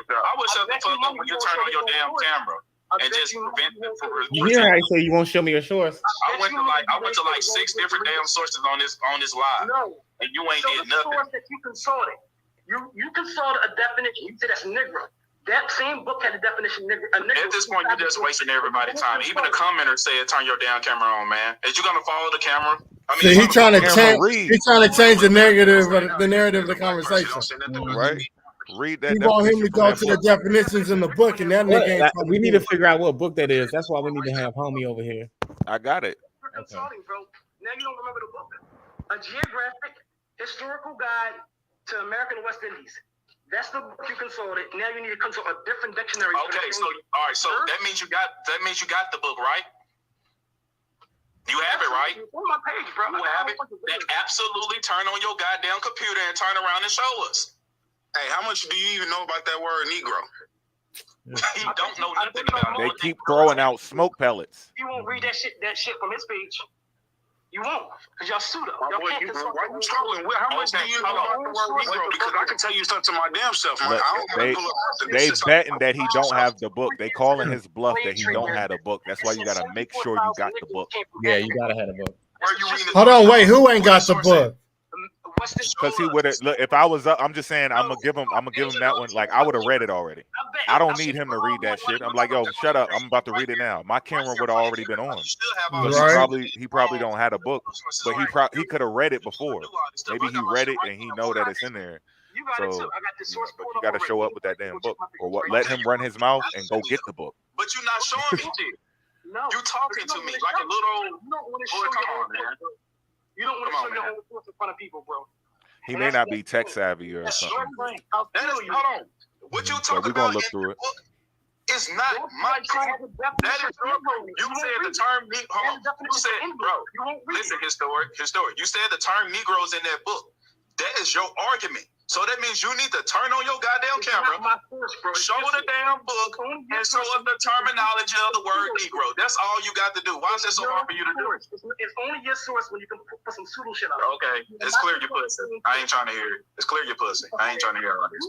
I wish I could fuck up when you turn on your damn camera and just prevent it from. You hear how he say you won't show me your shorts? I went to like 6 different damn sources on this live. No, and you ain't did nothing. Source that you consulted. You consulted a definition. You said that's Negro. That same book had the definition Negro. At this point, you're just wasting everybody's time. Even the commenter said, "Turn your damn camera on, man." Is you gonna follow the camera? I mean, See, he's trying to change. He's trying to change the narrative of the conversation. Right? Read that. He want him to go to the definitions in the book, and that nigga ain't. We need to figure out what book that is. That's why we need to have homie over here. I got it. Okay. Now you don't remember the book. A Geographic Historical Guide to American West Indies. That's the book you consulted. Now you need to consult a different dictionary. Okay, so all right, so that means you got the book, right? You have it, right? On my page, bro. You have it. Then absolutely turn on your goddamn computer and turn around and show us. Hey, how much do you even know about that word Negro? He don't know nothing about it. They keep throwing out smoke pellets. You won't read that shit from his page. You won't, because y'all sued up. Why you trolling? How much do you know about the word Negro? Because I can tell you something to my damn self. They betting that he don't have the book. They calling his bluff that he don't have a book. That's why you gotta make sure you got the book. Yeah, you gotta have a book. Hold on, wait. Who ain't got the book? Because he would have. Look, if I was up, I'm just saying, I'm gonna give him that one. Like, I would have read it already. I don't need him to read that shit. I'm like, yo, shut up. I'm about to read it now. My camera would have already been on. He probably don't have a book, but he could have read it before. Maybe he read it and he know that it's in there. So, but you got to show up with that damn book, or what? Let him run his mouth and go get the book. But you're not showing me shit. You talking to me like a little. Boy, come on, man. You don't want to show your whole source in front of people, bro. He may not be tech savvy or something. Hold on. What you talking we're gonna look through it. It's not my truth. That is your truth. You said the term Hold on. You said, bro. Listen, historic. You said the term Negroes in that book. That is your argument. So that means you need to turn on your goddamn camera, show the damn book, and show us the terminology of the word Negro. That's all you got to do. Why is that so hard for you to do? It's only your source when you can put some pseudo shit out. Okay, it's clear your pussy. I ain't trying to hear it. It's clear your pussy. I ain't trying to hear all this.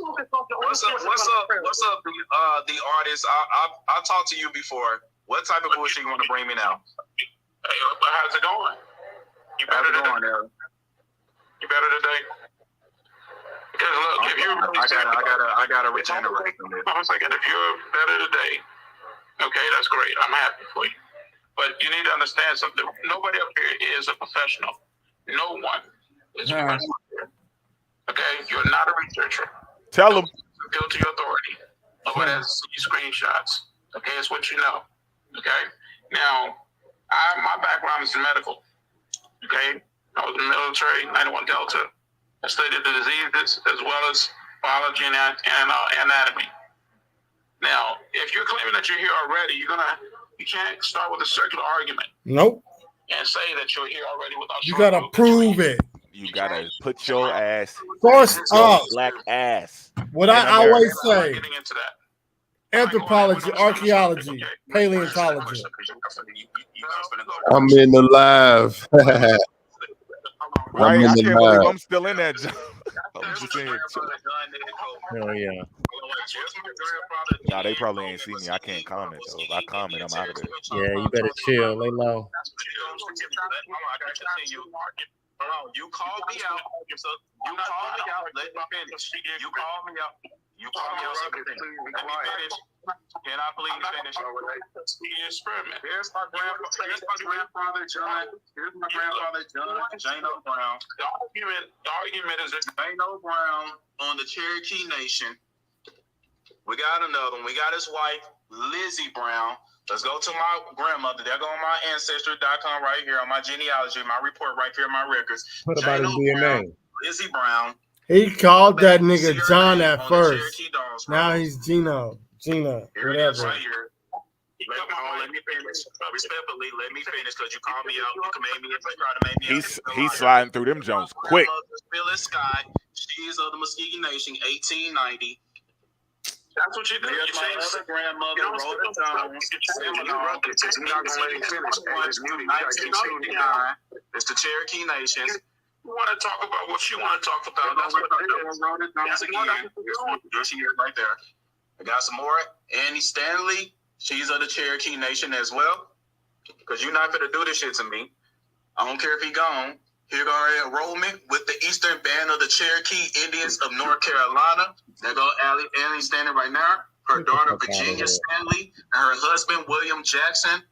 What's up, the artist? I talked to you before. What type of bullshit you want to bring me now? Hey, how's it going? You better today? You better today? Because look, if you're I gotta regenerate. I'm saying, if you're better today, okay, that's great. I'm happy for you. But you need to understand something. Nobody up here is a professional. No one is a professional. Okay, you're not a researcher. Tell them. Go to your authority. Nobody has to see screenshots. Okay, it's what you know. Okay, now my background is medical. Okay, I was in the military, 91 Delta. I studied the diseases as well as biology and anatomy. Now, if you're claiming that you're here already, you can't start with a circular argument. Nope. And say that you're here already without. You gotta prove it. You gotta put your ass first up, black ass. What I always say. Getting into that. Anthropology, archaeology, paleontology. I'm in the live. Right? in I the can't believe live. I'm still in that. I'm just saying. Oh yeah. Nah, they probably ain't see me. I can't comment though. If I comment, I'm out of there. Yeah, you better chill. Lay low. You called me out. You called me out. Let me finish. You called me out. You called me out. Let me finish. Can I please finish? Experiment. Here's my grandfather John. Here's my grandfather John. Jano Brown. The argument is that Jano Brown on the Cherokee Nation. We got another one. We got his wife, Lizzie Brown. Let's go to my grandmother. They're going on my ancestry.com right here on my genealogy, my report right here in my records. What about his Jano DNA? Brown, Lizzie Brown. He called that nigga John at first. Now he's Gina, whatever. Right here. Let me finish. Respectfully, let me finish because you called me out. You can make me try to make me. He's sliding through them Jones quick. Phyllis Sky. She is of the Muskegon Nation, 1890. That's what you do. Here's my other grandmother, Rhoda Jones. You're not going to let me finish. 1929. It's the Cherokee Nation. You want to talk about what you want to talk about. That's what Rhoda Jones again. Here she is right there. I got some more. Annie Stanley. She's of the Cherokee Nation as well. Because you're not going to do this shit to me. I don't care if he gone. Here go her enrollment with the Eastern Band of the Cherokee Indians of North Carolina. There go Annie standing right now. Her daughter, Virginia Stanley, and her husband, William Jackson.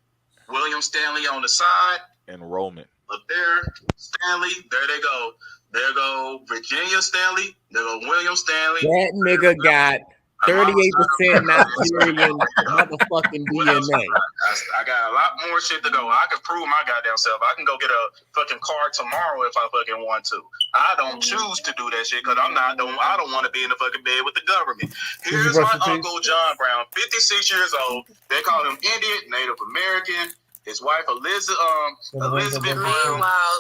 William Stanley on the side. Enrollment. Up there, Stanley. There they go. There go Virginia Stanley. There go William Stanley. That nigga got 38% Nigerian motherfucking DNA. I got a lot more shit to go. I can prove my goddamn self. I can go get a fucking card tomorrow if I fucking want to. I don't choose to do that shit because I don't want to be in the fucking bed with the government. Here's my uncle John Brown, 56 years old. They call him Indian, Native American. His wife Elizabeth Brown. Meanwhile,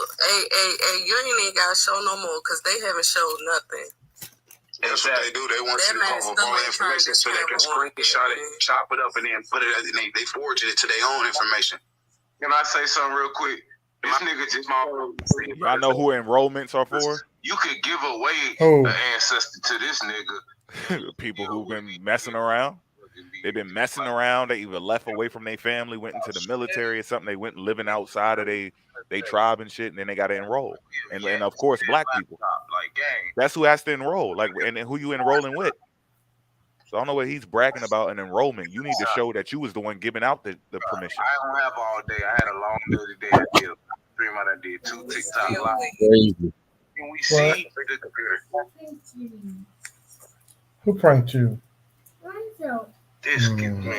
you ain't even got to show no more because they haven't showed nothing. That's what they do. They want you to come up all the information so they can screenshot it, chop it up, and then put it. They forward it to their own information. Can I say something real quick? This nigga just Y'all know who enrollments are for? You could give away an ancestor to this nigga. People who've been messing around. They've been messing around. They either left away from their family, went into the military or something. They went living outside of they tribe and shit, and then they got to enroll. And of course, black people. That's who has to enroll. Like, and who you enrolling with. So I don't know what he's bragging about an enrollment. You need to show that you was the one giving out the permission. I don't have all day. I had a long day today. I did a stream. I did 2 TikTok live. Crazy. Can we see the computer? Who pranked you? This man.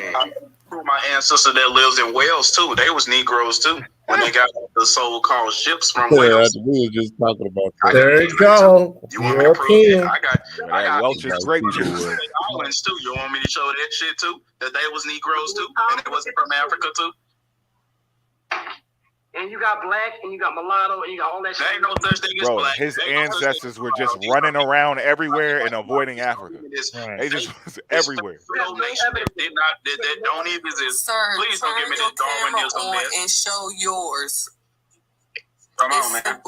My ancestor that lives in Wales too. They was Negroes too. When they got the so-called ships from Wales. We were just talking about that. There you go. You want me to prove it? I got Welch's grape juice. Islands too. You want me to show that shit too? That they was Negroes too, and they wasn't from Africa too. And you got black, and you got mulatto, and you got all that shit. There ain't no such thing as black. His ancestors were just running around everywhere and avoiding Africa. They just was everywhere. No nation that don't even exist. Sir, please don't give me this Darwinism mess. And show yours. Come on, man.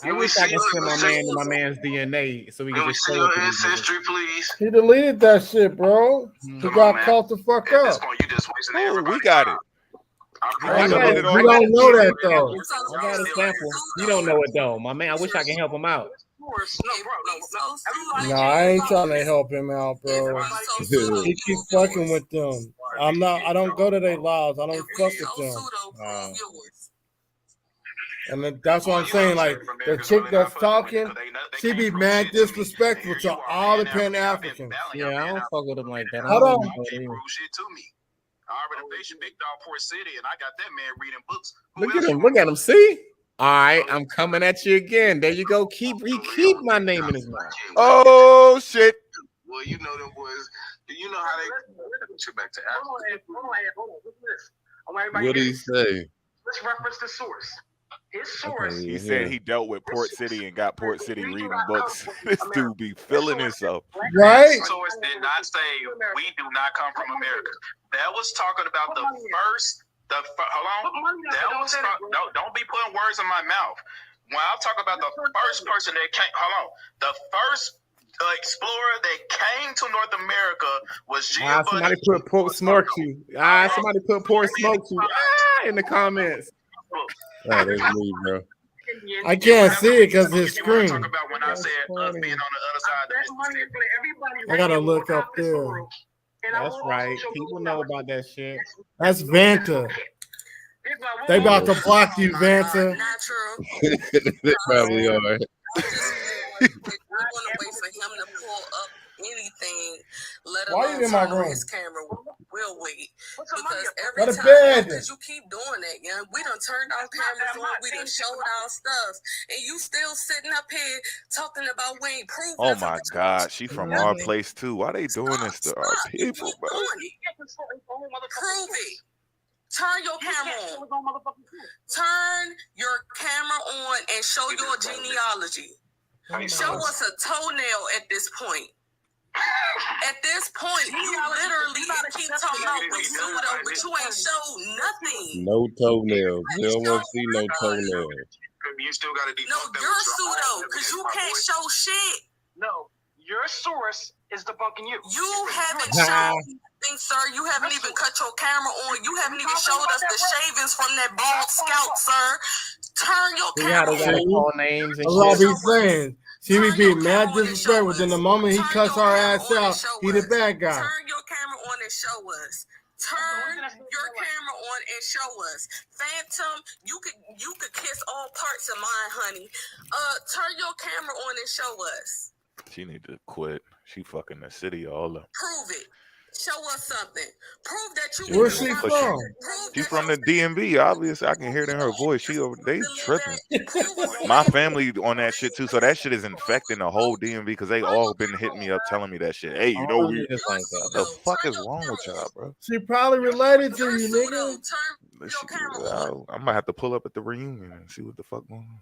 I wish I could send my man's DNA so we can just see your ancestry, please. He deleted that shit, bro. He got caught the fuck up. At this point, you just wasting everybody. We got it. We don't know that though. I got a sample. You don't know it though, my man. I wish I could help him out. No, I ain't trying to help him out, bro. He keep fucking with them. I don't go to their lives. I don't fuck with them. And that's what I'm saying. Like the chick that's talking, she be mad disrespectful to all the Pan Africans. Yeah, I don't fuck with them like that. Hold on. I already faced Big Dog Port City, and I got that man reading books. Look at him. See? All right, I'm coming at you again. There you go. Keep my name in his mouth. Oh shit! Well, you know them boys. You know how they get back to Africa. Hold on. What did he say? Let's reference the source. His source. He said he dealt with Port City and got Port City reading books. This dude be feeling himself. Right? Source did not say we do not come from America. That was talking about the first. Hold on. That was don't be putting words in my mouth. When I talk about the first person that came, the first explorer that came to North America was somebody put Port Smoky. Somebody put Port Smoky in the comments. Oh, that's me, bro. I can't see it because his screen. Talk about when I said us being on the other side of the I gotta look up there. That's right. People know about that shit. That's Vanta. They about to block you, Vanta. They probably are. We're gonna wait for him to pull up anything, let alone turn on his camera. We'll wait. Because every time, because you keep doing that, yeah. We done turned our cameras on, we done showed our stuff, and you still sitting up here talking about we ain't proving. Oh my God, she from our place too. Why they doing this to our people, bro? Prove it. Turn your camera on. Turn your camera on and show your genealogy. Show us a toenail at this point. At this point, you literally keep talking about the pseudo, but you ain't showed nothing. No toenails. We don't want to see no toenails. You still got to No, you're pseudo because you can't show shit. No, your source is debunking you. You haven't shown anything, sir. You haven't even cut your camera on. You haven't even showed us the shavings from that bald scalp, sir. Turn your camera on. Call names and That's what I be saying. She be being mad disrespectful. Then the moment he cuts our ass out, he the bad guy. Turn your camera on and show us. Turn your camera on and show us. Phantom, you could kiss all parts of mine, honey. Turn your camera on and show us. She need to quit. She fucking the city all up. Prove it. Show us something. Prove that you. Where's she from? She's from the DMV. Obviously, I can hear it in her voice. They tripping. My family on that shit too. So that shit is infecting the whole DMV because they all been hitting me up telling me that shit. Hey, you know we just like that. The fuck is wrong with y'all, bro? She probably related to you, nigga. I might have to pull up at the reunion and see what the fuck going on.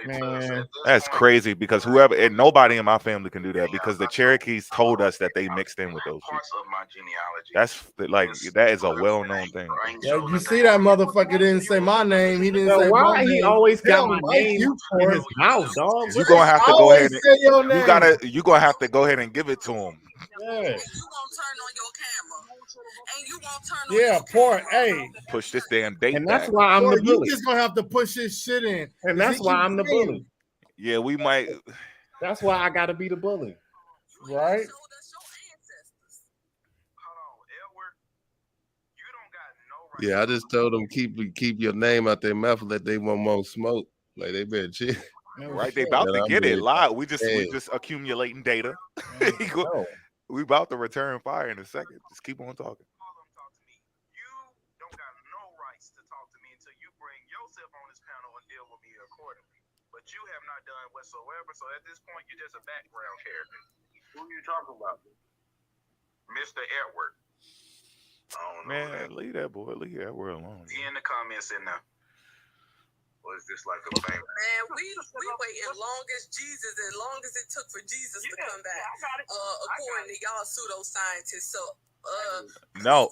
Man, that's crazy because whoever and nobody in my family can do that because the Cherokees told us that they mixed in with those people. That's like that is a well-known thing. Yeah, you see that motherfucker didn't say my name. He didn't say why my he name. always got my name in his mouth, dog. You gonna have to go ahead. You gonna have to go ahead and give it to him. Yeah. Yeah, poor A. Push this damn date and that's back. why I'm the bully. You just gonna have to push this shit in, and that's why I'm the bully. Yeah, we might. That's why I gotta be the bully, right? Yeah, I just told them keep your name out their mouth and let they want more smoke. Like they better chill. Right, they about to get it live. We just accumulating data. We about to return fire in a second. Just keep on talking. You don't got no rights to talk to me until you bring yourself on this panel and deal with me accordingly. But you have not done whatsoever. So at this point, you're just a background character. Who are you talking about? Mr. Edward. Man, leave that boy. Leave that boy alone. He in the comments in there. Was this like a thing? Man, we waiting long as Jesus, as long as it took for Jesus to come back. According to y'all pseudoscientists. So no,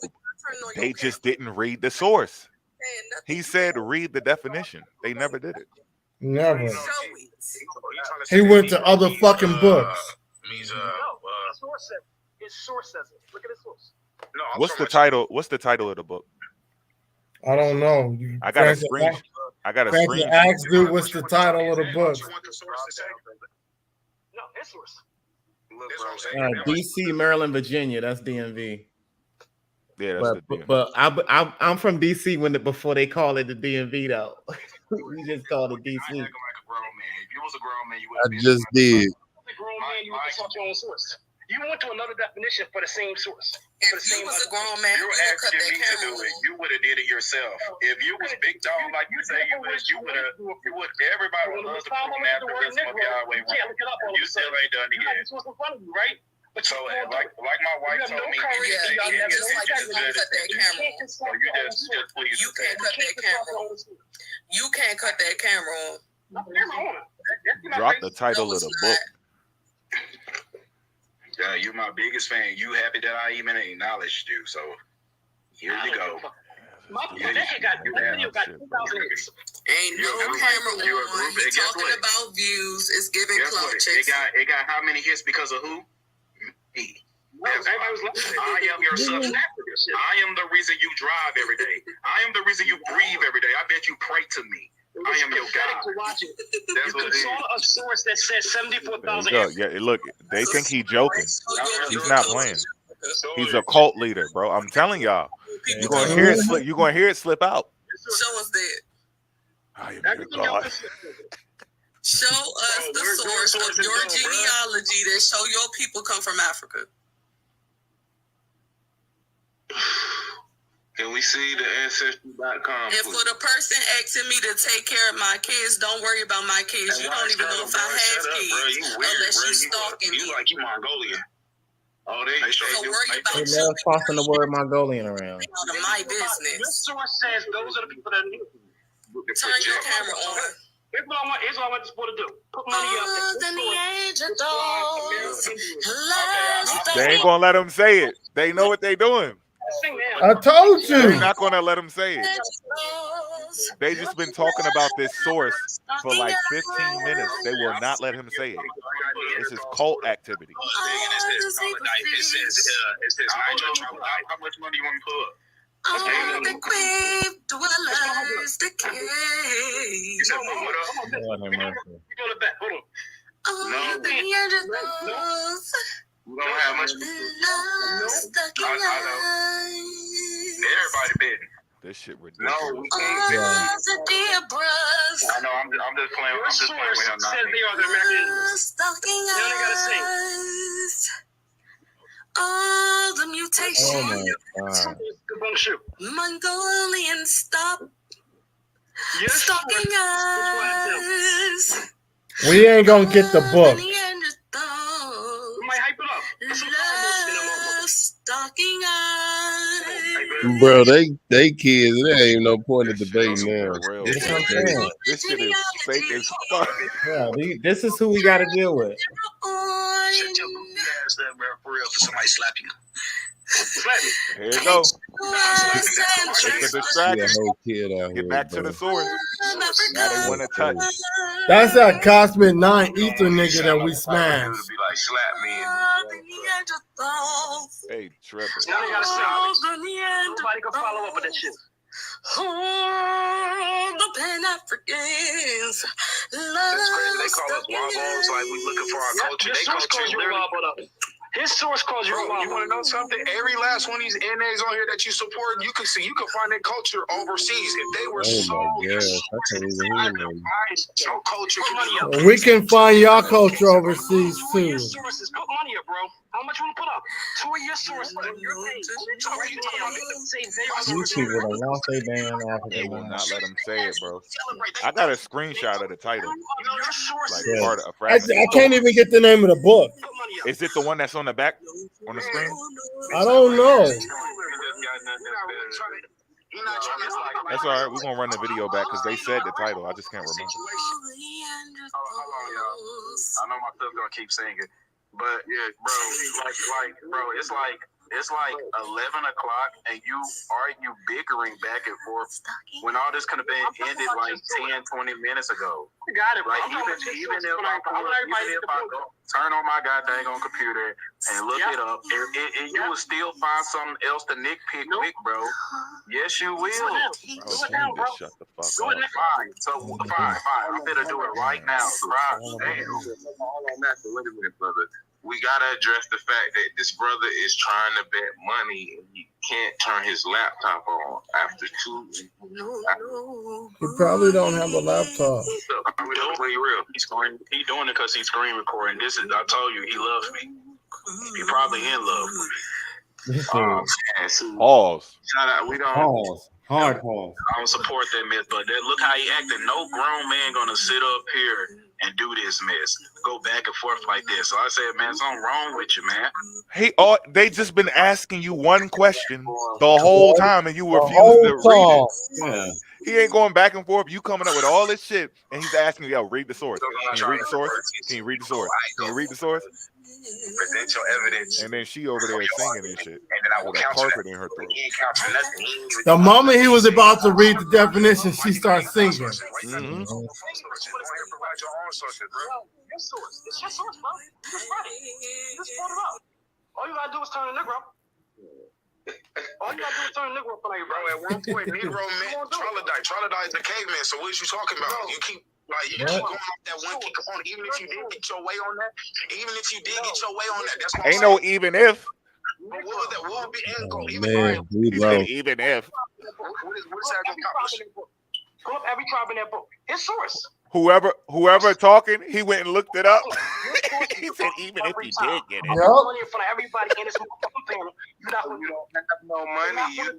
they just didn't read the source. He said read the definition. They never did it. Never. He went to other fucking books. His source says it. Look at his source. No, What's the title? What's the title of the book? I don't know. I got a screen. I got a screen. Ask dude, what's the title of the book? No, his source. DC, Maryland, Virginia. That's DMV. Yeah, that's the DMV. But I'm from DC before they call it the DMV though. We just called it DC. If you was a grown man, you would. I just did. A grown man, you would consult your own source. You went to another definition for the same source. If you was a grown man, you asking me to do it. You would have did it yourself. If you was big dog like you say you would. Everybody would love to put an after this of Yahweh. You still ain't done it yet. You got the source in front of you, right? So like my wife told me, just like you can't cut that camera on. So you just please. You can't cut that camera on. You can't cut that camera on. Drop the title of the book. You're my biggest fan. You happy that I even acknowledged you? So here you go. Ain't no camera on. He's talking about views. It's giving clout chasing. It got how many hits because of who? Me. I am your substance. I am the reason you drive every day. I am the reason you breathe every day. I bet you pray to me. I am your God. That's what it is. A source that says 74,000. Yeah, look, they think he's joking. He's not playing. He's a cult leader, bro. I'm telling y'all. You're gonna hear it slip. You're gonna hear it slip out. Show us that. I am your God. Show us the source of your genealogy that show your people come from Africa. Can we see the ancestry.com? And for the person asking me to take care of my kids, don't worry about my kids. You don't even know if I have kids unless you stalking me. You like you Mongolian. Oh, so worry about they love tossing the word Mongolian around. Out of my business. This source says those are the people that need it. Turn your camera on. Here's what I want this boy to do. Put money up there. They ain't gonna let them say it. They know what they doing. I told you. They're not gonna let them say it. They just been talking about this source for like 15 minutes. They will not let him say it. This is cult activity. It says how much money you want to put up? All the grave dwellers decay. You said what up? Hold on. All the angels. We don't have much. Everybody big. This shit ridiculous. No, we can't. I know. I'm just playing. I'm just playing with him. Says they are the Americans. They only gotta sing. All the mutations. Oh my God. Mongolian stop. Stalking us. We ain't gonna get the book. Might hype it up. Love stalking us. Bro, they kids. There ain't no point of debate now. This shit is fake as fuck. Yeah, this is who we got to deal with. Shut your ass up, bro. For real, for somebody slap you. Here you go. It's a distraction. Get back to the source. Now they want to touch. That's that Cosmic 9 Ether nigga that we smashed. Be like, slap me. Hey, tripping. Now they gotta sing. Nobody can follow up with that shit. The Pan-Africans. That's crazy. They call us wobbles like we looking for our culture. They culture literally. His source calls you. You want to know something? Every last one of these NAs on here that you support, you can see, you can find their culture overseas. If they were so culture, we can find your culture overseas too. Sources, put money up, bro. How much you want to put up? 2 of your sources. These people done lost their damn African. They will not let them say it, bro. I got a screenshot of the title. Like part of a fragment. I can't even get the name of the book. Is it the one that's on the back on the screen? I don't know. That's all right. We're gonna run the video back because they said the title. I just can't remember. Hold on, y'all. I know my stuff gonna keep singing, but yeah, bro, it's like 11 o'clock and you bickering back and forth when all this could have been ended like 10, 20 minutes ago. I got it, bro. Like even if I go turn on my goddamn computer and look it up, you will still find something else to nitpick with, bro. Yes, you will. Do it now, bro. Shut the fuck Do it up. now. Fine. So fine. I'm gonna do it right now. Right. Damn. Wait a minute, brother. We gotta address the fact that this brother is trying to bet money and he can't turn his laptop on after 2. He probably don't have a laptop. I'm gonna be real. He's doing it because he's screen recording. I told you, he loves me. He probably in love with me. Pause. Shout out. We don't. Pause. Hard pause. I don't support that myth, but look how he acting. No grown man gonna sit up here and do this mess. Go back and forth like this. So I said, man, something wrong with you, man. They just been asking you one question the whole time, and you refuse to read whole it. Yeah. He ain't going back and forth. You coming up with all this shit, and he's asking you, yo, read the source. Can you read the source? Can you read the source? Can you read the source? Present your evidence. And then she over there singing and shit And then I will with a counter carpet that. in her throat. He ain't counter nothing. He ain't even The moment he was about to read the definition, she starts singing. Mm-hmm. provide your own sources, bro. Your source. It's your source, bro. You just spread it. You just spread it out. All you gotta do is turn a nigga up. All you gotta do is turn a nigga up for like, Bro, at one point, Negro meant Troglodyte. Troglodyte is a caveman, so what is you talking about? You keep keep going off that one kick on, even if you did get your way on that, that's what I'm Ain't no even if. But what was that? What would be end goal? Even Man, He said even if. what is that gonna accomplish? pull up every tribe in that book. His source. Whoever talking, he went and looked it up. He said even if he did get it. Money in front of everybody in this motherfucking panel. You don't have no money. You have a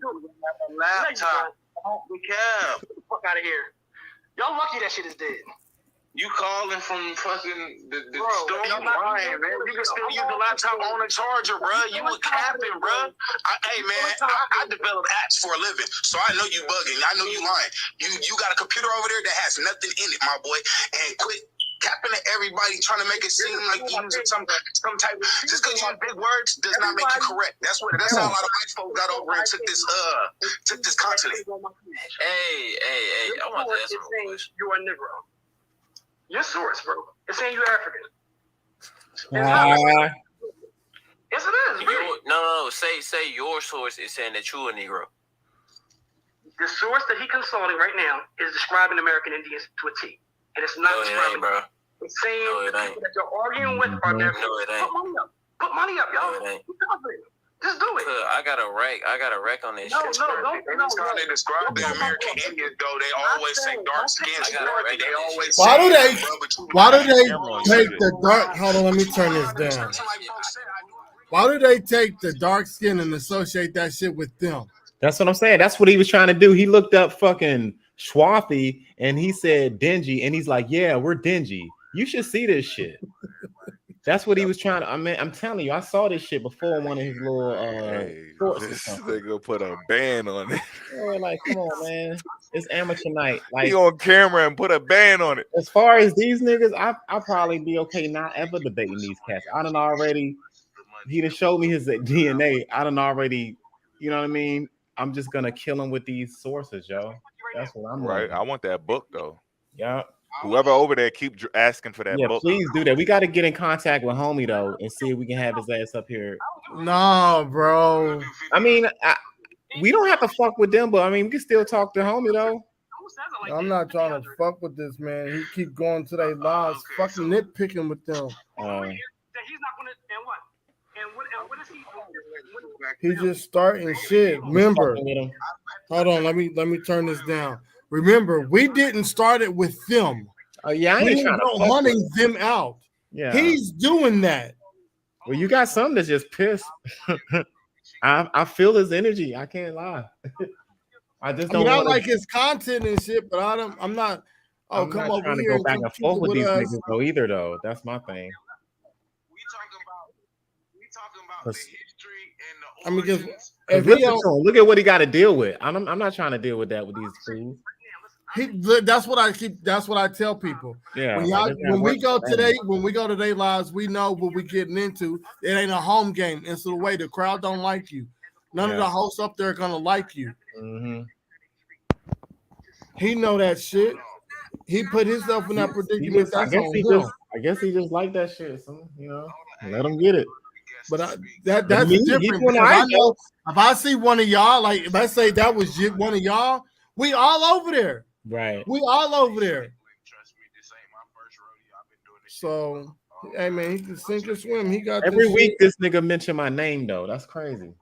laptop. We care. Get the fuck out of here. Y'all lucky that shit is dead. You calling from fucking the store? You lying, man. You can still use the laptop on a charger, bro. You a capping, bro. Hey, man, I develop apps for a living, so I know you bugging. I know you lying. You got a computer over there that has nothing in it, my boy, and quit capping at everybody trying to make it seem like you using some type of, just because you use big words does not make you correct. That's how a lot of white folks got over and took this continent. Hey, I want to ask you a question. You are Negro. Your source, bro. It's saying you African. Yes, it is. No. Say your source is saying that you're a Negro. The source that he consulting right now is describing American Indians to a T, and it's not describing. Bro. It's saying that you're arguing with are American. No, it ain't. Put money up, y'all. No, it ain't. Just do it. I got a wreck on this shit. Every time they describe the American Indians, though, they always say dark skin. They always say. Why do they take the dark? Hold on, let me turn this down. Why do they take the dark skin and associate that shit with them? That's what I'm saying. That's what he was trying to do. He looked up fucking Schwaffy and he said dingy, and he's like, "Yeah, we're dingy. You should see this shit." That's what he was trying to. I mean, I'm telling you, I saw this shit before one of his little shorts. This nigga put a ban on it. Yeah, like, come on, man. It's amateur night. Like, he on camera and put a ban on it. As far as these niggas, I'll probably be okay not ever debating these cats. I done already. He done showed me his DNA. I done already. You know what I mean? I'm just gonna kill him with these sources, yo. That's what I'm right. doing. I want that book though. Yeah. Whoever over there keep asking for that book. Please do that. We got to get in contact with homie though and see if we can have his ass up here. No, bro. I mean, we don't have to fuck with them, but I mean, we can still talk to homie though. I'm not trying to fuck with this man. He keep going to their lives, fucking nitpicking with them. He just starting shit. Remember, hold on. Let me turn this down. Remember, we didn't start it with them. Oh yeah, I ain't trying to hunting them out. Yeah, he's doing that. Well, you got some that's just pissed. I feel his energy. I can't lie. I just don't. I like his content and shit, but I'm not. Oh, I'm come not over trying here to go back and forth with these niggas though either. Though that's my thing. We talking about the history and the. I mean, just look at what he got to deal with. I'm not trying to deal with that with these fools. That's what I tell people. Yeah. When we go to their lives, we know what we're getting into. It ain't a home game. It's the way the crowd don't like you. None of the hosts up there are gonna like you. Mm-hmm. He know that shit. He put himself in that predicament. I guess he just like that shit. So, let him get it. But that's different. I know if I see one of y'all, like if I say that was one of y'all, we all over there. Right. We all over there. So, hey man, he can sink or swim. He got every week. This nigga mentioned my name though. That's crazy.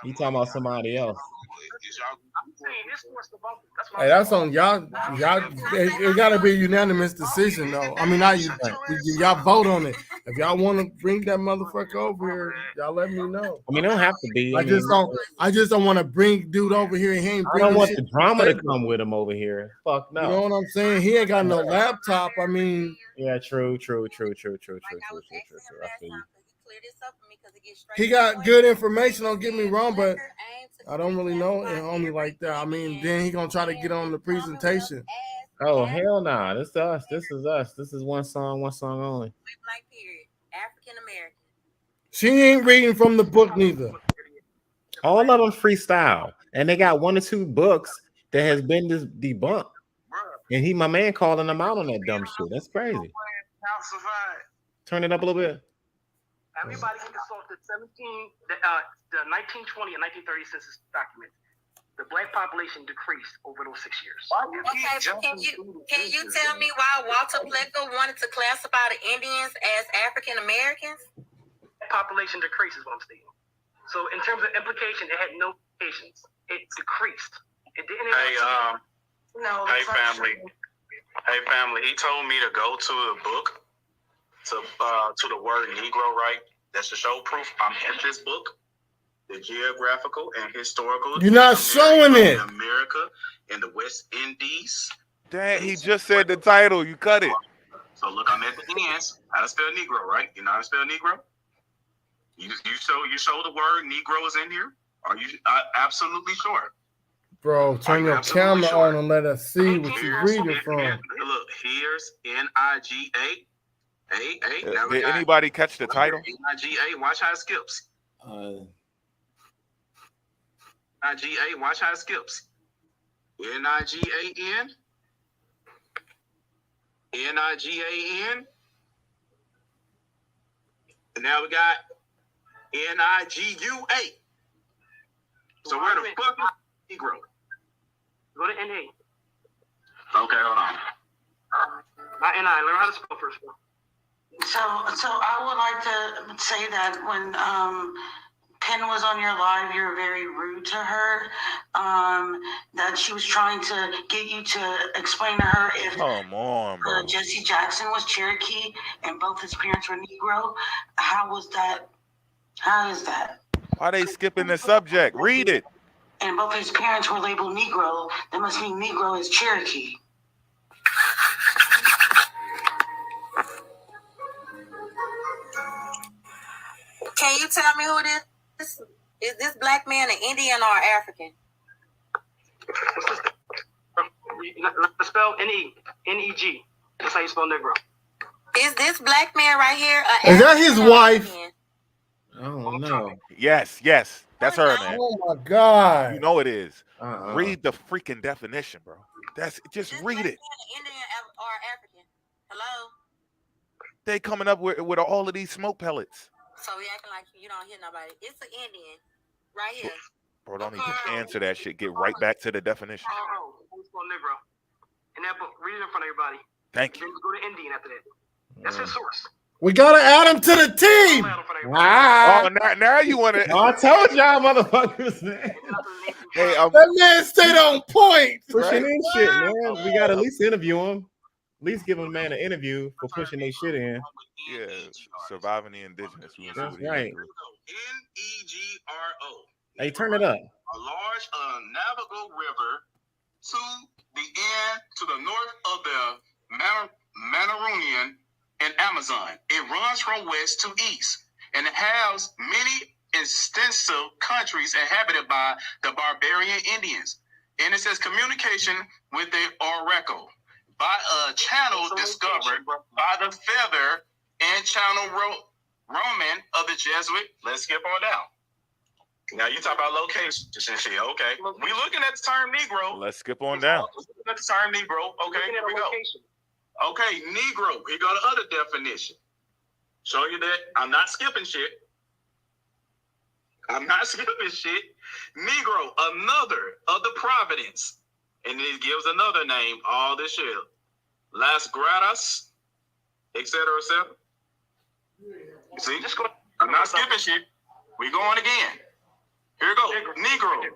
He talking about somebody else. Hey, that's on y'all. Y'all, it gotta be a unanimous decision though. I mean, not you. Y'all vote on it. If y'all want to bring that motherfucker over here, y'all let me know. I mean, it don't have to be. I just don't want to bring dude over here. He ain't I bringing don't want shit the to drama to table. come with him over here. Fuck no. You know what I'm saying? He ain't got no laptop. I mean, yeah, true. I feel you. He got good information. Don't get me wrong, but I don't really know and homie like that. I mean, then he gonna try to get on the presentation. Oh hell nah! This is us. This is us. This is one song only. African American. She ain't reading from the book neither. All of them freestyle, and they got 1 or 2 books that has been debunked. And my man calling them out on that dumb shit. That's crazy. Turn it up a little bit. Everybody can consult the 1920 and 1930 census documents. The black population decreased over those 6 years. Okay, so can you tell me why Walter Plecker wanted to classify the Indians as African Americans? Population decrease is what I'm stating. So in terms of implication, it had no implications. It decreased. It didn't. Hey family. Hey family. He told me to go to the book to the word Negro, right? That's to show proof I'm in this book. The geographical and historical. You're not showing it. America and the West Indies. Dang, he just said the title. You cut it. So look, I'm at the ends. How to spell Negro, right? You know how to spell Negro? You show the word Negro is in here? Are you absolutely sure? Bro, turn your camera on and let us see what you're reading from. Look, here's Niga. Did anybody catch the title? Niga. Watch how it skips. Niga. Watch how it skips. Nigan. Nigan. And now we got Nigua. So where the fuck is Negro? Go to NA. Okay, hold on. Not NI. Learn how to spell first. So I would like to say that when Pen was on your live, you were very rude to her. That she was trying to get you to explain to her if Come on, bro. Jesse Jackson was Cherokee and both his parents were Negro. How was that? How is that? Why they skipping the subject? Read it. And both his parents were labeled Negro. That must mean Negro is Cherokee. Can you tell me who this is? Is this black man an Indian or African? Spell N-E-G. That's how you spell Negro. Is this black man right here? Is that his wife? Oh no. Yes. That's her, man. Oh my God. You know it is. Read the freaking definition, bro. Just read it. Indian or African? Hello? They coming up with all of these smoke pellets. So we acting like you don't hear nobody. It's an Indian right here. Bro, don't even answer that shit. Get right back to the definition. Spell Negro. In that book, read it in front of everybody. Thank you. Then go to Indian after that. That's his source. We gotta add him to the team. Wow. Oh, now you want to? I told y'all, motherfuckers. Hey, that man stayed on point. Pushing in shit, man. We gotta at least interview him. At least give a man an interview for pushing their shit in. Yeah, surviving the indigenous. That's right. Negro. Hey, turn it up. A large navigable river to the north of the Manarunian and Amazon. It runs from west to east, and it has many extensive countries inhabited by the barbarian Indians. And it says communication with the Oracle by a channel discovered by the Feather and Channel Roman of the Jesuit. Let's skip on down. Now you talk about location and shit. Okay, we looking at the term Negro. Let's skip on down. Looking at the term Negro. Okay, here we go. Okay, Negro. Here go the other definition. Show you that I'm not skipping shit. Negro, another of the Providence, and it gives another name. All this shit. Las Gradas, etc., etc. See, just go. I'm not skipping shit. We going again. Here we go. Negro.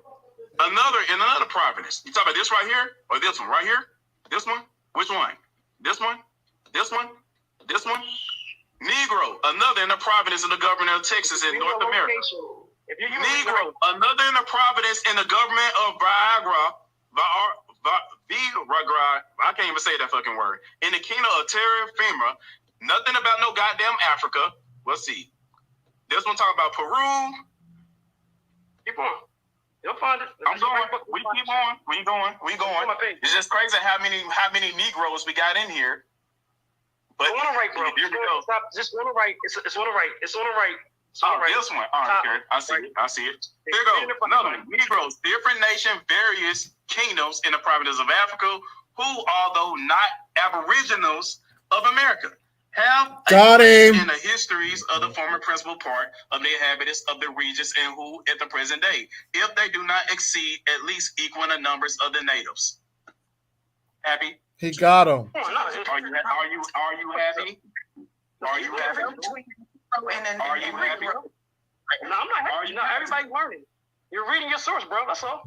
Another Providence. You talk about this right here or this one right here? This one? Which one? This one? This one? This one? Negro, another in the province of the government of Texas in North America. Negro, another in the province in the government of Viagra, I can't even say that fucking word. In the kingdom of Terra Firma, nothing about no goddamn Africa. Let's see. This one talk about Peru. Keep on. You'll find it. I'm going. We keep on. We going. It's just crazy how many Negroes we got in here. But on the right, bro. Stop. Just on the right. It's on the right. It's on the right. This one. All right, okay. I see it. Here goes. Another one. Negroes, different nation, various kingdoms in the provinces of Africa, who, although not aboriginals of America, have got him in the histories of the former principal part of the inhabitants of the regions, and who, at the present day, if they do not exceed at least equal in the numbers of the natives. Happy? He got him. Are you happy? Are you happy? Are you happy? No, I'm not happy. No, everybody's learning. You're reading your source, bro. That's all.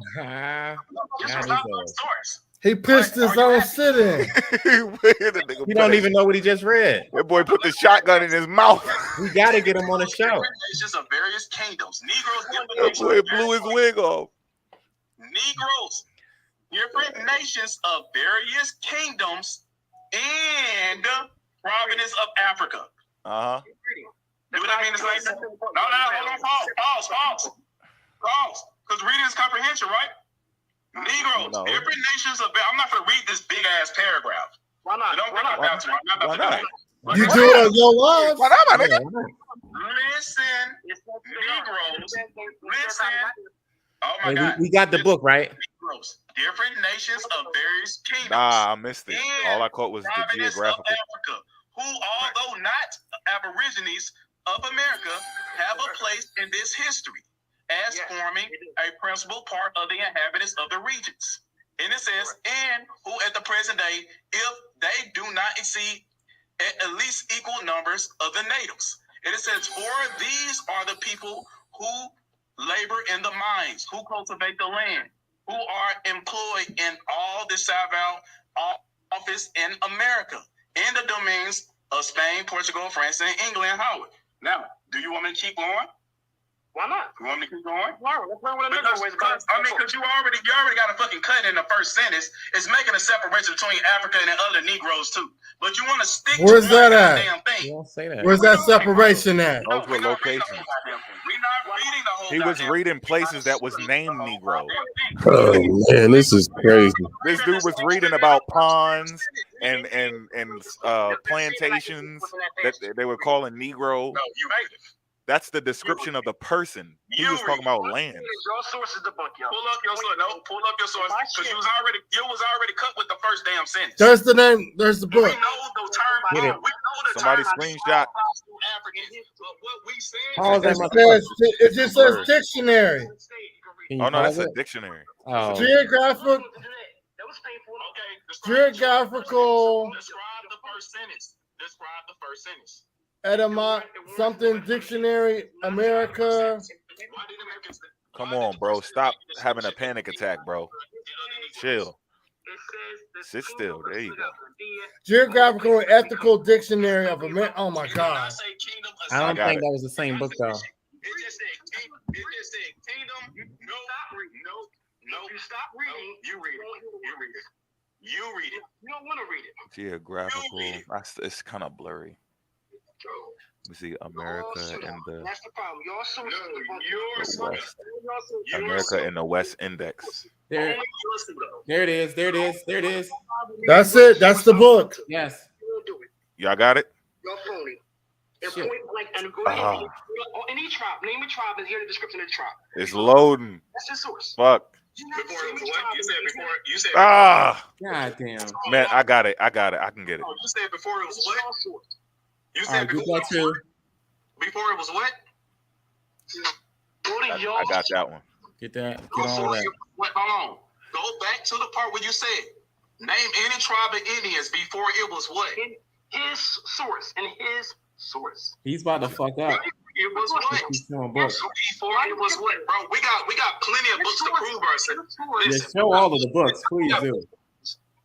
This is not my source. He pitched his own shit in. He don't even know what he just read. That boy put the shotgun in his mouth. We got to get him on the show. Nations of various kingdoms. Negroes. That boy blew his wig off. Negroes. Different nations of various kingdoms and provinces of Africa. Uh-huh. Do that mean the same thing? No, hold on, pause. Because reading is comprehension, right? Negroes, different nations of. I'm not going to read this big ass paragraph. Why not? Don't think I'm about to. I'm not about to do it. You do it on your live. Why not, my nigga? Listen, Negroes. Listen. Oh my God. We got the book, right? Negroes, different nations of various kingdoms. Nah, I missed it. All I caught was the geographical. Africa, who, although not aborigines of America, have a place in this history as forming a principal part of the inhabitants of the regions. And it says, and who at the present day, if they do not exceed at least equal numbers of the natives. And it says, for these are the people who labor in the mines, who cultivate the land, who are employed in all the servile office in America, in the domains of Spain, Portugal, France, and England, Howard. Now, do you want me to keep going? Why not? You want me to keep going? Because you already got a fucking cut in the first sentence. It's making a separation between Africa and other Negroes too. But you want to stick Where's to that one at? damn thing. Don't say that. Where's that separation at? Those were locations. We're not reading the whole He was goddamn reading places that was named Negro. Oh man, this is crazy. This dude was reading about ponds and plantations that they were calling Negro. No, you made it. That's the description of the person. He was talking about land. your source is the book, yo. Pull up your source. No, pull up your source. Because you was already cut with the first damn sentence. There's the name. There's the book. We know the term. Get it. We know the Somebody term. screenshot. What we said. Pause that It just says dictionary. Can you Oh no, that's pause a it? dictionary. Oh. Geographical. Okay. Geographical. Describe the first sentence. Something dictionary. America. Come on, bro. Stop having a panic attack, bro. Chill. Sit still. There you go. Geographical and ethical dictionary of America. Oh my God. I don't got think it. that was the same book though. It just said kingdom. No. You stop reading. You read it. You don't want to read it. Geographical. It's kind of blurry. Let me see. America and the That's the problem. Your source is the book. West. America and the West Index. There it is. There it is. That's it. That's the book. Yes. Y'all got it? You're phony. And Shit. point blank, and go ahead. In each tribe, name a tribe and hear the description of the tribe. It's loading. That's your source. Fuck. Before it was what? You said God damn. Man, I got it. I can get it. Oh, you said before it was what? You All said right, get before, that too. before it was what? I got that one. Get that. Get all that. Wait, hold on. Go back to the part where you said, name any tribe of Indians before it was what? His source. And his source. He's about to fuck up. It was what? He's showing books. Before it was what, bro? We got plenty of books to prove ourselves. Yeah, show all of the books, please do.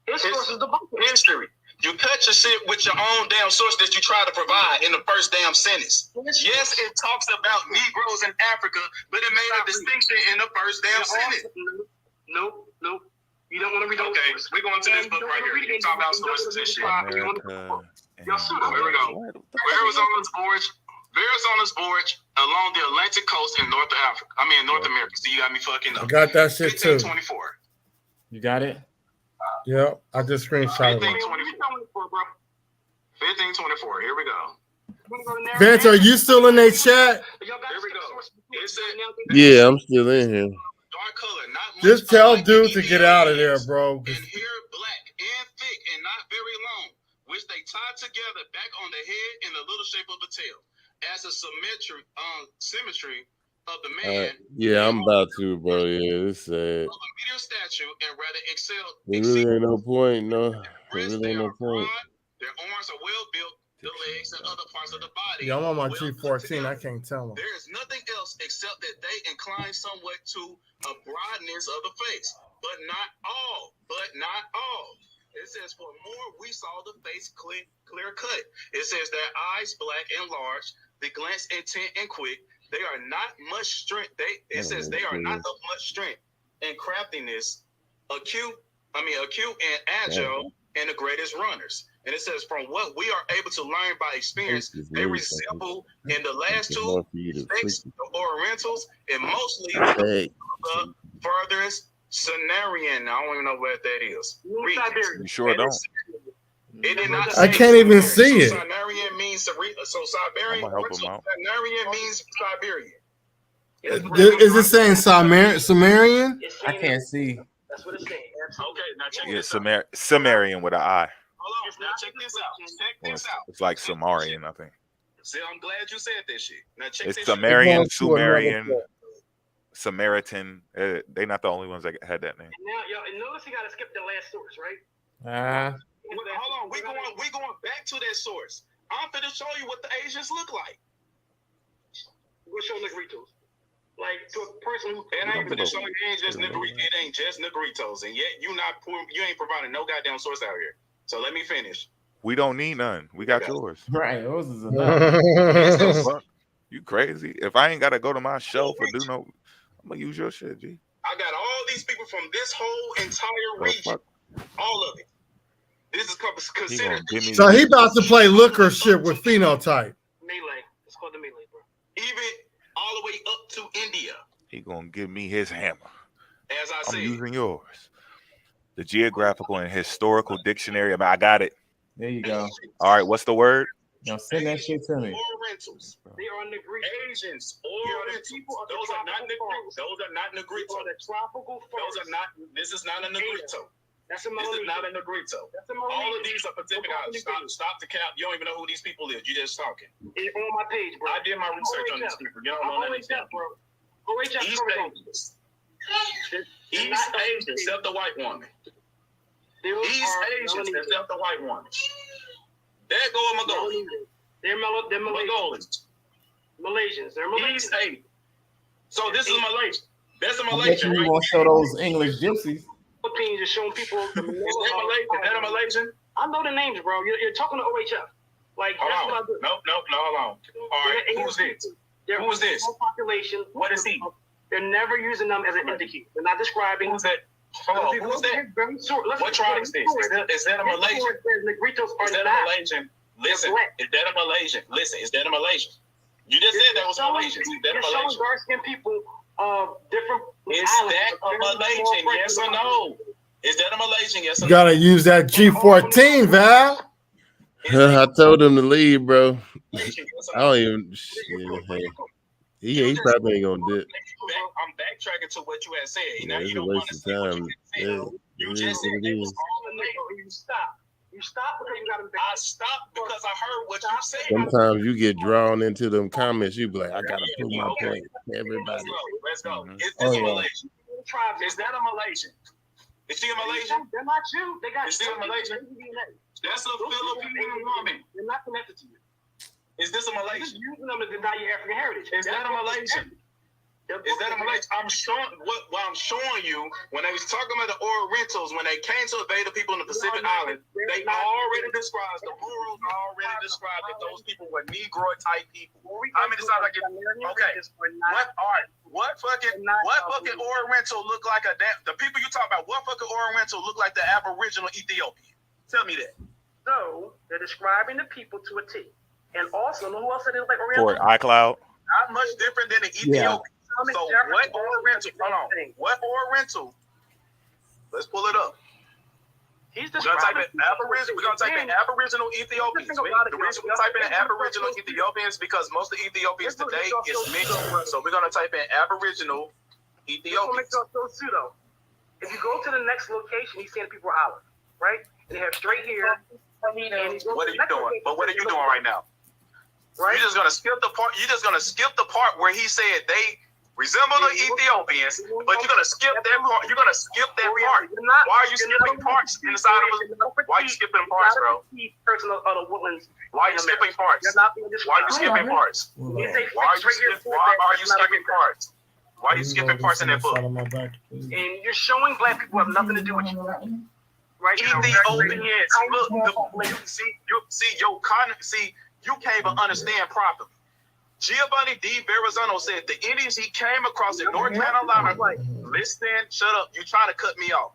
His source is the book. History. You cut your shit with your own damn source that you try to provide in the first damn sentence. Yes, it talks about Negroes in Africa, but it made a distinction in the first damn sentence. Nope. You don't want to read those. Okay, we're going to this book right here. You talk about sources and shit. America. Here we go. Arizona's gorge along the Atlantic coast in North America. So you got me fucking up. I got that shit too. 1524. You got it? Yep, I just screenshotted it. 1524. Here we go. Vince, are you still in their chat? Here we go. It said, Yeah, I'm still in here. dark color, not much Just tell unlike dude the to get out of there, Indians, bro. and hair black and thick and not very long, which they tie together back on the head in the little shape of a tail, as a symmetry of the man. Yeah, I'm about to, bro. Yeah, it's sad. Of a medium stature and rather excel. It really ain't no point, no. It Breasts, really they ain't no are point. broad, their arms are well built, the legs and other parts of the body. Yeah, I'm on my well G14. I can't tell them. There is nothing else except that they incline somewhat to a broadness of the face, but not all. It says, for more, we saw the face clear cut. It says their eyes black and large, the glance intent and quick. They are not much strength. It says they are not of much strength and craftiness, acute and agile, and the greatest runners. And it says, from what we are able to learn by experience, they resemble in the last two states, the Orientals, and mostly the furthest Cenarian. I don't even know what that is. You sure don't? It did not I can't even see it. Siberian means Siberian. I'm gonna help him out. Siberian means Siberian. Is it saying Sumerian? I can't see. That's what it's saying. Okay, now check Yeah, this out. Sumerian with an I. Hold on, now check this out. Check this out. It's like Sumerian, I think. See, I'm glad you said that shit. Now check It's this Sumerian, out. Sumerian, Samaritan. They not the only ones that had that name. Now, y'all notice you got to skip the last source, right? Hold on, we going back to that source. I'm finna show you what the Asians look like. We'll show Negritos. Like to a person who It ain't finna show you. It ain't just Negritos, and yet you ain't providing no goddamn source out here. So let me finish. We don't need none. We got yours. Right, yours is enough. You crazy? If I ain't gotta go to my shelf or do no, I'm gonna use your shit, G. I got all these people from this whole entire region, all of it. This is considered. So he about to play looker shit with phenotype. Melee. It's called the Melee, bro. Even all the way up to India. He gonna give me his hammer. As I I'm said. using yours. The Geographical and Historical Dictionary. I got it. There you go. All right, what's the word? Now send that shit to me. Orientals. They are Negritos. Asians. Orientals. Those are not Negritos. Those are not Negritos. The tropical Those are not. This is not a Negrito. That's a This is not a Negrito. All of these are Pacific Islands. Stop the count. You don't even know who these people is. You just talking. It's on my page, bro. I did my research on these people. You don't know anything. bro. East Asians. East Asians, except the white woman. East Asians, except the white woman. There go a Mongolian. They're Malaysians. Malaysians. They're Malaysians. East Asian. So this is Malaysian. That's a I bet Malaysian, you right? gonna show those English gypsies. Philippines is showing people. Is that Malaysian? Is that a Malaysian? I know the names, bro. You're talking to OHF. Like that's what I Hold do. on. No, hold on. All right, who's this? Who is this? Population. What is he? They're never using them as an indicator. They're not describing. Who's that? Hold on. Who's that? What tribe is this? Is that a Malaysian? Negritos are Is that a not. Malaysian? Listen, is that a Malaysian? Listen, is that a Malaysian? You just said that was Malaysian. Is that a You're showing Malaysian? dark-skinned people different. Is that a Malaysian? Yes or no? Is that a Malaysian? Yes or You no? gotta use that G14, Val. I told him to leave, bro. I don't even. Shit, hey. He probably ain't gonna do it. I'm backtracking to what you had said. Yeah, Now it's you a don't want waste to of say what time. you had said. You just said It it was is. all a nigga. You stop. You stop because you got to. I stopped because I heard what you said. Sometimes you get drawn into them comments. You be like, I gotta prove my point. Everybody. Let's go. Mhm. Is this a Malaysian? Is that a Malaysian? Is she a Malaysian? They're not you. They got. Is she a Malaysian? That's a Filipino woman. They're not connected to you. Is this a Malaysian? You're using them to deny your African heritage. Is that a Malaysian? Is that a Malay? I'm showing what I'm showing you when they was talking about the Orientals when they came to invade the people in the Pacific Islands. They already described the Moros already described that those people were Negro type people. How many times I get? Okay. What fucking Oriental look like the people you talk about? What fucking Oriental look like the Aboriginal Ethiopian? Tell me that. So they're describing the people to a T, and also who else said it was like Oriental? For iCloud. Not much different than the Ethiopian. So what Oriental? Hold on. What Oriental? Let's pull it up. We're gonna type in Aboriginal. We're gonna type in Aboriginal Ethiopians. The reason we type in Aboriginal Ethiopians because most of the Ethiopians today is mixed. So we're gonna type in Aboriginal Ethiopians. If you go to the next location, he's saying people are hollering, right? And they have straight hair. What are you doing? But what are you doing right now? Right? You're just gonna skip the part. You're just gonna skip the part where he said they resemble the Ethiopians, but you're gonna skip that part. You're gonna skip that part. Why are you skipping parts inside of it? Why are you skipping parts, bro? Why are you skipping parts? Why are you skipping parts? Why are you skipping parts? Why are you skipping parts in that book? And you're showing black people have nothing to do with you. Right? Ethiopians. See, you can't even understand properly. Giovanni D. Verrazano said the Indians he came across in North Carolina. Listen, shut up. You're trying to cut me off.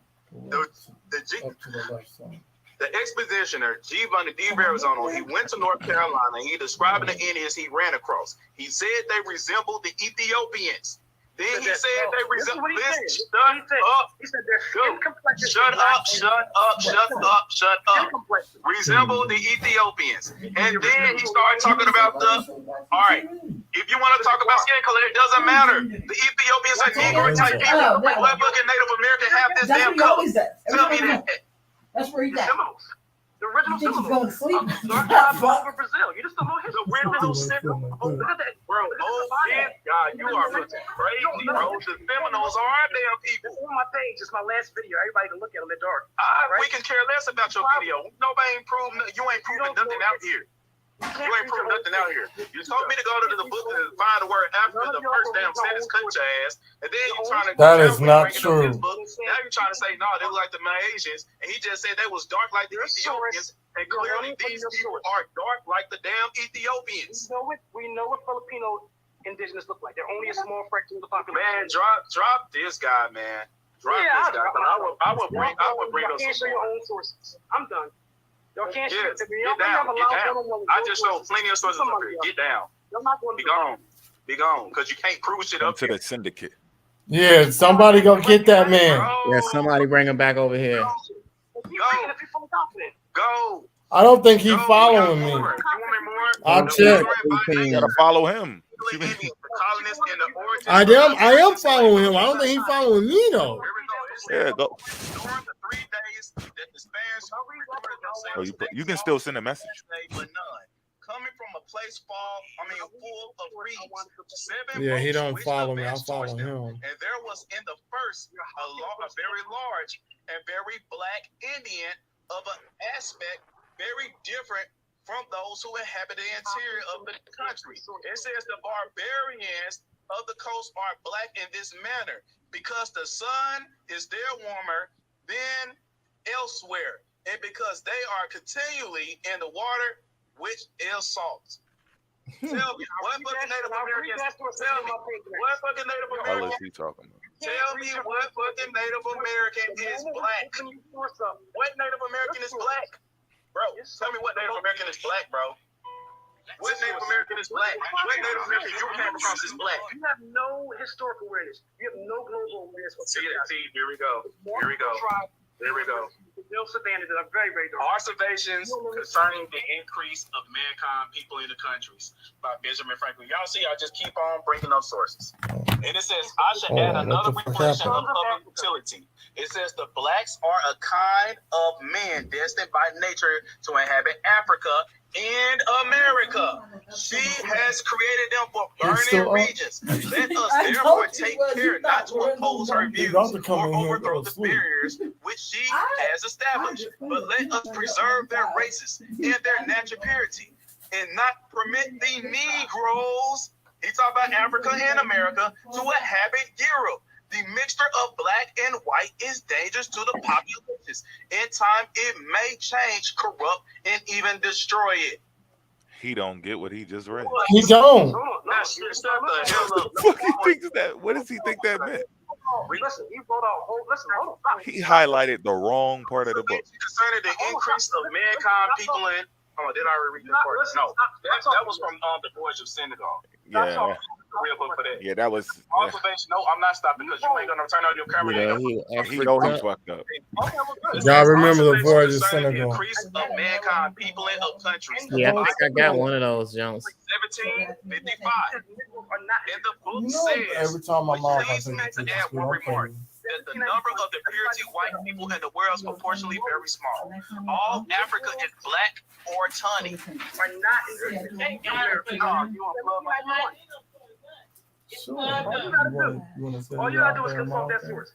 The expositioner, Giovanni D. Verrazano, he went to North Carolina. He described the Indians he ran across. He said they resembled the Ethiopians. Then he said they resemble. Shut up. Resemble the Ethiopians. And then he started talking about all right, if you want to talk about skin color, it doesn't matter. The Ethiopians are Negro type people. What fucking Native American have this damn color? Tell me that. That's where he's at. The original Seminoles. Going to sleep. Brazil. You just don't know history. The original Seminoles. Oh, look at that, bro. Oh, shit. God, you are fucking crazy, bro. The Seminoles are our damn people. It's on my page. It's my last video. Everybody can look at them. They're dark. We can care less about your video. Nobody ain't proving. You ain't proving nothing out here. You ain't proving nothing out here. You told me to go to the book and find the word Africa. The first damn sentence cut your ass, and then you trying to. That is not true. Now you're trying to say no, they look like the Malaysians, and he just said they was dark like the Ethiopians, and clearly these people are dark like the damn Ethiopians. We know what Filipino indigenous look like. They're only a small fraction of the population. Man, drop this guy, man. Drop this guy. I would bring up some your own sources. I'm done. Y'all can't get down. I just know plenty of sources up here. Get down. Be gone. Because you can't prove shit up to the syndicate. Yeah, somebody go get that man. Yeah, somebody bring him back over here. Go. I don't think he's following me. I'll check. You gotta follow him. I am following him. I don't think he's following me though. Yeah, go. You can still send a message. Coming from a place full of reeds. Yeah, he don't follow me. I follow him. And there was in the first a very large and very black Indian of an aspect very different from those who inhabit the interior of the country. It says the barbarians of the coast are black in this manner because the sun is there warmer than elsewhere, and because they are continually in the water which is salt. Tell me, what fucking Native Americans? Tell me, what fucking Native American? Tell me what fucking Native American is black? What Native American is black, bro? Tell me what Native American is black, bro. What Native American is black? What Native American you came across is black? You have no historical awareness. You have no global awareness. See, here we go. Here we go. There we go. Very, very dark. Observations concerning the increase of mankind, people in the countries by Benjamin Franklin. Y'all see, I just keep on bringing up sources. And it says, I should add another reflection of public utility. It says the blacks are a kind of men destined by nature to inhabit Africa and America. She has created them for burning regions. Let us therefore take care not to oppose her views or overthrow the barriers which she has established, but let us preserve their races and their natural purity, and not permit the Negroes He talked about Africa and America to inhabit Europe. The mixture of black and white is dangerous to the populations. In time, it may change, corrupt, and even destroy it. He don't get what he just read. He don't. Fuck he thinks that? What does he think that meant? Listen, he wrote out whole. Listen, hold on. He highlighted the wrong part of the book. Concerning the increase of mankind, people in. Oh, did I already read that part? No, that was from the Voyage of Senegal. Yeah. Real book for that. Yeah, that was. Observation. No, I'm not stopping because you ain't gonna turn on your camera. He know he fucked up. Y'all remember the Voyage of Concerning the Senegal? increase of mankind, people in countries. Yeah, I think I got one of those, Jones. 1755. And the book You know, says, every time my mom please comes to to add school, one I'm remark, playing. that the number of the purity white people in the world is proportionally very small. All Africa is black or tawny. Are not in Sure. all you gotta do is consult that source.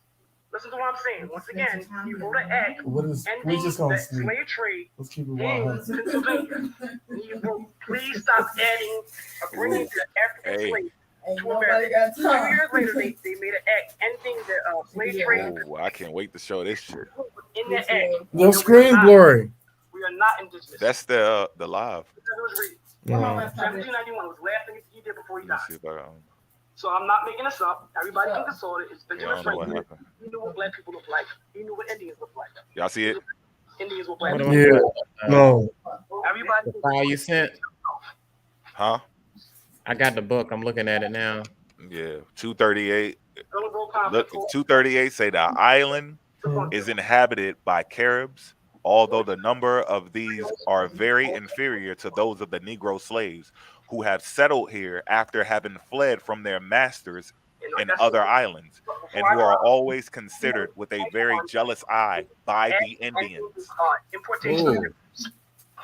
Listen to what I'm saying. Once again, you wrote an act What is? We ending just gonna the sleep. slave trade Let's keep it in 100. Pennsylvania. And you wrote, please stop adding or bringing the African slaves to America. 2 years later, they made an act ending the slave trade. Oh, I can't wait to show this shit. In that act, Your screen blurry. we are not indigenous. That's the live. It was read. Yeah. 1791 was the last thing he did before he Let me died. see if I So I'm not making this up. Everybody can consult it. It's I indigenous don't know right what here. happened. He knew what black people look like. He knew what Indians look like. Y'all see it? Indians were black. Yeah. No. Everybody. The file you sent? Huh? I got the book. I'm looking at it now. Yeah. 238. Look, 238 say the island is inhabited by Caribs, although the number of these are very inferior to those of the Negro slaves who have settled here after having fled from their masters in other islands, and who are always considered with a very jealous eye by the Indians. Importation.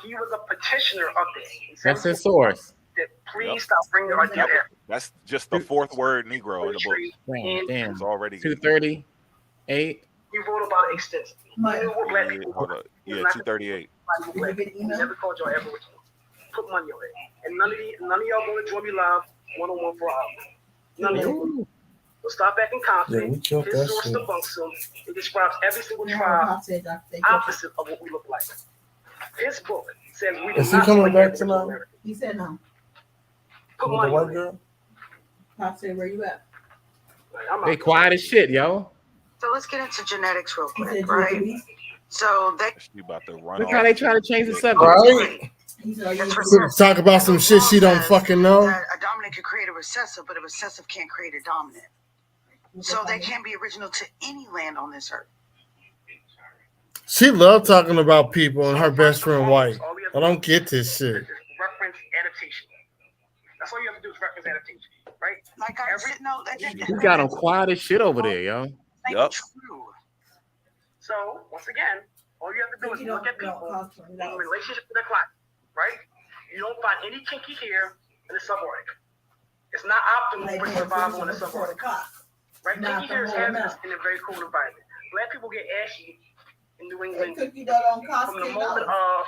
He was a petitioner of this. That's his source. Please stop bringing our Yep. That's just the fourth word Negro in the book. Damn. It's already 238. He wrote about it extensively. He knew what black people Hold up. Yeah, 238. He never called y'all ever put money on it. And none of y'all gonna join me live 1-on-1 for hours. None of y'all. So stop acting confident. Yeah, we killed His that source shit. debunks him. It describes every single tribe opposite of what we look like. His book says we do Is he not coming like back Aboriginal tonight? Americans. He said no. Put With the money white on it. girl? Pop said, where you at? I'm They not- quiet as shit, yo. So let's get into genetics real He quick, said, right? right? So they She about to run Look off. how they try to change the subject. Right? He said, That's you recessive. Talk about some shit she don't fucking know. That a dominant can create a recessive, but a recessive can't create a dominant. So they can't be original to any land on this earth. She loved talking about people and her best friend white. I don't get this shit. Reference adaptation. That's all you have to do is reference adaptation, right? Like I said, no, that You got them quiet as shit over there, yo. Yup. true. So once again, all you have to do is look at people in relationship to their climate, right? You don't find any kinky hair in the subarctic. It's not optimal for survival in the subarctic, right? Kinky hair is hazardous in a very cold environment. Black people get ashy in New England from the moment of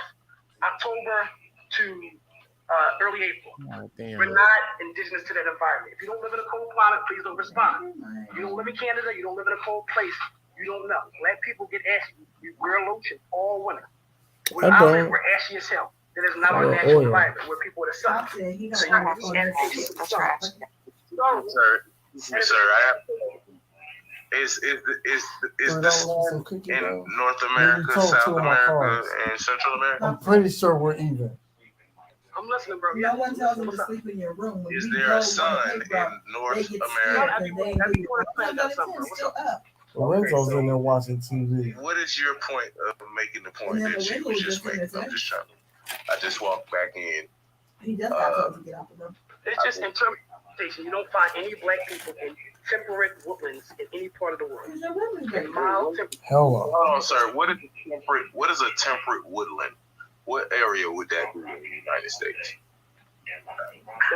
October to early April. Oh, damn. We're not indigenous to that environment. If you don't live in a cold climate, please don't respond. If you don't live in Canada, you don't live in a cold place, you don't know. Black people get ashy. You wear lotion all winter. We're I out don't. there, we're ashy as hell. That is not our Oh, natural oil. environment. We're people with a sun. So you need adaptation to the sun. Sir, is this in North America, South America, and Central America? I'm pretty sure we're even. I'm listening, bro. No one tells them to sleep in your room. When Is we there go a sun on the playground, in North they get America? scared and they leave. It's still up. Lorenzo's in there watching TV. What is your point of making the point that you was just making? I'm just trying to. I just walked back in. He does not tell you to get out the room. It's just interpretation. You don't find any black people in temperate woodlands in any part of the world. In mild temperate. Hello. Hold on, sir. What is a temperate woodland? What area would that be in the United States? It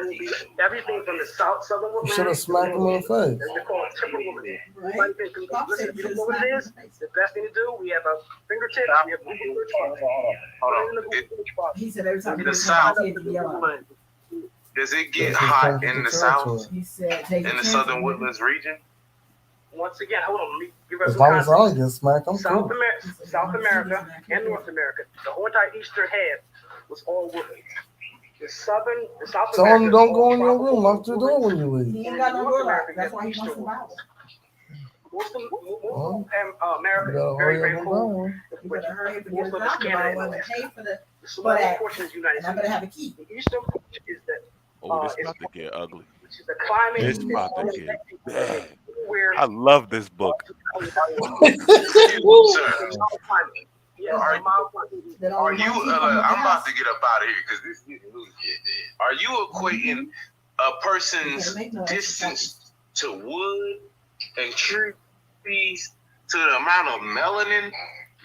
will be everything from the southern You woodlands. should have smacked him in the face. They call it temperate woodland. Listen, if you don't know what it is, the best thing to do, we have a fingertip, we have Google search bar. Hold on. He said every time In he the goes South. out, he had to yell out. Does it get This is hot part of in the the south, territory. He said, take a in the chance southern on it. woodlands region? Once again, hold on, let me give us As some long as I context. don't get smacked, I'm South, cool. South America and North America, the whole entire eastern half was all woodland. The South Tell America him is don't all go in your tropical room. Lock your door woodlands. when you leave. He ain't got no North door lock. America, That's you why have he wants eastern to buy woodlands. one. Most of Well, America you gotta is very, hurry very up and buy cold. one. You better hurry up and get Most a of it's job to Canada buy and one and Alaska. pay for The for smaller that. portion is the United And I better States. have a key. The eastern portion is the Oh, this is about to get ugly. which is the climate. This Mhm. about to all get that bad. where I love this book. Sir, Yeah, Are- mild climate. That are only you? one key come with the I'm about house. to get up out of here because this is getting loose. Are you equating a You person's can't make no extra distance to wood and trees to the amount of melanin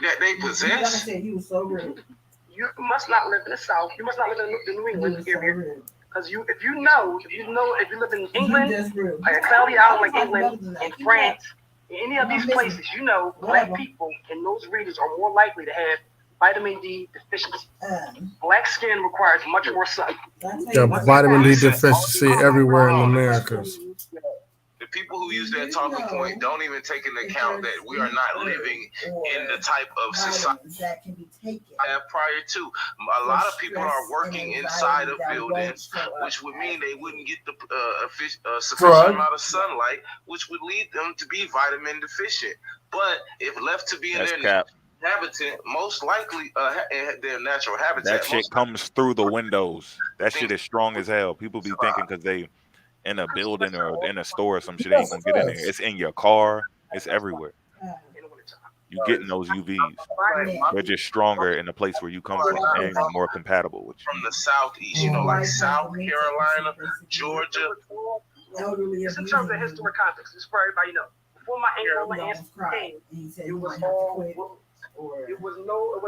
that they Like I possess? said, he was so rude. You must not live in the South. You must not live in the New He England was so area. rude. Because if you live in He England, just rude. like a cloudy island like I was England, better than that. in Keep France, in any of I'm these missing. places, black Whatever. people in those regions are more likely to have vitamin D deficiency. Black skin requires much more sun. Yeah, vitamin D deficiency everywhere in the Hold on. Americas. The people who use that talking point don't even take into account that we are not living in the type of society that can be taken. prior to. A lot of people are working inside of buildings, which would mean they wouldn't get the sufficient Drug. amount of sunlight, which would lead them to be vitamin deficient. But if left to be in That's their cap. habitat, most likely their natural habitat. That shit most comes through the windows. That shit is strong as hell. People be thinking because they in a building or in a store or some shit, they ain't gonna get in there. It's in your car. It's everywhere. You getting those UVs. They're just stronger in the place where you come from and more compatible with you. from the southeast, like South Carolina, Georgia. Just in terms of historic context, just for everybody to know. Before my ancestors came, it was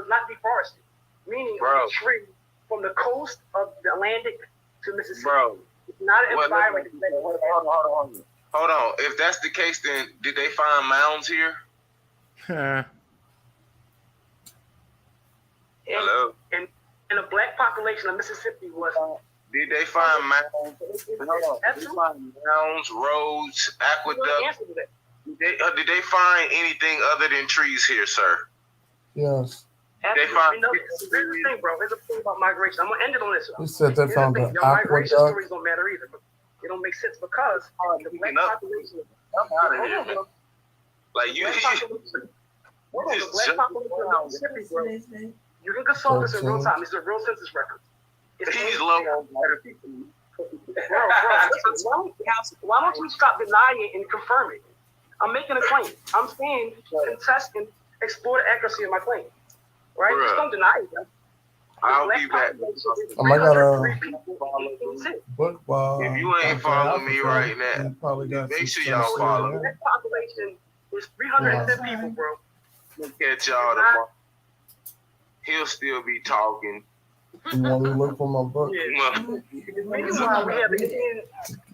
not deforested. Meaning a tree from the coast of the Atlantic to Mississippi. Bro. It's not an environment. Hold on. If that's the case, then did they find mounds here? Hello. And the black population of Mississippi was. Did they find mounds? Mounds, roads, aqueducts? Did they find anything other than trees here, sir? Yes. They found. Here's the thing, bro. Here's the thing about migration. I'm gonna end it on this. He said they found the Your migration aqueduct. stories don't matter either. But it don't make sense because the black population. I'm out of here, man. Like you. The black population of Mississippi, bro. You can consult this in real time. These are real census records. He's low on people. Bro, why don't you stop denying and confirming? I'm making a claim. I'm saying, contest and explore the accuracy of my claim. Right? Bruh. Just don't deny it. I'll be back. I got a book while If you ain't following me right now, make sure y'all follow me. That population is 350 people, bro. Look at y'all tomorrow. He'll still be talking. You want me to look for my book? Meanwhile, we have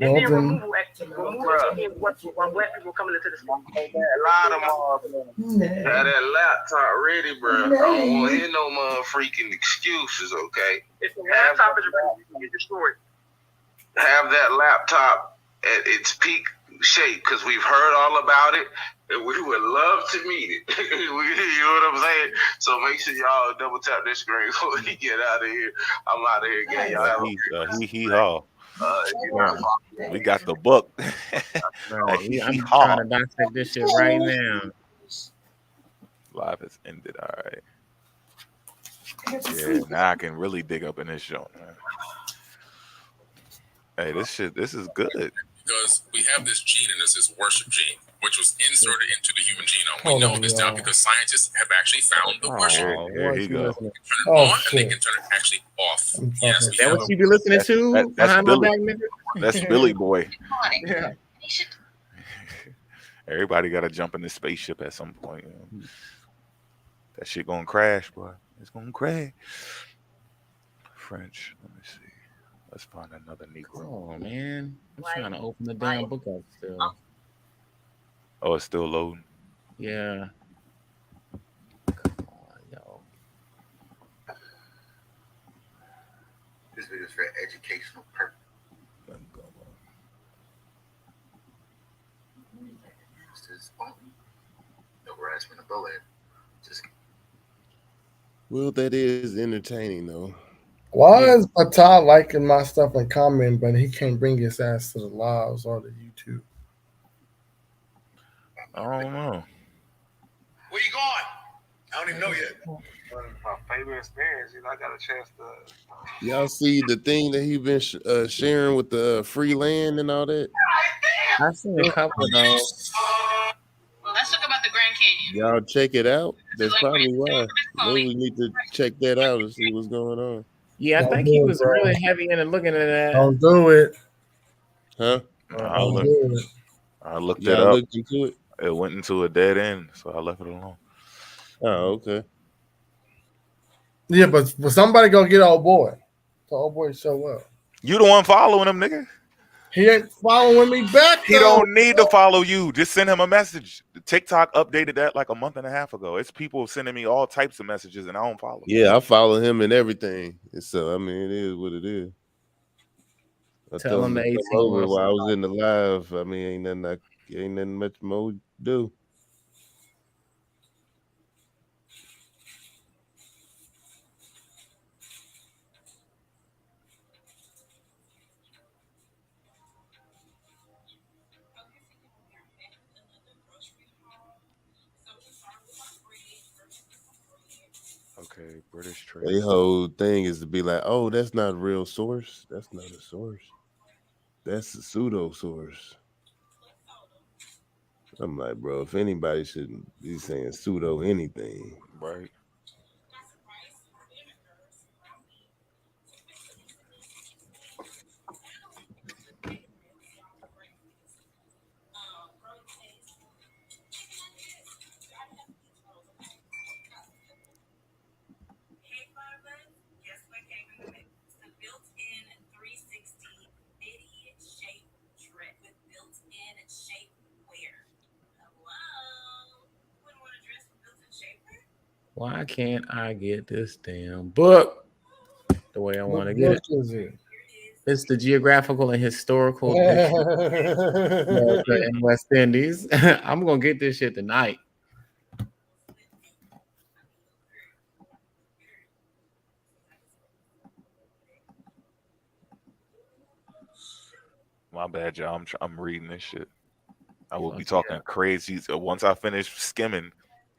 Indian removal act. While black people coming into the state. Lie tomorrow, bro. Have that laptop ready, bro. I don't want to hear no freaking excuses, okay? If the laptop is ready, you get destroyed. Have that laptop at its peak shape because we've heard all about it and we would love to meet it. You know what I'm saying? So make sure y'all double tap this screen before we get out of here. I'm out of here, gang. Y'all have We got the book. I'm trying to dissect this shit right now. Live has ended. All right. Yeah, now I can really dig up in this show, man. Hey, this is good. Because we have this gene in us, this worship gene, which was inserted into the human genome. We know this now because scientists have actually found the worship. Here he go. They can turn it on and they can turn it actually off. Yes, Is that what you be listening to? That's Billy. My back, That's Billy Boy. Yeah. Everybody got to jump in the spaceship at some point. You know? That shit gonna crash, boy. It's gonna crash. French. Let me see. Let's find another Negro. Oh man, I'm trying to open the damn book up still. Oh, it's still loading. Yeah. Come on, yo. This video is for educational purpose. harassment and bullying. Just Well, that is entertaining though. Why is Patal liking my stuff and commenting, but he can't bring his ass to the lives or the YouTube? I don't know. where you going? I don't even know yet. My favorite experience, I got a chance to. Y'all see the thing that he been sharing with the free land and all that? I've seen a couple of those. Well, let's talk about the Grand Canyon. Y'all check it out. That's probably why. Maybe we need to check that out and see what's going on. Yeah, I Don't think do he it, was bro. really heavy into looking at that. Don't do it. Huh? Don't do it. I looked it Y'all up. looked into it? It went into a dead end, so I left it alone. Oh, okay. Yeah, but somebody go get old boy. The old boy show up. You the one following him, nigga. He ain't following me back. He don't need to follow you. Just send him a message. TikTok updated that like a month and a half ago. It's people sending me all types of messages, and I don't follow. Yeah, I follow him and everything. And so, I mean, it is what it is. I Tell him to the come 18 over months. while I was in the live. I mean, ain't nothing much more to do. Okay, British Their trade. whole thing is to be like, oh, that's not a real source. That's not a source. That's a pseudo source. I'm like, bro, if anybody shouldn't be saying pseudo anything. Right. Why can't I get this damn book the way I want to get it? What is it? It's the Geographical and Historical Dictionary of America and West Indies. I'm gonna get this shit tonight. My bad, y'all. I'm reading this shit. I will be talking crazy. So once I finish skimming,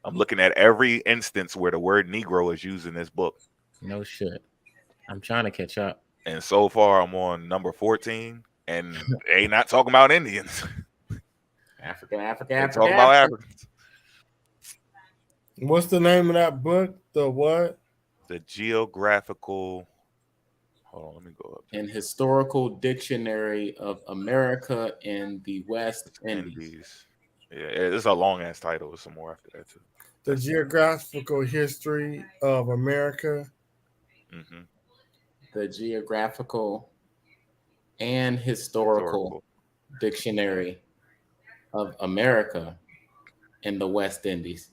I'm looking at every instance where the word Negro is used in this book. No shit. I'm trying to catch up. And so far, I'm on number 14, and they not talking about Indians. Africa. They talking about Africans. What's the name of that book? The what? The Geographical. Hold on, let me go up. And Historical Dictionary of America and the West Indies. Yeah, it's a long ass title. There's some more after that too. The Geographical History of America. Mm-hmm. The Geographical and Historical Dictionary of America and the West Indies.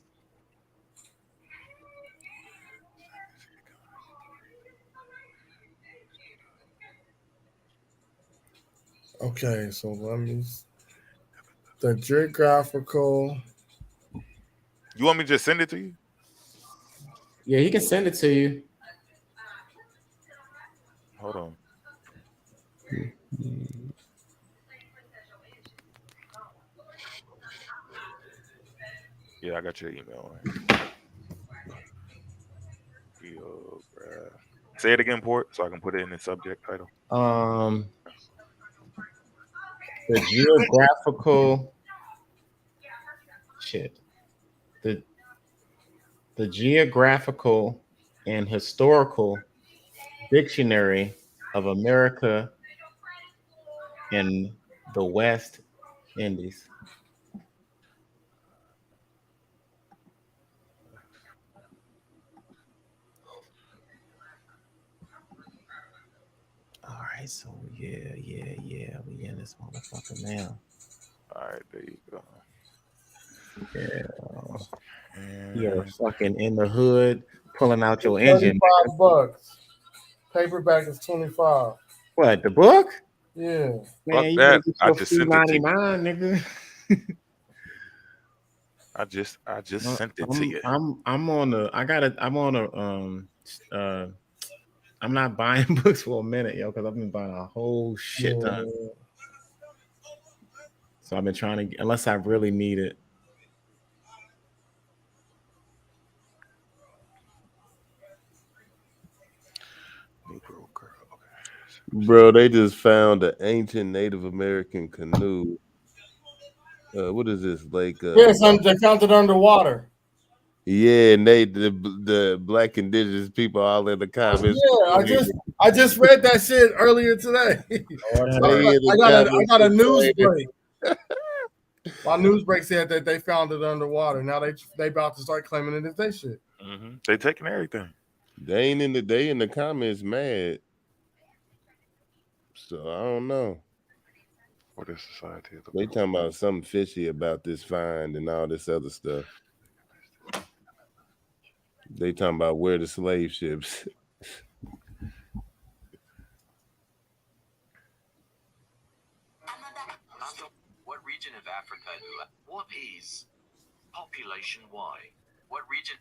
Okay, so let me. The Geographical. You want me to just send it to you? Yeah, he can send it to you. Hold on. Yeah, I got your email. Say it again, Port, so I can put it in the subject title. The Geographical The Geographical and Historical Dictionary of America and the West Indies. All right, so yeah, we in this motherfucker now. All right, there you go. Yeah, you're fucking in the hood, pulling out your $35. engine. Paperback is $25. What, the book? Yeah. Man, Fuck you that. better get I your just sent it to you. $3.99, nigga. I just sent it to you. I'm on a I'm not buying books for a minute, yo, because I've been buying a whole shit ton. So I've been trying to, unless I really need it. Negro girl. Bro, they just found an ancient Native American canoe. What is this? Like yes, they found it underwater. Yeah, and the black indigenous people all in the comments. Yeah, I just read that shit earlier today. I got a news break. My news break said that they found it underwater. Now they about to start claiming it as their shit. Mm-hmm. They taking everything. They in the comments mad. So I don't know. What is society? They talking about something fishy about this find and all this other stuff. They talking about where the slave ships. What region of Africa what is population Y? What region?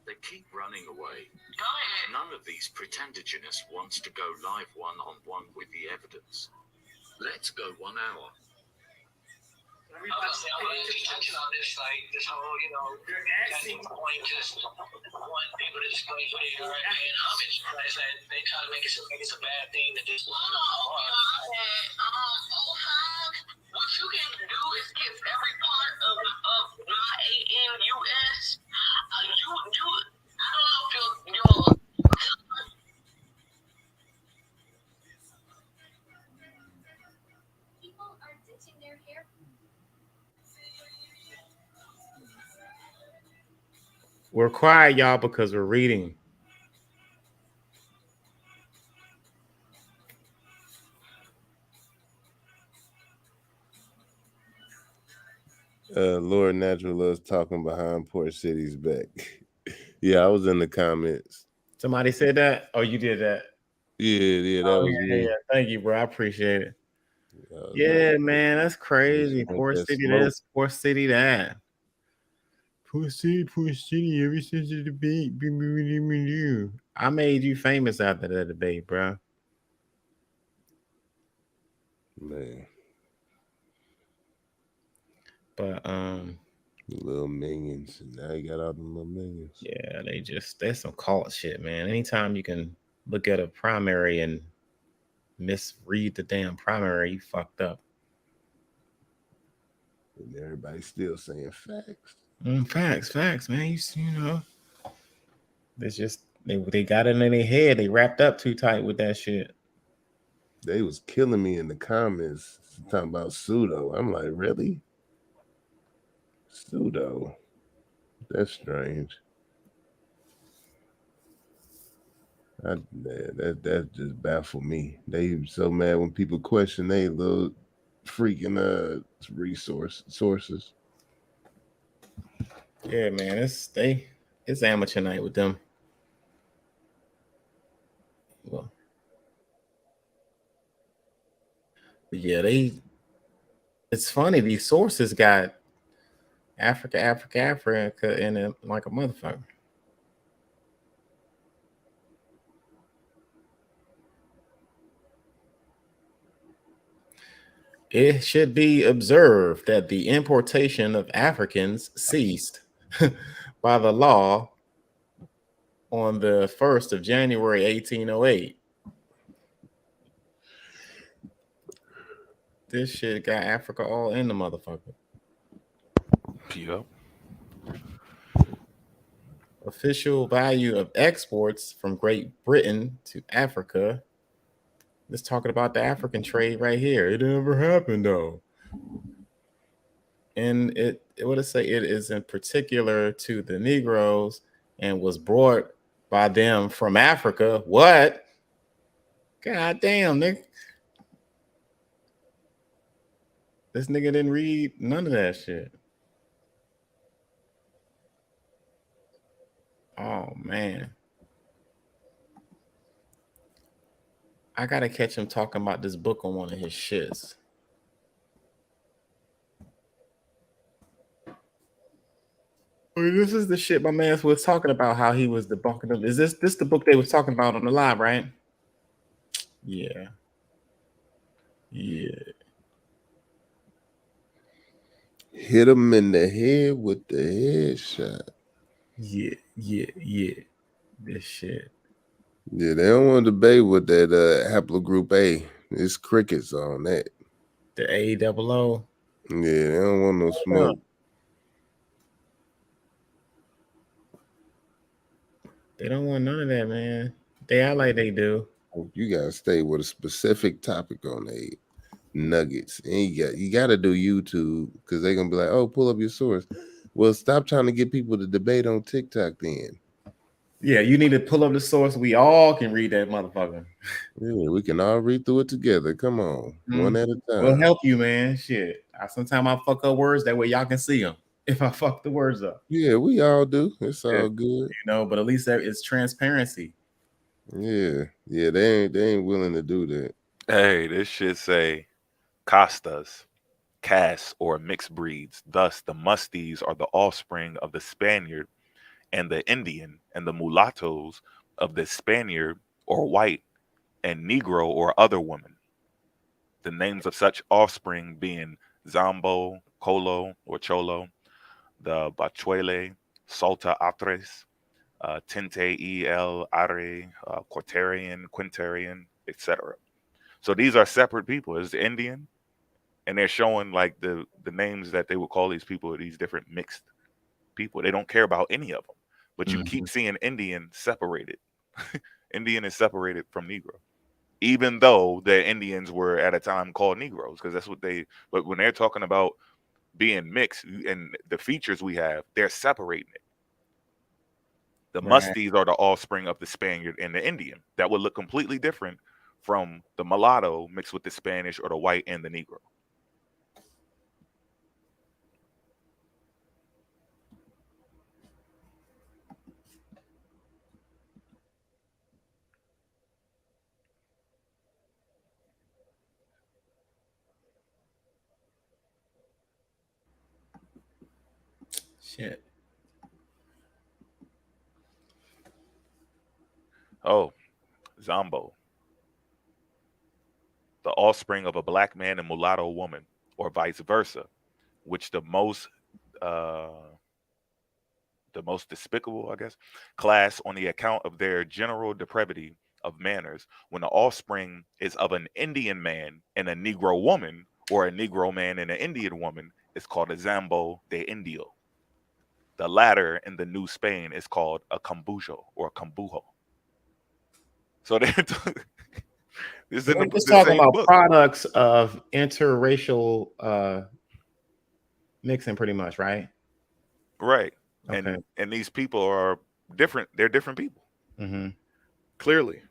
They keep running away. None of these pretend-indigenous wants to go live one-on-one with the evidence. Let's go 1 hour. Obviously, I'm going to pay attention on this, like, this whole, point, just want people to just go for their right hand homage. Like, they try to make it seem like it's a bad thing to just... Hold on, what you can do is kiss every part of YANUS. I don't know if People are ditching their hair. We're quiet, y'all, because we're reading. Lord Natural Love's talking behind Port City's back. Yeah, I was in the comments. Somebody said that? Oh, you did that? Yeah, that was me. Yeah. Thank you, bro. I appreciate it. Yeah, man, that's crazy. Port City this, Port City that. Port City, ever since the debate. I made you famous after that debate, bro. Man. But little minions. Now you got all the little minions. Yeah, that's some cult shit, man. Anytime you can look at a primary and misread the damn primary, you fucked up. And everybody's still saying facts. Facts, man. You know, it's just they got it in their head. They wrapped up too tight with that shit. They was killing me in the comments talking about pseudo. I'm like, really? Pseudo? That's strange. That just baffled me. They so mad when people question they little freaking sources. Yeah, man, it's amateur night with them. Well, yeah, it's funny. These sources got Africa in it like a motherfucker. It should be observed that the importation of Africans ceased by the law on the 1st of January, 1808. This shit got Africa all in the motherfucker. Yep. Official value of exports from Great Britain to Africa. Let's talk about the African trade right here. It never happened though. And it is in particular to the Negroes and was brought by them from Africa. What? God damn, nigga. This nigga didn't read none of that shit. Oh man. I gotta catch him talking about this book on one of his shits. This is the shit my man was talking about, how he was debunking them. Is this the book they was talking about on the live, right? Yeah. Yeah. Hit him in the head with the headshot. Yeah. This shit. Yeah, they don't want to debate with that haplogroup A. It's crickets on that. The AOO. Yeah, they don't want no smoke. They don't want none of that, man. They act like they do. You gotta stay with a specific topic on the nuggets, and you gotta do YouTube, because they're gonna be like, "Oh, pull up your source." Well, stop trying to get people to debate on TikTok then. Yeah, you need to pull up the source. We all can read that motherfucker. Yeah, we can all read through it together. Come on, one at a time. We'll help you, man. Shit. Sometimes I fuck up words, that way y'all can see them if I fuck the words up. Yeah, we all do. It's all good. But at least it's transparency. Yeah, they ain't willing to do that. Hey, this shit say castas, castes, or mixed breeds. Thus, the musties are the offspring of the Spaniard and the Indian, and the mulattoes of the Spaniard or white, and Negro or other woman. The names of such offspring being Zambo, Colo or Cholo, the Bachuele, Salta Atres, Tinte El Are, Quintarian, etc. So these are separate people. It's the Indian, and they're showing like the names that they would call these people, these different mixed people. They don't care about any of them, but you keep seeing Indian separated. Indian is separated from Negro, even though the Indians were at a time called Negroes, because that's what they. But when they're talking about being mixed and the features we have, they're separating it. The musties are the offspring of the Spaniard and the Indian. That would look completely different from the mulatto mixed with the Spanish or the white and the Negro. Shit. Oh, Zambo. The offspring of a black man and mulatto woman, or vice versa, which the most despicable, I guess, class on the account of their general depravity of manners, when the offspring is of an Indian man and a Negro woman, or a Negro man and an Indian woman, is called a Zambo de Indio. The latter in the New Spain is called a Cambujo or Cambujo. So they're we're just talking about products of interracial mixing, pretty much, right? Right. Okay. And these people are different. They're different people. Mm-hmm. Clearly.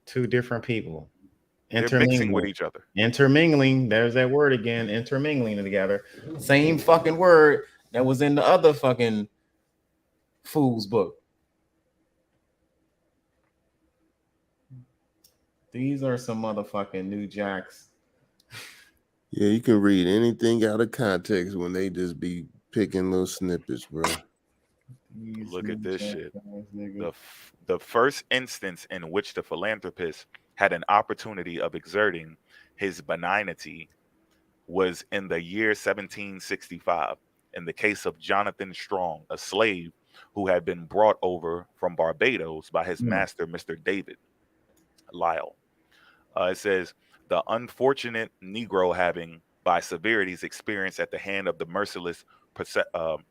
Two different people. They're mixing with each other. Intermingling. There's that word again. Intermingling together. Same fucking word that was in the other fucking fool's book. These are some motherfucking new jacks. Yeah, you can read anything out of context when they just be picking little snippets, bro. Look at this shit. The first instance in which the philanthropist had an opportunity of exerting his benignity was in the year 1765, in the case of Jonathan Strong, a slave who had been brought over from Barbados by his master, Mr. David Lyle. It says, the unfortunate Negro having, by severities experienced at the hand of the merciless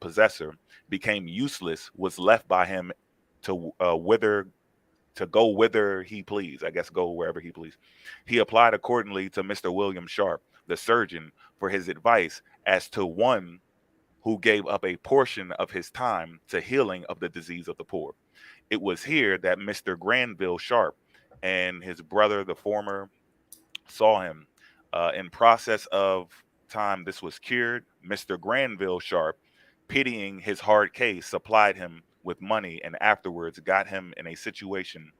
possessor, became useless, was left by him to go whither he pleased. I guess go wherever he pleased. He applied accordingly to Mr. William Sharp, the surgeon, for his advice as to one who gave up a portion of his time to healing of the disease of the poor. It was here that Mr. Granville Sharp and his brother, the former, saw him in process of time this was cured, Mr. Granville Sharp, pitying his hard case, supplied him with money and afterwards got him in a situation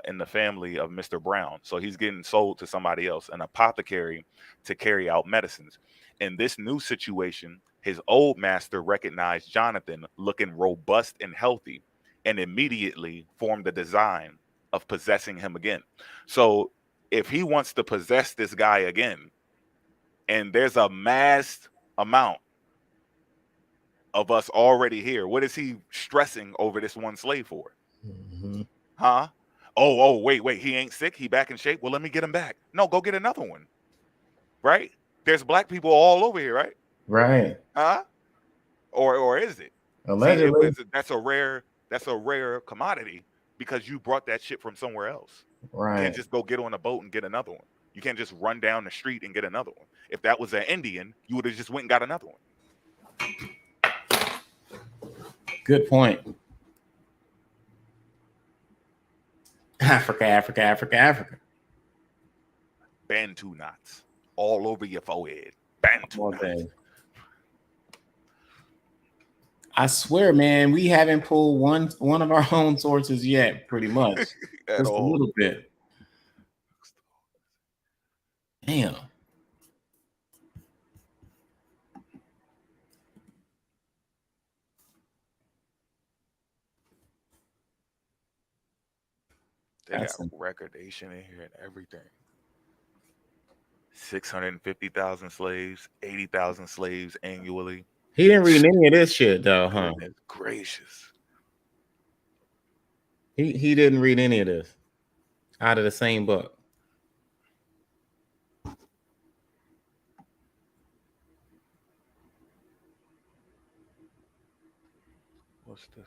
in the family of Mr. Brown. So he's getting sold to somebody else, an apothecary, to carry out medicines. In this new situation, his old master recognized Jonathan looking robust and healthy and immediately formed the design of possessing him again. So if he wants to possess this guy again, and there's a mass amount of us already here, what is he stressing over this one slave for? Mm-hmm. Huh? Wait, he ain't sick, he back in shape. Well, let me get him back. No, go get another one. Right? There's black people all over here, right? Right. Huh? Or is it? Allegedly. See, that's a rare commodity because you brought that shit from somewhere else. Right. You can't just go get on a boat and get another one. You can't just run down the street and get another one. If that was an Indian, you would have just went and got another one. Good point. Africa. Bantu knots all over your forehead. Bantu knots. I swear, man, we haven't pulled one of our own sources yet, pretty much. Just a little bit. Damn. They got recordation in here and everything. 650,000 slaves, 80,000 slaves annually. He didn't read any of this shit, though, huh? Goodness gracious. He didn't read any of this out of the same book. What's this?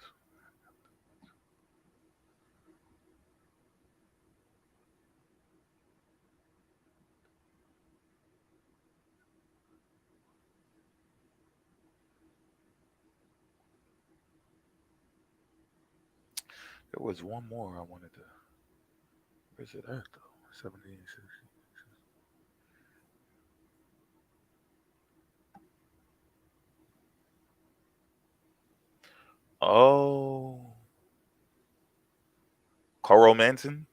There was one more I wanted to. Where's it at though? 1760. Oh, Coromanton.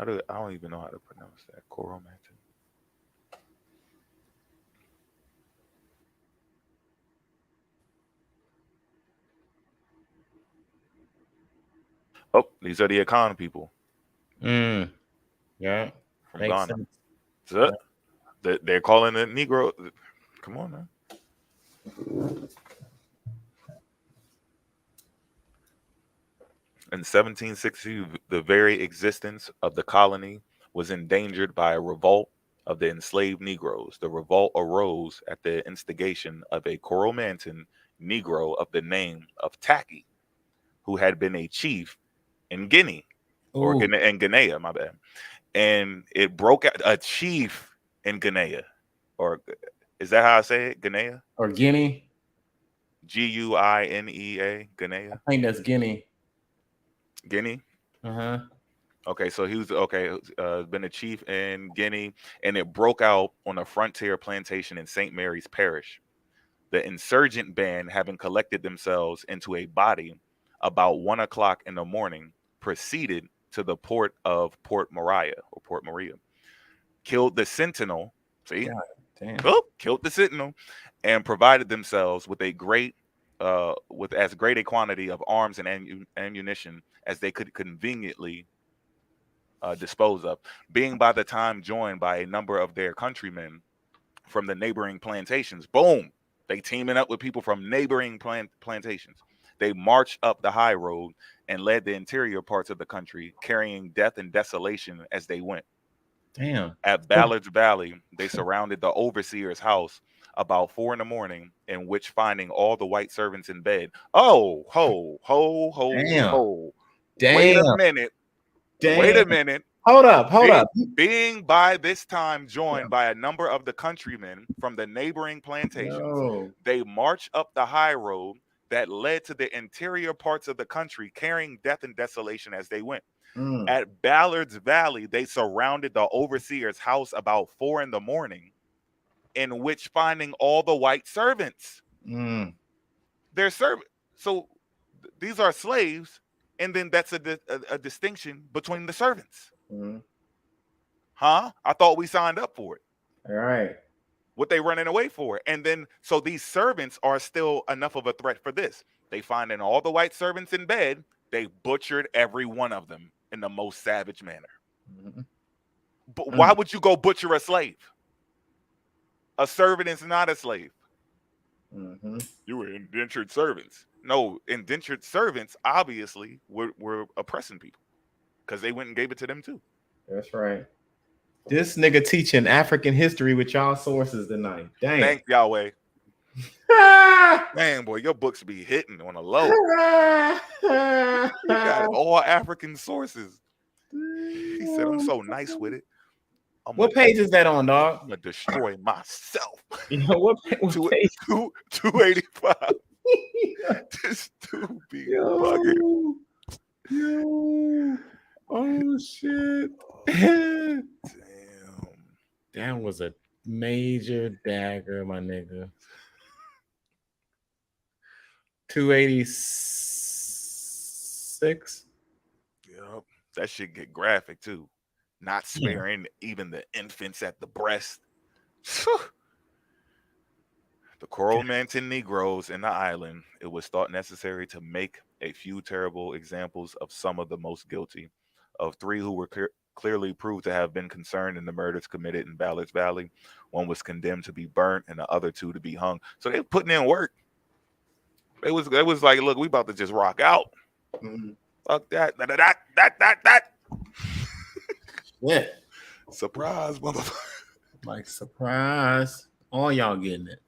I don't even know how to pronounce that. Coromanton. Oh, these are the Akan people. Yeah. From Makes Ghana. sense. They're calling it Negro. Come on, man. In 1760, the very existence of the colony was endangered by a revolt of the enslaved Negroes. The revolt arose at the instigation of a Coromanton Negro of the name of Tacky, who had been a chief in Guinea, or in Guinea, my bad. And it broke out, a chief in Guinea, or is that how I say it? Guinea? Or Guinea? Guinea, Guinea. I think that's Guinea. Guinea? Uh-huh. Okay, so he was been a chief in Guinea, and it broke out on a frontier plantation in St. Mary's Parish. The insurgent band, having collected themselves into a body about 1 o'clock in the morning, proceeded to the port of Port Maria, killed the sentinel. See, killed the sentinel, and provided themselves with as great a quantity of arms and ammunition as they could conveniently dispose of, being by the time joined by a number of their countrymen from the neighboring plantations. Boom! They teaming up with people from neighboring plantations. They marched up the high road and led the interior parts of the country, carrying death and desolation as they went. Damn. At Ballard's Valley, they surrounded the overseer's house about 4 a.m, in which, finding all the white servants in bed. Oh, ho. Damn. Wait a minute. Damn. Wait a minute. Hold up. Being by this time joined by a number of the countrymen from the neighboring plantations, they marched up the high road that led to the interior parts of the country, carrying death and desolation as they went. At Ballard's Valley, they surrounded the overseer's house about 4 a.m, in which finding all the white servants. They're servants. So these are slaves, and then that's a distinction between the servants. Huh? I thought we signed up for it. All right. What they running away for. And then, so these servants are still enough of a threat for this. They finding all the white servants in bed. They butchered every one of them in the most savage manner. But why would you go butcher a slave? A servant is not a slave. You were indentured servants. No, indentured servants obviously were oppressing people because they went and gave it to them too. That's right. This nigga teaching African history with y'all sources tonight. Dang. Thank Yahweh. Man, boy, your books be hitting on a low. You got all African sources. He said, I'm so nice with it. What page is that on, dog? I'm gonna destroy myself. You know what page? 285. This dude be bugging. Yo. Oh shit. Damn. That was a major dagger, my nigga. 286. Yep. That shit get graphic too. Not sparing even the infants at the breast. The Coral Manton Negroes in the island, it was thought necessary to make a few terrible examples of some of the most guilty. Of 3 who were clearly proved to have been concerned in the murders committed in Ballard's Valley, 1 was condemned to be burnt and the other 2 to be hung. So they were putting in work. It was like, look, we about to just rock out. Fuck that. That. Yeah. Surprise, motherfucker. Like, surprise. All y'all getting it.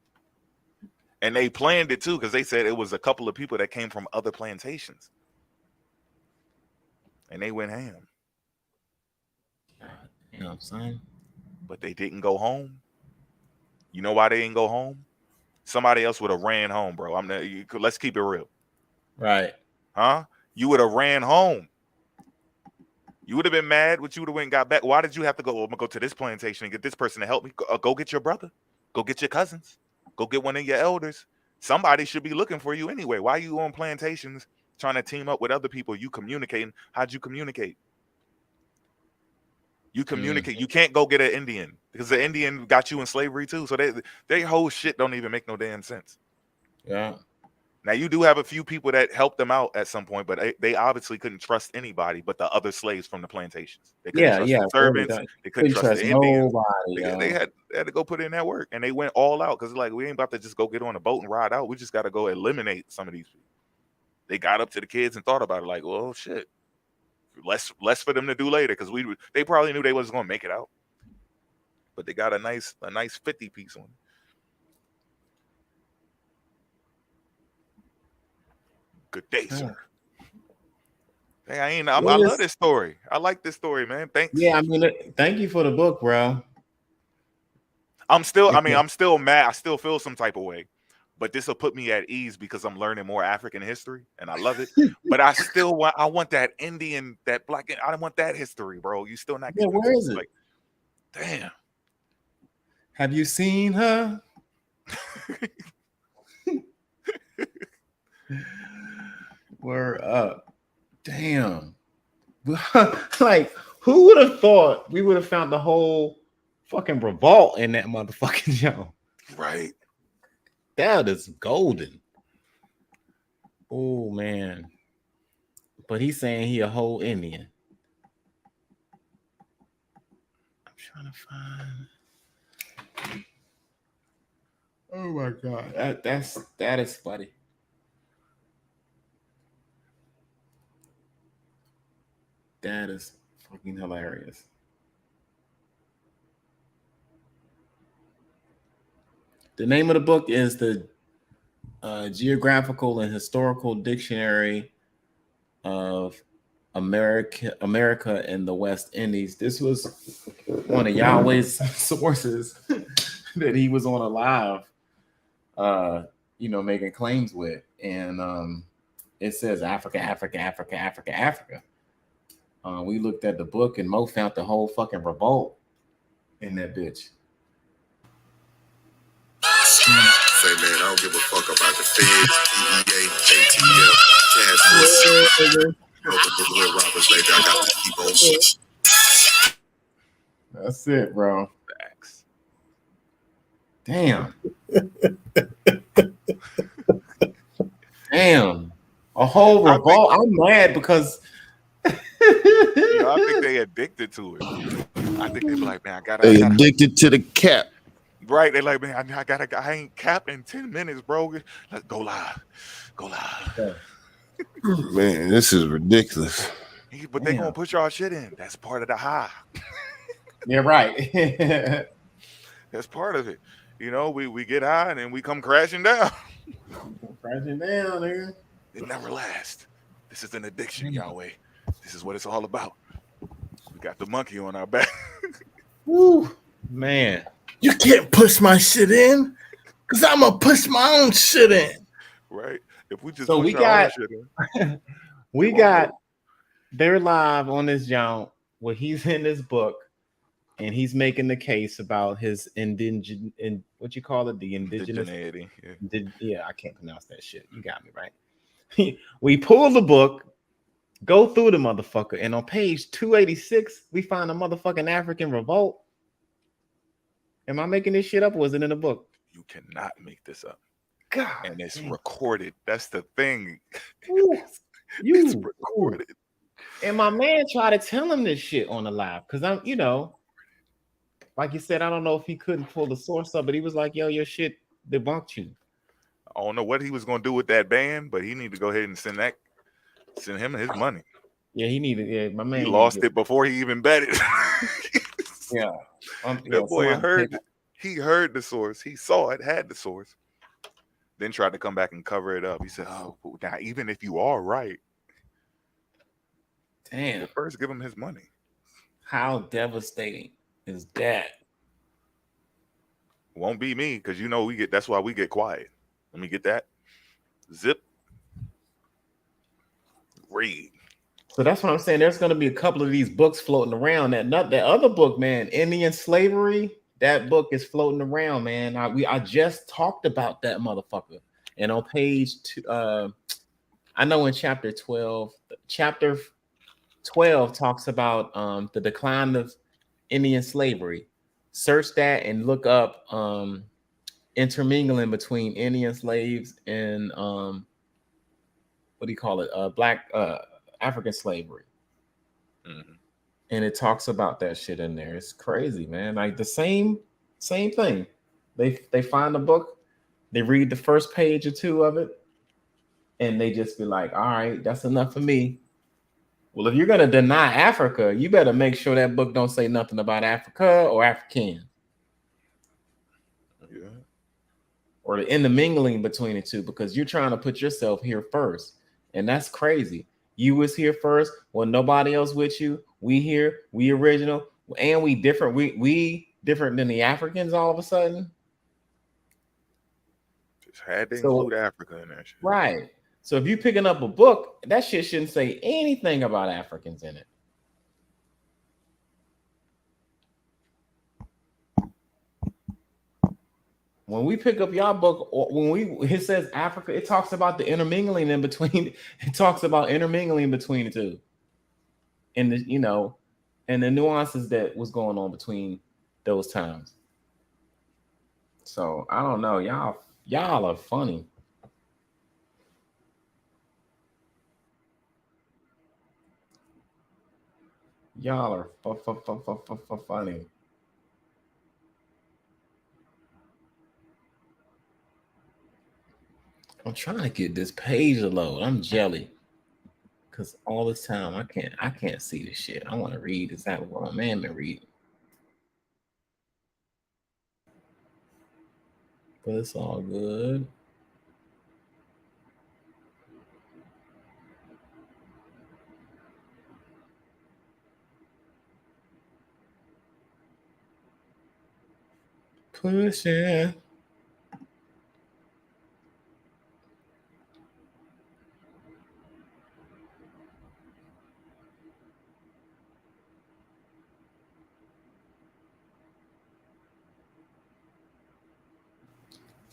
And they planned it too, because they said it was a couple of people that came from other plantations. And they went ham. You know what I'm saying? But they didn't go home. You know why they didn't go home? Somebody else would have ran home, bro. Let's keep it real. Right. Huh? You would have ran home. You would have been mad, but you would have went and got back. Why did you have to go? I'm gonna go to this plantation and get this person to help me. Go get your brother. Go get your cousins. Go get one of your elders. Somebody should be looking for you anyway. Why are you on plantations trying to team up with other people? You communicating. How'd you communicate? You communicate. You can't go get an Indian because the Indian got you in slavery too. So they whole shit don't even make no damn sense. Yeah. Now you do have a few people that helped them out at some point, but they obviously couldn't trust anybody but the other slaves from the plantations. They couldn't trust the servants. They couldn't trust the Indians. They had to go put in that work, and they went all out because like we ain't about to just go get on a boat and ride out. We just got to go eliminate some of these people. They got up to the kids and thought about it like, well, shit, less for them to do later because they probably knew they wasn't gonna make it out, but they got a nice 50 piece on it. Good day, sir. Hey, I love this story. I like this story, man. Thanks. Yeah, I mean, thank you for the book, bro. I'm still mad. I still feel some type of way, but this will put me at ease because I'm learning more African history, and I love it. But I want that Indian, that black. I want that history, bro. You still not getting where is it? Like, damn. Have you seen her? We're up. Damn. Like, who would have thought we would have found the whole fucking revolt in that motherfucking show? Right. That is golden. Oh, man. But he's saying he a whole Indian. I'm trying to find. Oh my God. That is funny. That is fucking hilarious. The name of the book is the Geographical and Historical Dictionary of America and the West Indies. This was one of Yahweh's sources that he was on a live, making claims with. And it says Africa. We looked at the book and Mo found the whole fucking revolt in that bitch. say, man, I don't give a fuck about the Fed, DEA, ATF, Task Force. Helping the hood robbers, baby. I got to keep on pushing. That's it, bro. Facts. Damn. Damn. A whole revolt. I'm mad because I think they addicted to it. I think they be like, man, I gotta addicted to the cap. Right. They like, man, I ain't capped in 10 minutes, bro. Let's go live. Go live. Man, this is ridiculous. But they gonna put y'all shit in. That's part of the high. Yeah, right. That's part of it. You know, we get high and then we come crashing down. Crashing down, nigga. It never lasts. This is an addiction, Yahweh. This is what it's all about. We got the monkey on our back. Woo, man. You can't push my shit in, because I'm going to push my own shit in. Right? If we just so push we our got, own shit in. we got, they're live on this jaunt where he's in this book and he's making the case about his what you call it? The indigenous. Yeah, I can't pronounce that shit. You got me, right? We pull the book, go through the motherfucker, and on page 286, we find a motherfucking African revolt. Am I making this shit up or was it in the book? You cannot make this up. God, and it's recorded. That's the thing. It's recorded. And my man tried to tell him this shit on the live because I'm, like you said, I don't know if he couldn't pull the source up, but he was like, yo, your shit debunked you. I don't know what he was going to do with that band, but he needed to go ahead and send him his money. Yeah, he needed. Yeah, my man. He lost it before he even bet it. Yeah. That boy he heard the source. He saw it, had the source. Then tried to come back and cover it up. He said, oh, now even if you are right. Damn. First give him his money. How devastating is that? Won't be me, because that's why we get quiet. Let me get that. Zip. Read. So that's what I'm saying. There's going to be a couple of these books floating around. That other book, man, Indian Slavery, that book is floating around, man. I just talked about that motherfucker. And on page 2, I know in chapter 12 talks about the decline of Indian slavery. Search that and look up intermingling between Indian slaves and what do you call it? Black African slavery. Mm-hmm. And it talks about that shit in there. It's crazy, man. Like the same thing. They find the book, they read the first page or two of it, and they just be like, all right, that's enough for me. Well, if you're gonna deny Africa, you better make sure that book don't say nothing about Africa or African. Yeah. Or the intermingling between the two, because you're trying to put yourself here first. And that's crazy. You was here first. Well, nobody else with you. We here, we original, and we different. We different than the Africans all of a sudden. Just had to include Africa in that shit. Right. So if you're picking up a book, that shit shouldn't say anything about Africans in it. When we pick up y'all book, or when it says Africa, it talks about the intermingling in between. It talks about intermingling between the two, and and the nuances that was going on between those times. So I don't know, y'all are funny. Y'all are funny. I'm trying to get this page to load. I'm jelly. Cause all this time I can't see this shit. I want to read exactly what my man been reading. But it's all good. Pushing.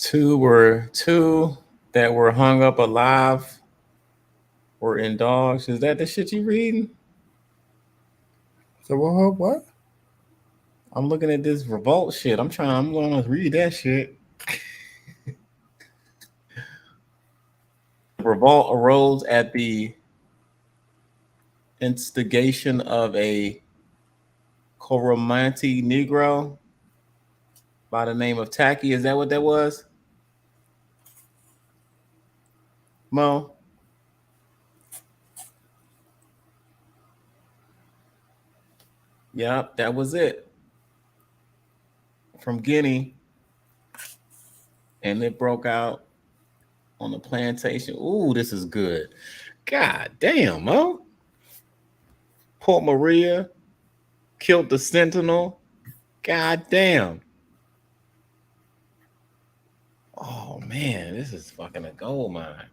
Two that were hung up alive were in dogs. Is that the shit you reading? So what? I'm looking at this revolt shit. I'm gonna read that shit. Revolt arose at the instigation of a Coromantee Negro by the name of Tacky. Is that what that was? Mo? Yep, that was it. From Guinea. And it broke out on the plantation. Ooh, this is good. God damn, Mo. Port Maria killed the Sentinel. God damn. Oh man, this is fucking a gold mine.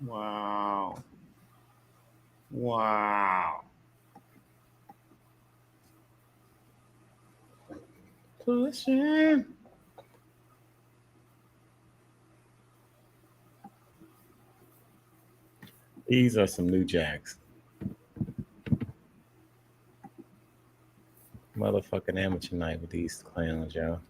Wow. Wow. Pushing. These are some new jacks. Motherfucking amateur night with these clowns, yo.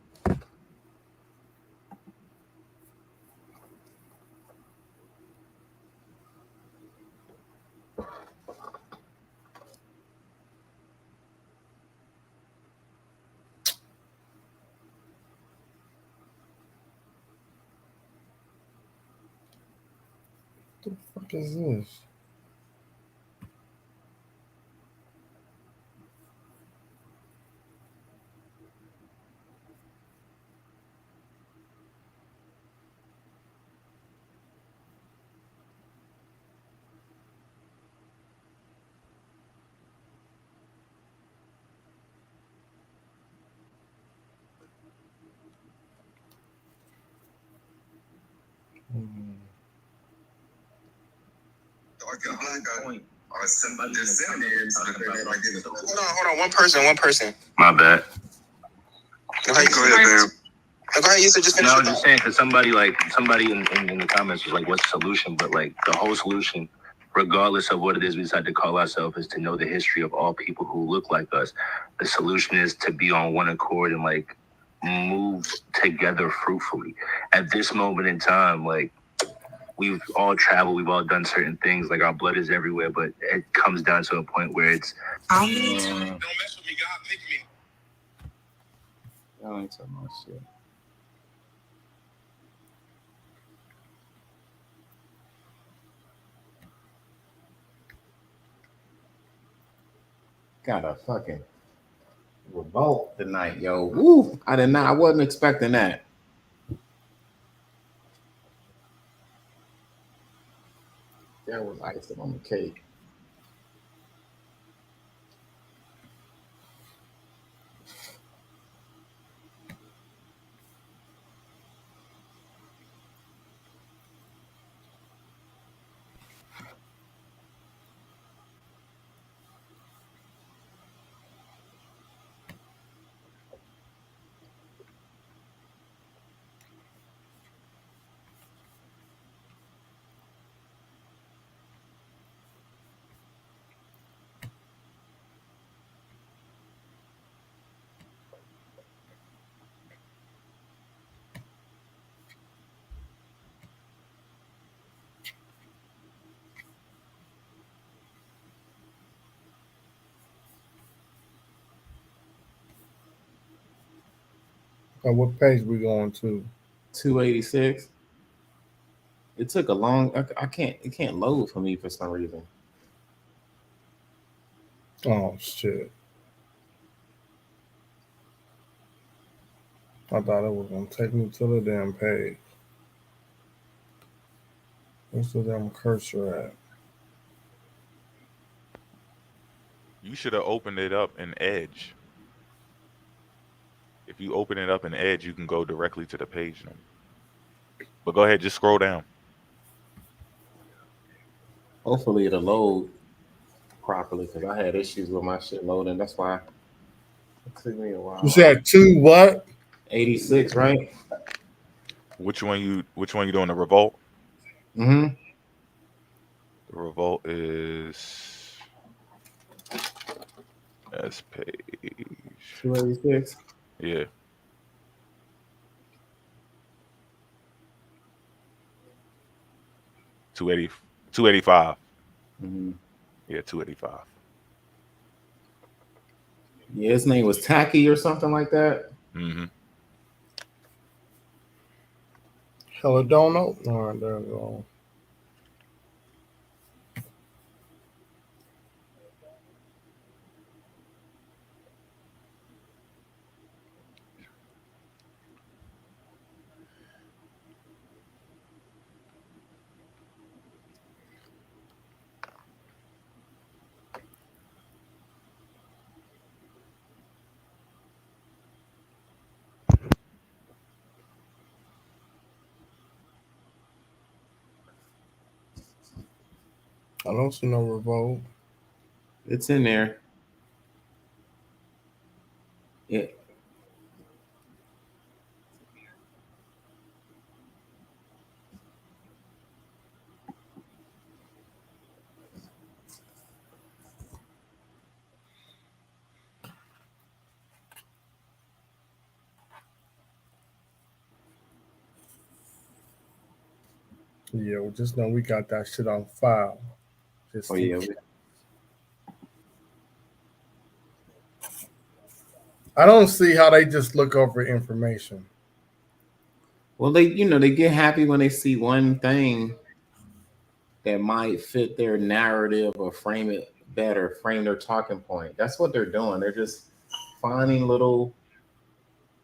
What the fuck is this? Hold on. One person. My bad. Go ahead, Bam. Go ahead, you said just finish. No, I was just saying, because somebody in the comments was like, what's the solution? But like the whole solution, regardless of what it is we decide to call ourselves, is to know the history of all people who look like us. The solution is to be on one accord and like move together fruitfully. At this moment in time, like we've all traveled, we've all done certain things, like our blood is everywhere, but it comes down to a point where it's don't mess with me, God, pick me. Y'all ain't talking about shit. Got a fucking revolt tonight, yo. Woo! I wasn't expecting that. That was icing on the cake. What page we going to? 286. It took a long. It can't load for me for some reason. Oh shit! I thought it was gonna take me to the damn page. Where's the damn cursor at? You should have opened it up in Edge. If you open it up in Edge, you can go directly to the page number. But go ahead, just scroll down. Hopefully it'll load properly because I had issues with my shit loading. That's why It took me a while. You said 2 what? 86, right? Which one you doing? The revolt? Mm-hmm. The revolt is S page. 286. Yeah. 280, 285. Mm-hmm. Yeah, 285. Yeah, his name was Tacky or something like that. Mm-hmm. Hella don't know. All right, there we go. I don't see no revolt. It's in there. Yeah. Yeah, we just know we got that shit on file. Just Oh in yeah. case. I don't see how they just look over information. Well, they get happy when they see one thing that might fit their narrative or frame it better, frame their talking point. That's what they're doing. They're just finding little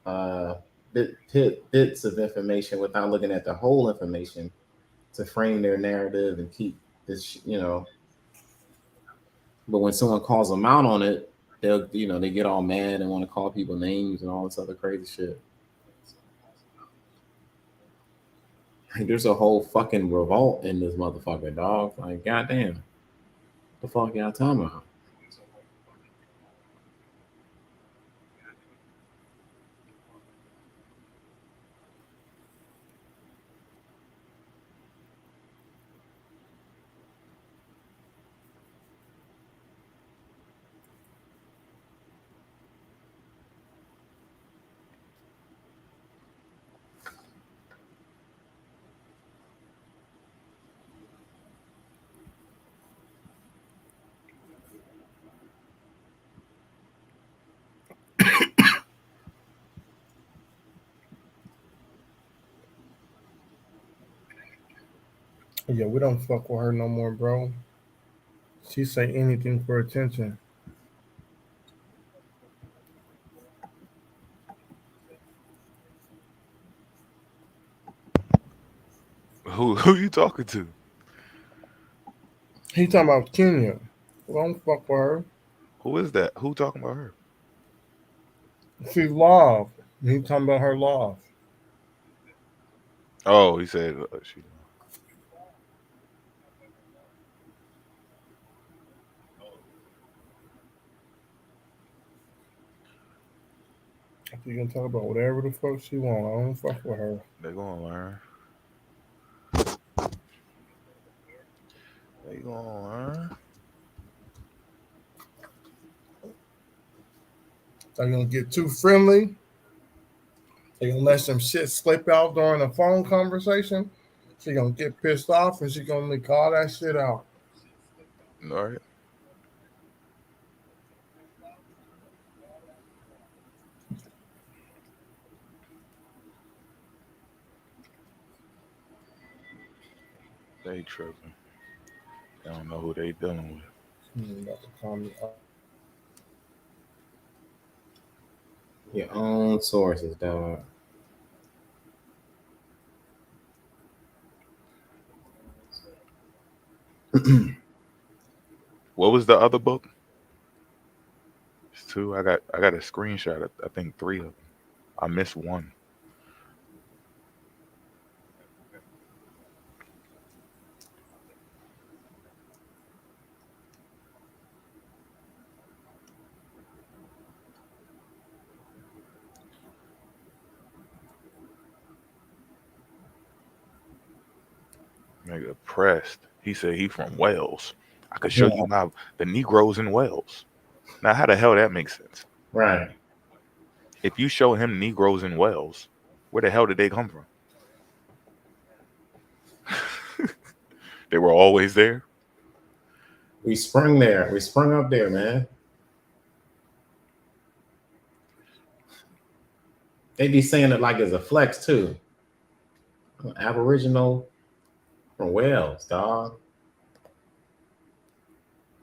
uh, bits of information without looking at the whole information to frame their narrative and keep this. But when someone calls them out on it, they get all mad and want to call people names and all this other crazy shit. Like, there's a whole fucking revolt in this motherfucker, dog. Like, goddamn, the fuck y'all talking about? Yeah, we don't fuck with her no more, bro. She say anything for attention. Who you talking to? He talking about Kenya. We don't fuck with her. Who is that? Who talking about her? She's love. He talking about her love. Oh, he said she. She can talk about whatever the fuck she want. I don't fuck with her. They gonna learn. They gonna learn. They're gonna get too friendly. They gonna let some shit slip out during a phone conversation. She gonna get pissed off and she gonna call that shit out. All right. They tripping. They don't know who they dealing with. About to call me up. Your own sources, dog. What was the other book? It's two. I got a screenshot. I think three of them. I missed one. Nigga pressed. He said he from Wales. I could show you the Negroes in Wales. Now, how the hell that makes sense? Right. If you show him Negroes in Wales, where the hell did they come from? They were always there. We sprung there. We sprung up there, man. They be saying it like it's a flex too. Aboriginal from Wales, dog.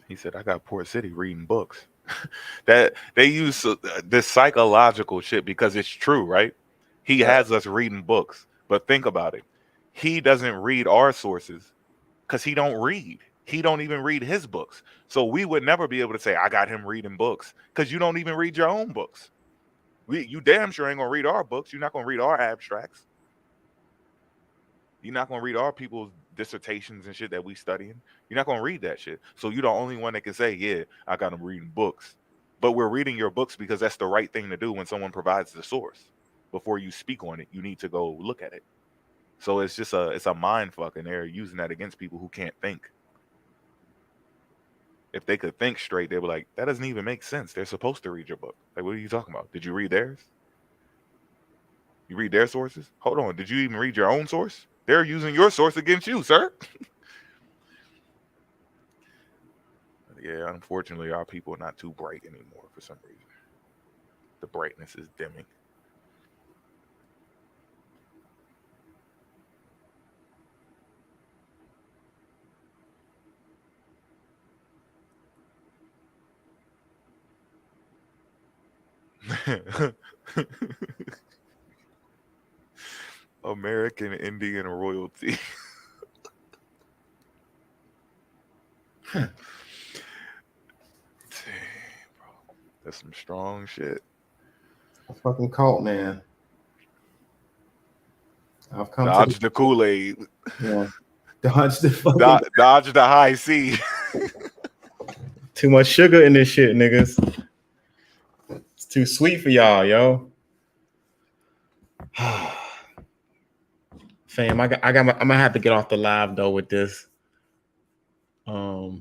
He said, I got Port City reading books. That they use this psychological shit because it's true, right? He has us reading books, but think about it. He doesn't read our sources because he don't read. He don't even read his books. So we would never be able to say, I got him reading books because you don't even read your own books. You damn sure ain't gonna read our books. You're not gonna read our abstracts. You're not gonna read our people's dissertations and shit that we studying. You're not gonna read that shit. So you're the only one that can say, yeah, I got him reading books. But we're reading your books because that's the right thing to do when someone provides the source. Before you speak on it, you need to go look at it. So it's just a mind fuck, and they're using that against people who can't think. If they could think straight, they were like, that doesn't even make sense. They're supposed to read your book. Like, what are you talking about? Did you read theirs? You read their sources? Hold on. Did you even read your own source? They're using your source against you, sir. Yeah, unfortunately, our people are not too bright anymore for some reason. The brightness is dimming. American Indian royalty. Damn, bro. That's some strong shit. A fucking cult, man. I've come Dodge the Kool-Aid. Yeah. Dodge the fucking Dodge the high C. Too much sugar in this shit, niggas. It's too sweet for y'all, yo. Fam, I'm gonna have to get off the live though with this. We're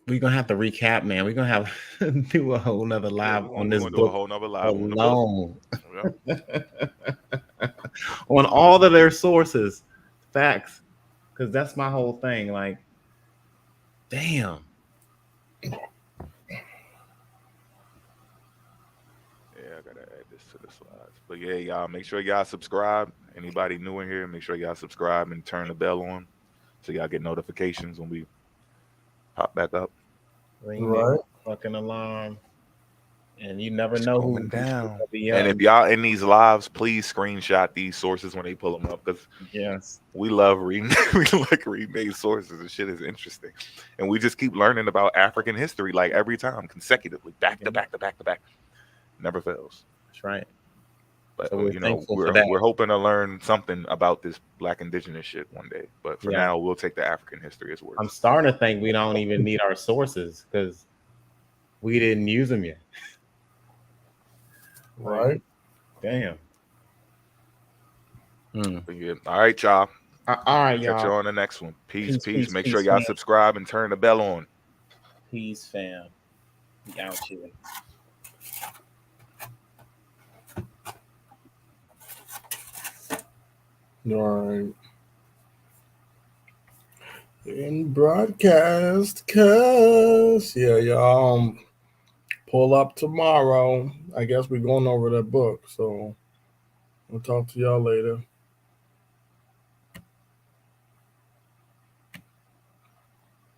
gonna have to recap, man. We're gonna have do a whole nother live on this book. Do a whole nother live on the book. On all of their sources, facts. Because that's my whole thing. Like, damn. Yeah, I gotta add this to the slides. But yeah, y'all make sure y'all subscribe. Anybody new in here, make sure y'all subscribe and turn the bell on so y'all get notifications when we pop back up. Ring that fucking alarm. And you never know who's down. And if y'all in these lives, please screenshot these sources when they pull them up, because we love reading. We like reading these sources, and shit is interesting. And we just keep learning about African history like every time, consecutively, back to back to back to back. Never fails. That's right. But so we're hoping to learn something about this Black indigenous shit one day. But for now, we'll take the African history as well. I'm starting to think we don't even need our sources because we didn't use them yet. Right. Damn. Yeah. All right, y'all. All right, y'all. Catch you on the next one. Peace. Make sure y'all subscribe and turn the bell on. Peace, fam. We out here. All right. In broadcast, cuz y'all pull up tomorrow. I guess we're going over that book, so we'll talk to y'all later.